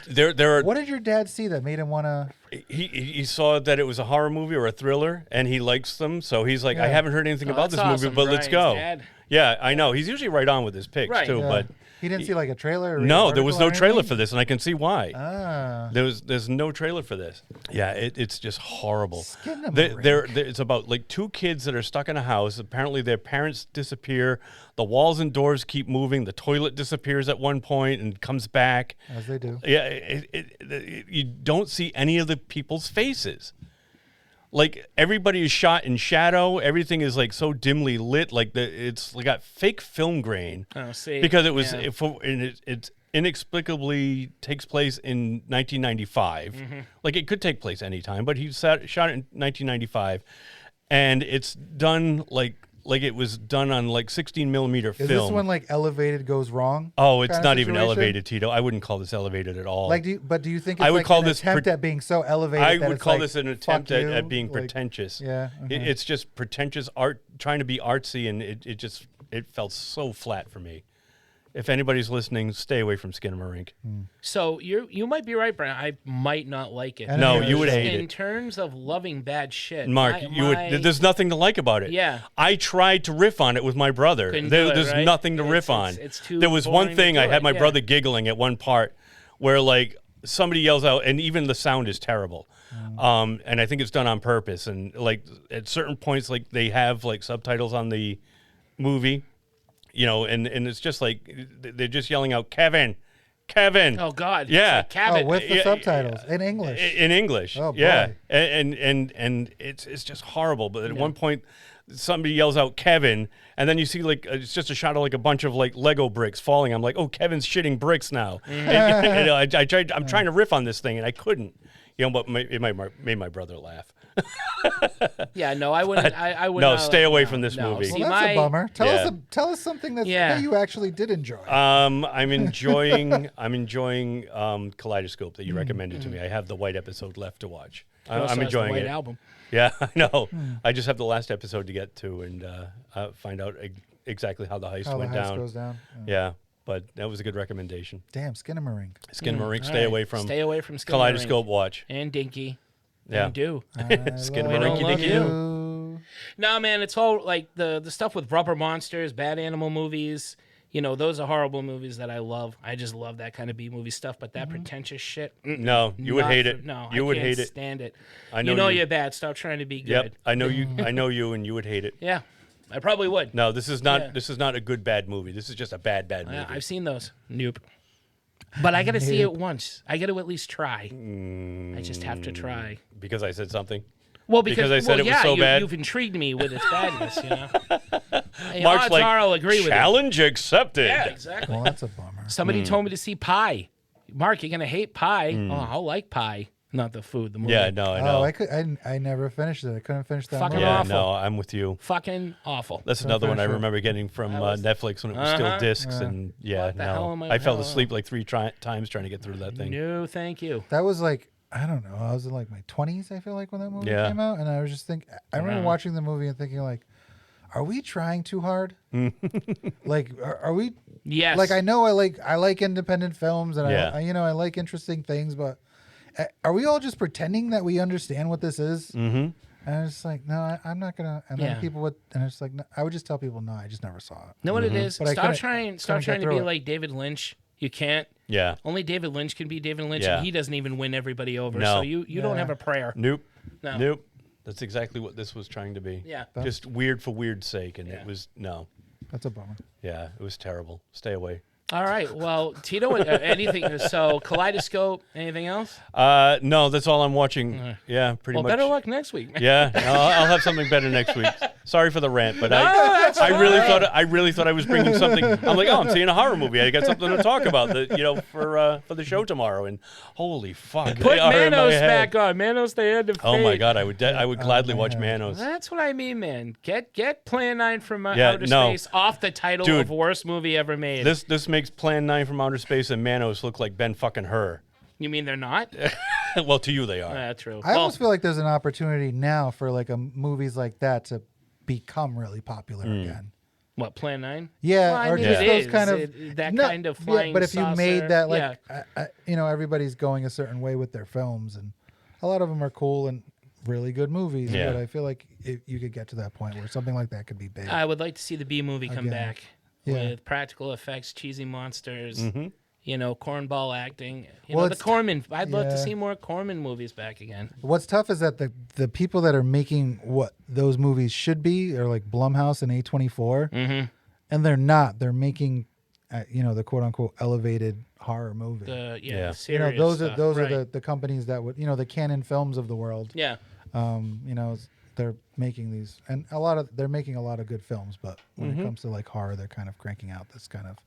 S1: There are.
S7: What did your dad see that made him want to?
S1: He saw that it was a horror movie or a thriller, and he likes them. So he's like, I haven't heard anything about this
S3: that's
S1: movie,
S3: awesome,
S1: but let's go.
S3: Brian's dad.
S1: Yeah, I know. He's usually right on with his picks too, but
S7: he didn't see like a trailer. Or
S1: no, there was no
S7: article or
S1: trailer
S7: anything?
S1: for this, and I can see why.
S7: Ah.
S1: There's no trailer for this. Yeah, it's just horrible.
S7: Skinamarink.
S1: It's about like two kids that are stuck in a house. Apparently, their parents disappear. The walls and doors keep moving. The toilet disappears at one point and comes back.
S7: As they do.
S1: Yeah, you don't see any of the people's faces. Like everybody is shot in shadow. Everything is like so dimly lit. Like it's got fake film grain.
S3: Oh, see,
S1: because it was it inexplicably takes place in 1995.
S3: Mm-hmm.
S1: Like it could take place anytime, but he shot it in 1995, and it's done like it was done on like 16 millimeter
S7: Is
S1: film.
S7: this when like elevated goes wrong?
S1: Oh, it's
S7: kind of
S1: not even
S7: situation?
S1: elevated, Tito. I wouldn't call this elevated at all.
S7: Like, do you think it's
S1: I would
S7: like
S1: call
S7: an
S1: this
S7: attempt at being so elevated?
S1: I
S7: that
S1: would
S7: it's
S1: call
S7: like,
S1: this an
S7: fuck
S1: attempt
S7: you?
S1: at being
S7: Like,
S1: pretentious.
S7: Yeah,
S1: It's just pretentious art, trying to be artsy, and it felt so flat for me. If anybody's listening, stay away from Skinamarink.
S3: So you might be right, Brian. I might not like it.
S1: No, you would hate
S3: In
S1: it.
S3: terms of loving bad shit,
S1: Mark, there's nothing to like about it.
S3: Yeah.
S1: I tried to riff on it with my brother.
S3: Couldn't do it,
S1: There's
S3: right?
S1: nothing to riff on.
S3: It's too
S1: there was one
S3: boring
S1: thing
S3: to
S1: I
S3: do
S1: had
S3: it,
S1: my
S3: yeah.
S1: brother giggling at one part where like somebody yells out, and even the sound is terrible. And I think it's done on purpose. And like at certain points, like they have like subtitles on the movie, and it's just like they're just yelling out, Kevin.
S3: Oh God!
S1: Yeah,
S3: It's like Cabot.
S7: with the subtitles in English.
S1: In English.
S7: Oh, boy.
S1: Yeah, and it's just horrible. But at one point, somebody yells out Kevin, and then you see like it's just a shot of like a bunch of like Lego bricks falling. I'm like, oh, Kevin's shitting bricks now. I'm trying to riff on this thing, and I couldn't. But it made my brother laugh.
S3: Yeah, no, I wouldn't. I would.
S1: No, stay away from this movie.
S3: See,
S7: Well, that's a bummer.
S1: Yeah.
S7: Tell us something that you actually did enjoy.
S1: I'm enjoying Kaleidoscope that you recommended to me. I have the White episode left to watch. I'm enjoying
S3: the White
S1: it.
S3: Album.
S1: Yeah, I know. I just have the last episode to get to and find out exactly how the heist went down.
S7: Goes down.
S1: Yeah, but that was a good recommendation.
S7: Damn, Skinamarink.
S1: Skinamarink, stay away from.
S3: Stay away from Skinamarink.
S1: Kaleidoscope watch.
S3: And Dinky.
S1: Yeah.
S3: And do.
S1: Skinamarink, Dinky do.
S3: No, man, it's all like the stuff with rubber monsters, bad animal movies. You know, those are horrible movies that I love. I just love that kind of B-movie stuff. But that pretentious shit,
S1: No, you would hate it.
S3: No,
S1: You
S3: I
S1: would
S3: can't
S1: hate it.
S3: stand it.
S1: I know
S3: you know
S1: you.
S3: you're bad. Stop trying to be good.
S1: Yep, I know you. I know you, and you would hate it.
S3: Yeah, I probably would.
S1: No, this is not.
S3: Yeah.
S1: This is not a good bad movie. This is just a bad movie.
S3: I've seen those. Nope. But I got to see it once. I got to at least try. I just have to try.
S1: Because I said something.
S3: Well, because
S1: I said it was so bad.
S3: You've intrigued me with its badness. You know. Hey,
S1: Mark's
S3: odds
S1: like,
S3: are I'll agree with it.
S1: challenge accepted.
S3: Yeah, exactly.
S7: Well, that's a bummer.
S3: Somebody told me to see Pie. Mark, you're gonna hate Pie. Oh, I'll like Pie, not the food. The movie.
S1: Yeah, no, I know.
S7: I never finished it. I couldn't finish that.
S3: Fucking
S7: movie.
S1: Yeah,
S3: awful.
S1: no, I'm with you.
S3: Fucking awful.
S1: That's another one I remember getting from Netflix when it was still discs, and
S3: What the hell am
S1: I fell
S3: oh.
S1: asleep like three times trying to get through that thing.
S3: No, thank you.
S7: That was like, I don't know. I was in like my 20s, I feel like, when that movie
S1: Yeah.
S7: came out. And I was just thinking, I remember watching the movie and thinking, like, are we trying too hard? Like, are we?
S3: Yes.
S7: Like, I know I like independent films and
S1: Yeah.
S7: I like interesting things, but are we all just pretending that we understand what this is?
S1: Mm-hmm.
S7: And I was just like, no, I'm not gonna. And
S3: Yeah.
S7: then people would, and it's like, no, I would just tell people, no, I just never saw it.
S3: Know what it is?
S7: But I
S3: Stop
S7: couldn't-
S3: trying
S7: couldn't get
S3: to
S7: through
S3: be
S7: it.
S3: like David Lynch. You can't.
S1: Yeah.
S3: Only David Lynch can be David Lynch,
S1: Yeah.
S3: and he doesn't even win everybody over.
S1: No.
S3: So you don't have a prayer.
S1: Nope.
S3: No.
S1: Nope. That's exactly what this was trying to be.
S3: Yeah.
S1: Just weird for weird's sake, and it was no.
S7: That's a bummer.
S1: Yeah, it was terrible. Stay away.
S3: All right. Well, Tito, anything? So Kaleidoscope. Anything else?
S1: No, that's all I'm watching. Yeah, pretty
S3: Well,
S1: much.
S3: better luck next week.
S1: Yeah, no, I'll have something better next week. Sorry for the rant, but
S3: that's
S1: I
S3: fine.
S1: really thought I was bringing something. I'm like, oh, I'm seeing a horror movie. I got something to talk about, for the show tomorrow. And holy fuck,
S3: Put
S1: they are in my
S3: Manos
S1: head.
S3: back on. Manos, the end of
S1: Oh my
S3: fate.
S1: god, I would gladly watch Manos.
S3: That's what I mean, man. Get Plan 9 from
S1: Yeah,
S3: Outer
S1: no.
S3: Space off the title
S1: Dude,
S3: of worst movie ever made.
S1: This makes Plan 9 from Outer Space and Manos look like Ben fucking Hur.
S3: You mean they're not?
S1: Well, to you they are.
S3: That's true.
S7: I almost feel like there's an opportunity now for like movies like that to become really popular again.
S3: What, Plan 9?
S7: Yeah,
S3: Well, I
S7: or
S3: mean,
S7: just
S3: it
S7: those
S3: is.
S7: kind of
S3: Kind of flying
S7: but if you
S3: saucer,
S7: made that like,
S3: yeah.
S7: everybody's going a certain way with their films, and a lot of them are cool and really good movies.
S1: Yeah.
S7: But I feel like you could get to that point where something like that could be big.
S3: I would like to see the B movie come
S7: Again.
S3: back
S7: Yeah.
S3: with practical effects, cheesy monsters,
S1: Mm-hmm.
S3: cornball acting.
S7: Well,
S3: The
S7: it's
S3: Corman. I'd love to
S7: yeah.
S3: see more Corman movies back again.
S7: What's tough is that the people that are making what those movies should be are like Blumhouse and A24, and they're not. They're making, the quote unquote elevated horror movie.
S3: The
S1: Yeah.
S3: serious
S7: those
S3: stuff,
S7: are
S3: right.
S7: the companies that would the Canon Films of the world.
S3: Yeah.
S7: They're making these, and they're making a lot of good films. But when it comes to like horror, they're kind of cranking out this kind of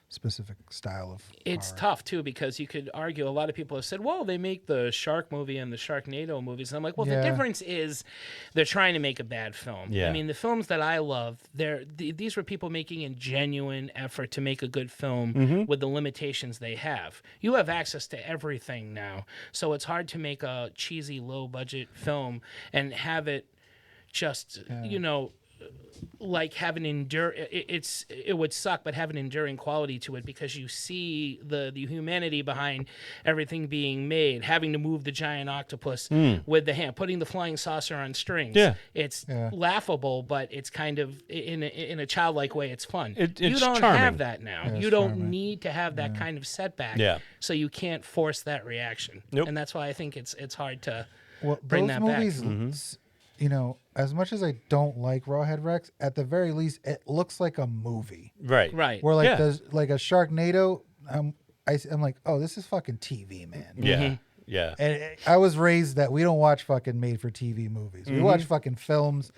S7: specific style of.
S3: It's
S7: horror.
S3: tough too because you could argue. A lot of people have said, "Well, they make the shark movie and the Sharknado movies." And I'm like, "Well, the
S7: Yeah.
S3: difference is they're trying to make a bad film."
S1: Yeah.
S3: I mean, the films that I love, these were people making a genuine effort to make a good film with the limitations they have. You have access to everything now, so it's hard to make a cheesy, low-budget film and have it just like have an it would suck, but have an enduring quality to it because you see the humanity behind everything being made, having to move the giant octopus with the hand, putting the flying saucer on strings.
S1: Yeah.
S3: It's laughable, but it's kind of in a childlike way. It's fun. You
S1: it's
S3: don't
S1: charming.
S3: have that now.
S7: Yeah,
S3: You
S7: it's
S3: don't
S7: charming.
S3: need to have that kind of setback.
S1: Yeah.
S3: So you can't force that reaction.
S1: Nope.
S3: And that's why I think it's hard to
S7: Well,
S3: bring
S7: those
S3: that
S7: movies,
S3: back.
S7: as much as I don't like Rawhead Rex, at the very least, it looks like a movie.
S1: Right.
S3: Right.
S7: Where like
S1: Yeah.
S7: there's like a Sharknado, I'm like, oh, this is fucking TV, man.
S1: Yeah. Yeah.
S7: And I was raised that we don't watch fucking made-for-TV movies. We watch fucking films,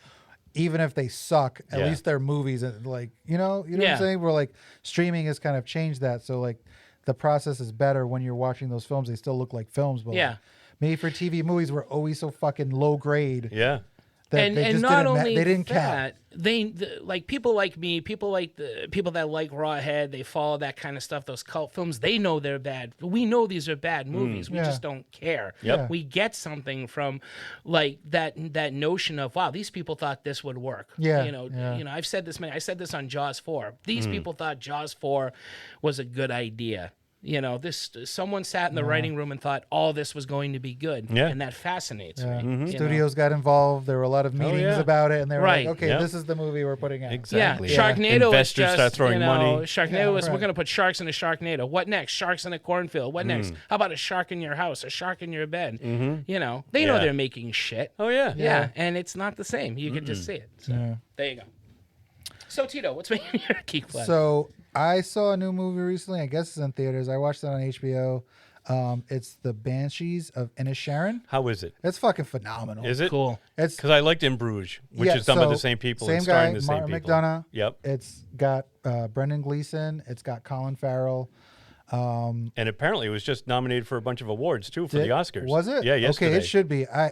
S7: even if they suck. At
S1: Yeah.
S7: least they're movies. And like, you know what
S3: Yeah.
S7: I'm saying? We're like, streaming has kind of changed that. So like, the process is better when you're watching those films. They still look like films, but
S3: Yeah.
S7: like, made-for-TV movies were always so fucking low grade.
S1: Yeah.
S7: That
S3: and
S7: they just
S3: not
S7: didn't
S3: only
S7: they didn't
S3: that,
S7: count.
S3: like people like me, people like the people that like Rawhead, they follow that kind of stuff. Those cult films, they know they're bad. We know these are bad movies. We
S7: Yeah.
S3: just don't care.
S1: Yep.
S3: We get something from like that notion of wow, these people thought this would work.
S7: Yeah,
S3: you know,
S7: yeah.
S3: I said this on Jaws 4. These people thought Jaws 4 was a good idea. You know, someone sat in the writing room and thought all this was going to be good.
S1: Yeah.
S3: And that fascinates
S7: Yeah.
S3: me. you
S7: Studios got involved. There were a lot of meetings about it, and they were
S3: Right.
S7: like, "Okay,
S1: Yep.
S7: this is the movie we're putting out."
S1: Exactly.
S3: Yeah, Sharknado
S1: Investors
S3: is just,
S1: start throwing money.
S3: Sharknado is, we're going to put sharks in a Sharknado. What next? Sharks in a cornfield. What
S1: Mm.
S3: next? How about a shark in your house, a shark in your bed? You know, they know
S1: Yeah.
S3: they're making shit.
S1: Oh, yeah.
S3: Yeah, and it's not the same. You can just see it. So,
S7: Yeah.
S3: there you go. So, Tito, what's making your geek flash?
S7: So I saw a new movie recently. I guess it's in theaters. I watched it on HBO. It's The Banshees of Inisherin.
S1: How is it?
S7: It's fucking phenomenal.
S1: Is it?
S3: Cool.
S7: It's
S1: Because I liked In Bruges, which is done by the same people
S7: Same
S1: and starring
S7: guy,
S1: the same
S7: Martin
S1: people.
S7: McDonagh.
S1: Yep.
S7: It's got Brendan Gleeson. It's got Colin Farrell.
S1: And apparently it was just nominated for a bunch of awards, too, for the Oscars.
S7: Was it?
S1: Yeah, yesterday.
S7: Okay, it should be. I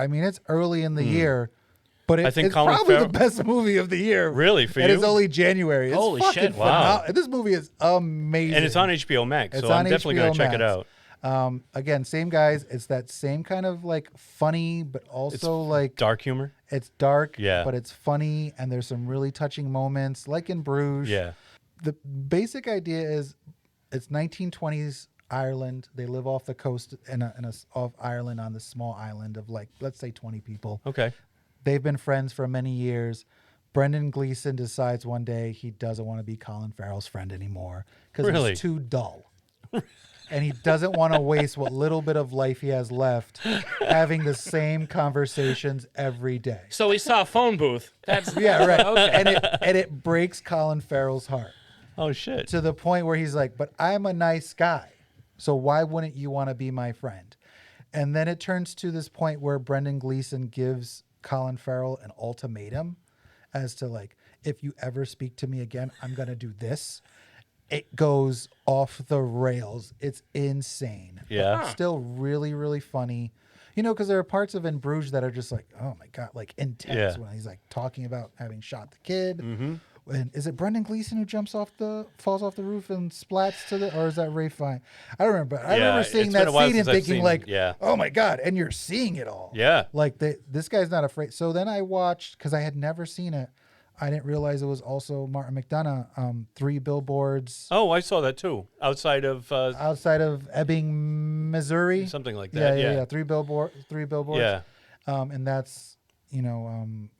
S7: mean, it's early in the year, but
S1: I think
S7: it's
S1: Colin
S7: probably
S1: Farrell-
S7: the best movie of the year.
S1: Really, for
S7: and
S1: you?
S7: it's only January. It's
S3: Holy
S7: fucking
S3: shit.
S1: Wow.
S7: phenomenal. This movie is amazing.
S1: And it's on HBO Max,
S7: It's
S1: so I'm
S7: on
S1: definitely
S7: HBO
S1: going to check it
S7: Max.
S1: out.
S7: Again, same guys. It's that same kind of like funny, but also like
S1: Dark humor?
S7: it's dark,
S1: Yeah.
S7: but it's funny, and there's some really touching moments, like in Bruges.
S1: Yeah.
S7: The basic idea is it's 1920s Ireland. They live off the coast off Ireland on this small island of like, let's say 20 people.
S1: Okay.
S7: They've been friends for many years. Brendan Gleeson decides one day he doesn't want to be Colin Farrell's friend anymore because
S1: Really?
S7: he's too dull. And he doesn't want to waste what little bit of life he has left having the same conversations every day.
S3: So we saw a phone booth. That's
S7: Yeah, right.
S3: Okay.
S7: And it breaks Colin Farrell's heart
S1: Oh, shit.
S7: to the point where he's like, "But I'm a nice guy, so why wouldn't you want to be my friend?" And then it turns to this point where Brendan Gleeson gives Colin Farrell an ultimatum as to like, if you ever speak to me again, I'm going to do this. It goes off the rails. It's insane.
S1: Yeah.
S7: But still really, really funny. You know, because there are parts of In Bruges that are just like, oh my God, like intense
S1: Yeah.
S7: when he's like talking about having shot the kid.
S1: Mm-hmm.
S7: And is it Brendan Gleeson who falls off the roof and splats to or is that Ray Fine? I don't remember. I remember seeing
S1: it's
S7: that
S1: been a while
S7: scene and
S1: since I've
S7: thinking
S1: seen-
S7: like,
S1: yeah.
S7: oh my God, and you're seeing it all.
S1: Yeah.
S7: Like this guy's not afraid. So then I watched, because I had never seen it. I didn't realize it was also Martin McDonagh. 3 Billboards
S1: Oh, I saw that, too. Outside of...
S7: outside of Ebbing, Missouri.
S1: Something like that, yeah.
S7: 3 billboards.
S1: Yeah.
S7: And that's,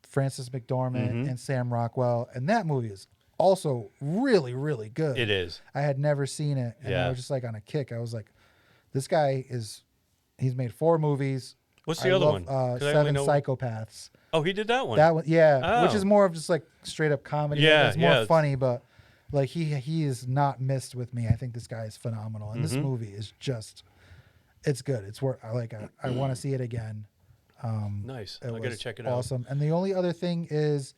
S7: Frances McDormand
S1: Mhm.
S7: and Sam Rockwell. And that movie is also really, really good.
S1: It is.
S7: I had never seen it. And I
S1: Yeah.
S7: was just like on a kick. I was like, this guy he's made 4 movies.
S1: What's the
S7: I
S1: other
S7: love,
S1: one? 'Cause I
S7: 7
S1: only know-
S7: Psychopaths.
S1: Oh, he did that one?
S7: That one, yeah, which
S1: Oh.
S7: is more of just like straight up comedy.
S1: Yeah,
S7: It's more
S1: yeah.
S7: funny, but like he is not missed with me. I think this guy is phenomenal. And this
S1: Mhm.
S7: movie is just, it's good. It's worth, I want to see it again.
S1: Nice.
S7: It
S1: I got to
S7: was
S1: check it out.
S7: awesome. And the only other thing is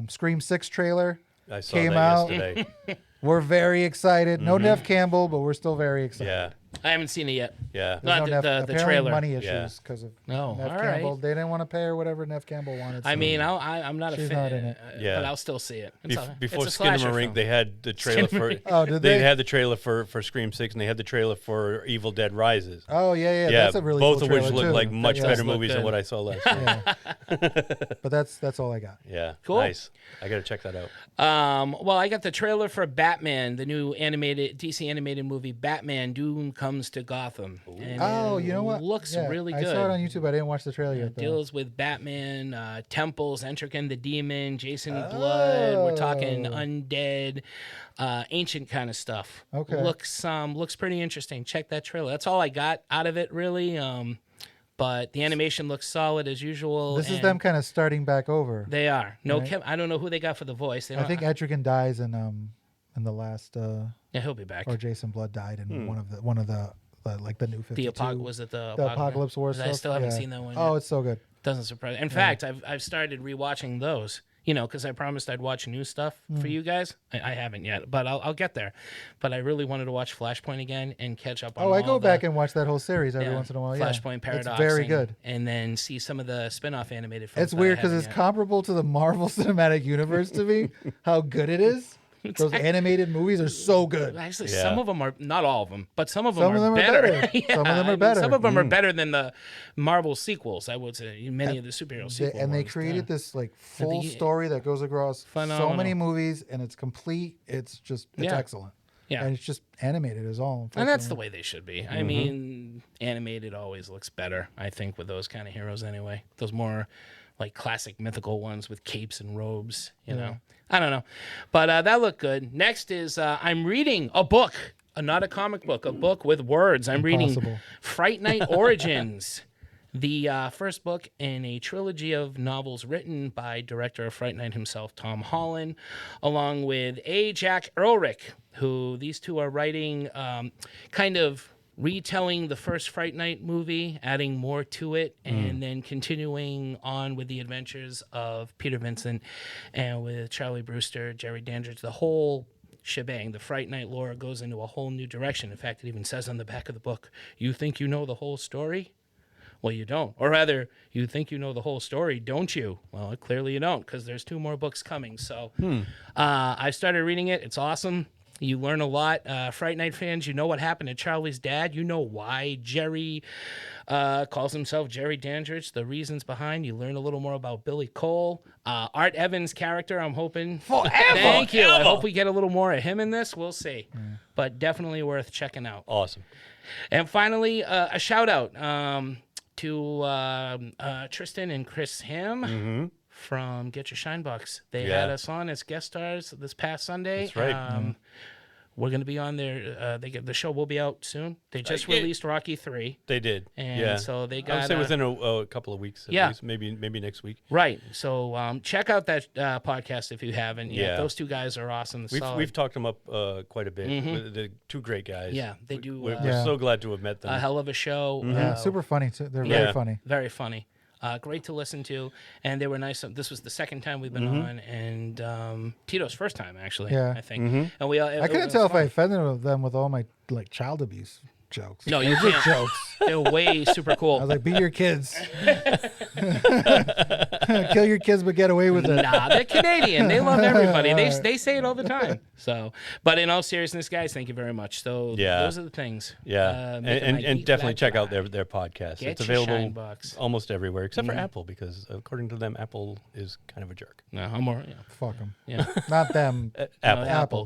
S7: Scream 6 trailer
S1: I saw
S7: came
S1: that
S7: out.
S1: yesterday.
S7: We're very excited. No
S1: Mhm.
S7: Nev Campbell, but we're still very excited.
S1: Yeah.
S3: I haven't seen it yet.
S1: Yeah.
S7: There's
S3: Not
S7: no
S3: the,
S7: Nev,
S3: the
S7: apparently
S3: trailer.
S7: money
S1: Yeah.
S7: issues because of
S3: No,
S7: Nev
S3: all
S7: Campbell.
S3: right.
S7: They didn't want to pay her whatever Nev Campbell wanted.
S3: I
S7: so-
S3: mean, I'm not
S7: She's
S3: a fan,
S7: not in it.
S1: Yeah.
S3: but I'll still see it. It's
S1: Before
S3: it's a slasher
S1: Skinamarink,
S3: film.
S1: they had the trailer for.
S3: Skinamarink.
S7: Oh, did
S1: they
S7: they?
S1: had the trailer for Scream 6, and they had the trailer for Evil Dead Rises.
S7: Oh yeah,
S1: Yeah,
S7: that's a really
S1: both
S7: cool
S1: of which
S7: trailer,
S1: look
S7: too.
S1: like much
S7: Yeah.
S1: better
S3: look
S1: movies than
S3: good.
S1: what I saw last year.
S7: Yeah. But that's all I got.
S1: Yeah,
S3: Cool.
S1: Nice. I got to check that out.
S3: Well, I got the trailer for Batman, the new DC animated movie Batman: Doom Comes to Gotham. And
S7: Oh,
S3: it
S7: you know what?
S3: Looks
S7: Yeah,
S3: really
S7: I
S3: good.
S7: saw it on YouTube. I didn't watch the trailer
S3: It
S7: yet. Though.
S3: deals with Batman, temples, Entrican the Demon, Jason Blood. We're talking
S7: Oh.
S3: undead, ancient kind of stuff.
S7: Okay.
S3: Looks pretty interesting. Check that trailer. That's all I got out of it, really. But the animation looks solid as usual.
S7: This is
S3: and
S7: them kind of starting back over.
S3: They are. No,
S7: Right.
S3: I don't know who they got for the voice. They
S7: I
S3: don't-
S7: think Etrigan dies in the last.
S3: Yeah, he'll be back.
S7: Or Jason Blood died in one of the like the new 52.
S3: Was it the
S7: Apocalypse War
S3: I
S7: stuff?
S3: still haven't
S7: Yeah.
S3: seen that one
S7: Oh,
S3: yet.
S7: it's so good.
S3: Doesn't surprise. In fact, I've started rewatching those. Because I promised I'd watch new stuff for you guys. I haven't yet, but I'll get there. But I really wanted to watch Flashpoint again and catch up on.
S7: Oh, I go
S3: all
S7: back
S3: the,
S7: and watch that whole series every
S3: yeah,
S7: once in a while. Yeah.
S3: Flashpoint Paradox.
S7: It's very
S3: and-
S7: good.
S3: And then see some of the spin-off animated films.
S7: It's
S3: that I
S7: weird because
S3: haven't
S7: it's
S3: yet.
S7: comparable to the Marvel Cinematic Universe to me. How good it is. Those animated movies are so good.
S3: Actually,
S1: Yeah.
S3: some of them are not all of them, but some of them,
S7: Some of them are
S3: better.
S7: better.
S3: Yeah,
S7: Some of them are
S3: I mean,
S7: better.
S3: Some of them are better than the Marvel sequels. I would say many of the superhero sequels.
S7: And they created this like
S3: And
S7: full
S3: the-
S7: story that goes across so
S3: Phenomenal.
S7: many movies, and it's complete. It's
S3: Yeah.
S7: excellent.
S3: Yeah.
S7: And it's just animated is all.
S3: And that's the
S7: unfortunately.
S3: way they should be. I mean, animated always looks better, I think, with those kind of heroes anyway. Those more like classic mythical ones with capes and robes, you know. I don't know. But that looked good. Next is I'm reading a book, not a comic book, a book with words. I'm reading Fright Night Origins, the first book in a trilogy of novels written by director of Fright Night himself, Tom Holland, along with A. Jack Ehrlich, who these two are writing kind of retelling the first Fright Night movie, adding more to it, and then continuing on with the adventures of Peter Vincent and with Charlie Brewster, Jerry Dandridge, the whole shebang. The Fright Night lore goes into a whole new direction. In fact, it even says on the back of the book, you think you know the whole story? Well, you don't. Or rather, you think you know the whole story, don't you? Well, clearly you don't, because there's 2 more books coming. So I started reading it. It's awesome. You learn a lot. Fright Night fans, you know what happened to Charlie's dad. You know why Jerry calls himself Jerry Dandridge, the reasons behind. You learn a little more about Billy Cole. Art Evans' character, I'm hoping. Thank you. I hope we get a little more of him in this. We'll see. But definitely worth checking out.
S1: Awesome.
S3: And finally, a shout out to Tristan and Chris Ham from Get Your Shine Box. They had us on as guest stars this past Sunday.
S1: That's right.
S3: We're going to be on there. The show will be out soon. They just released Rocky 3.
S1: They did.
S3: And so they got...
S1: I would say within a couple of weeks at least. Maybe next week.
S3: Right. So check out that podcast if you haven't. Yeah. Those 2 guys are awesome.
S1: We've talked them up quite a bit. They're 2 great guys.
S3: Yeah, they do.
S1: We're so glad to have met them.
S3: A hell of a show.
S7: Yeah, super funny too. They're very funny.
S3: Very funny. Great to listen to, and they were nice. This was the second time we've been on, and Tito's first time actually. I think. And we.
S7: I couldn't tell if I offended them with all my like child abuse jokes.
S3: No, you
S7: They're
S3: can't.
S7: jokes.
S3: They're way super cool.
S7: I was like, "Be your kids, kill your kids, but get away with it."
S3: Nah, they're Canadian. They love everybody. They say it all the time. So, but in all seriousness, guys, thank you very much. So, those are the things.
S1: Yeah, and definitely check out their podcast.
S3: Get
S1: it's
S3: your
S1: available
S3: Shine Box.
S1: almost everywhere except for Apple, because according to them, Apple is kind of a jerk.
S3: No, I'm more.
S7: Fuck them.
S3: Yeah,
S7: not them.
S1: Apple.
S3: No, Apple.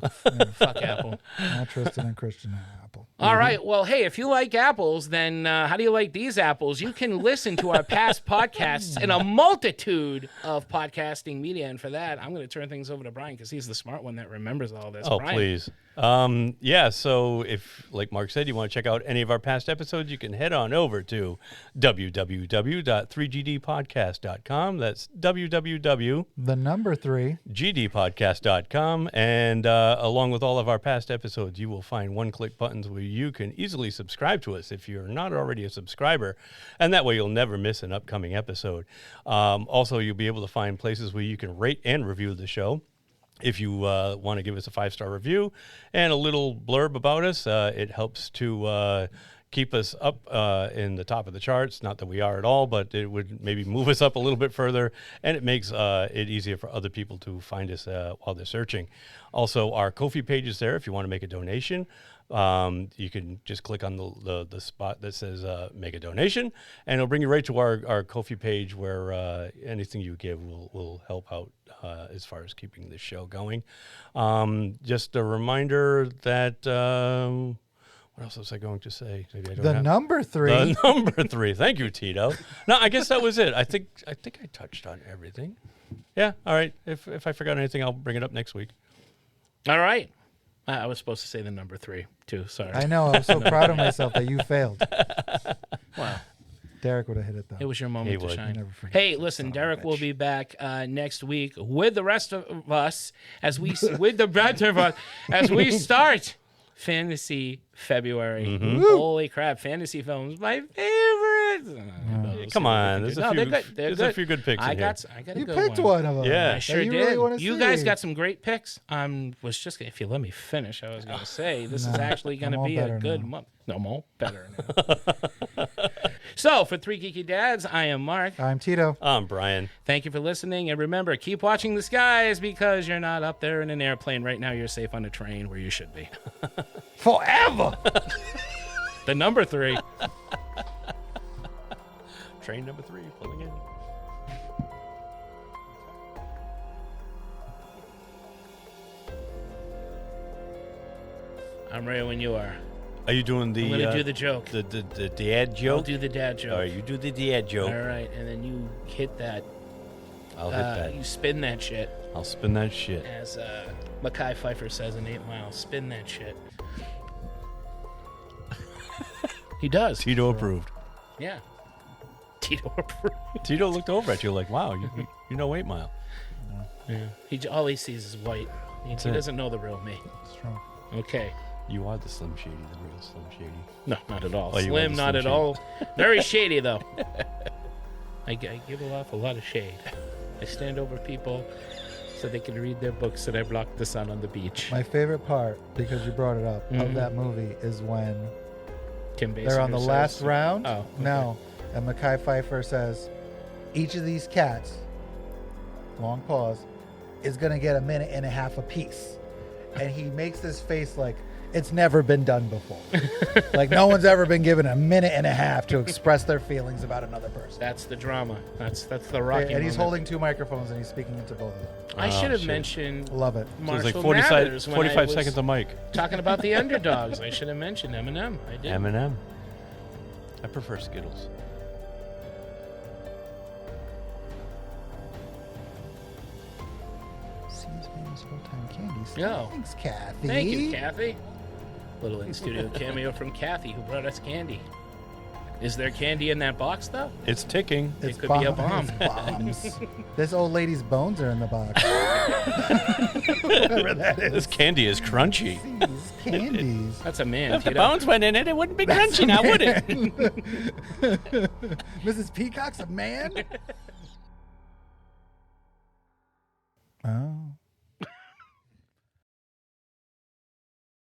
S3: Fuck Apple.
S7: Not Tristan and Christian. Apple.
S3: All right. Well, hey, if you like apples, then how do you like these apples? You can listen to our past podcasts in a multitude of podcasting media. And for that, I'm going to turn things over to Brian because he's the smart one that remembers all this.
S1: Oh,
S3: Brian.
S1: please. So if, like Mark said, you want to check out any of our past episodes, you can head on over to www.3gdpodcast.com. That's
S7: www.3gdpodcast.com.
S1: And along with all of our past episodes, you will find one-click buttons where you can easily subscribe to us if you're not already a subscriber, and that way you'll never miss an upcoming episode. Also, you'll be able to find places where you can rate and review the show. If you want to give us a 5-star review and a little blurb about us, it helps to keep us up in the top of the charts. Not that we are at all, but it would maybe move us up a little bit further, and it makes it easier for other people to find us while they're searching. Also, our Ko-fi page is there if you want to make a donation. You can just click on the spot that says make a donation, and it'll bring you right to our Ko-fi page where anything you give will help out as far as keeping this show going. Just a reminder that what else was I going to say? Maybe I don't have
S7: number 3.
S1: The number 3. Thank you, Tito. No, I guess that was it. I think I touched on everything. Yeah. All right. If I forgot anything, I'll bring it up next week.
S3: All right. I was supposed to say the number 3 too. Sorry.
S7: I know. I'm so proud of myself that you failed.
S3: Wow.
S7: Derek would have hit it though.
S3: It was your moment to
S7: You
S3: shine.
S7: never forget.
S3: Hey, listen, Derek will be back next week with the rest of us as we start Fantasy February. Holy crap! Fantasy films, my favorite.
S1: Come on, there's a few. There's a few good picks.
S3: I
S1: in
S3: got
S1: here.
S3: a
S7: You
S3: good
S7: picked one of them.
S1: Yeah.
S3: I sure
S7: you
S3: did.
S7: really wanna
S3: You guys
S7: see.
S3: got some great picks. Was just if you let me finish, I was going to say this is actually going to
S7: I'm all
S3: be a
S7: better
S3: good
S7: now.
S3: month. No, I'm all better now. So for 3 Geeky Dads, I am Mark.
S7: I'm Tito.
S1: I'm Brian.
S3: Thank you for listening, and remember, keep watching the skies because you're not up there in an airplane right now. You're safe on a train where you should be.
S7: Forever.
S3: The number 3.
S1: Train number 3 pulling in.
S3: I'm ready when you are.
S1: Are you doing the...
S3: I'm going to do the joke.
S1: The dad joke?
S3: I'll do the dad joke.
S1: All right, you do the dad joke.
S3: All right, and then you hit that.
S1: I'll hit that.
S3: You spin that shit.
S1: I'll spin that shit.
S3: As Mekhi Phifer says in 8 Mile, spin that shit. He does.
S1: Tito approved.
S3: Yeah. Tito approved.
S1: Tito looked over at you like, wow, you know 8 Mile.
S3: Yeah. All he sees is white. He doesn't know the real me.
S7: That's true.
S3: Okay.
S1: You are the Slim Shady, the real Slim Shady.
S3: No, not at all.
S1: Oh, you are
S3: Slim,
S1: the
S3: not
S1: Slim
S3: at
S1: Shady.
S3: all. Very shady, though. I give off a lot of shade. I stand over people so they can read their books that I block the sun on the beach.
S7: My favorite part, because you brought it up, of that movie is when
S3: Kim
S7: they're on the
S3: Basinger
S7: last
S3: says-
S7: round.
S3: Oh, okay.
S7: No. And Mekhi Phifer says, each of these cats, long pause, is going to get a minute and a half apiece. And he makes this face like it's never been done before. Like no one's ever been given a minute and a half to express their feelings about another person.
S3: That's the drama. That's the Rocky
S7: And he's
S3: moment.
S7: holding 2 microphones and he's speaking into both of them.
S3: I should have mentioned
S7: Love it.
S1: So it's like
S3: Marshall
S1: 45
S3: Mathers when
S1: 45
S3: I was
S1: seconds of mic.
S3: talking about the underdogs. I should have mentioned Eminem. I did.
S1: Eminem. I prefer Skittles.
S7: Seems famous full-time candies.
S3: No.
S7: Thanks, Kathy.
S3: Thank you, Kathy. Little in-studio cameo from Kathy, who brought us candy. Is there candy in that box, though?
S1: It's ticking.
S3: It could be a bomb.
S7: It's bombs. This old lady's bones are in the box. Whatever that is.
S1: This candy is crunchy.
S7: These candies.
S3: That's a man.
S1: If the
S3: Tito.
S1: bones went in it, it wouldn't be crunchy now, would it?
S7: Mrs. Peacock's a man?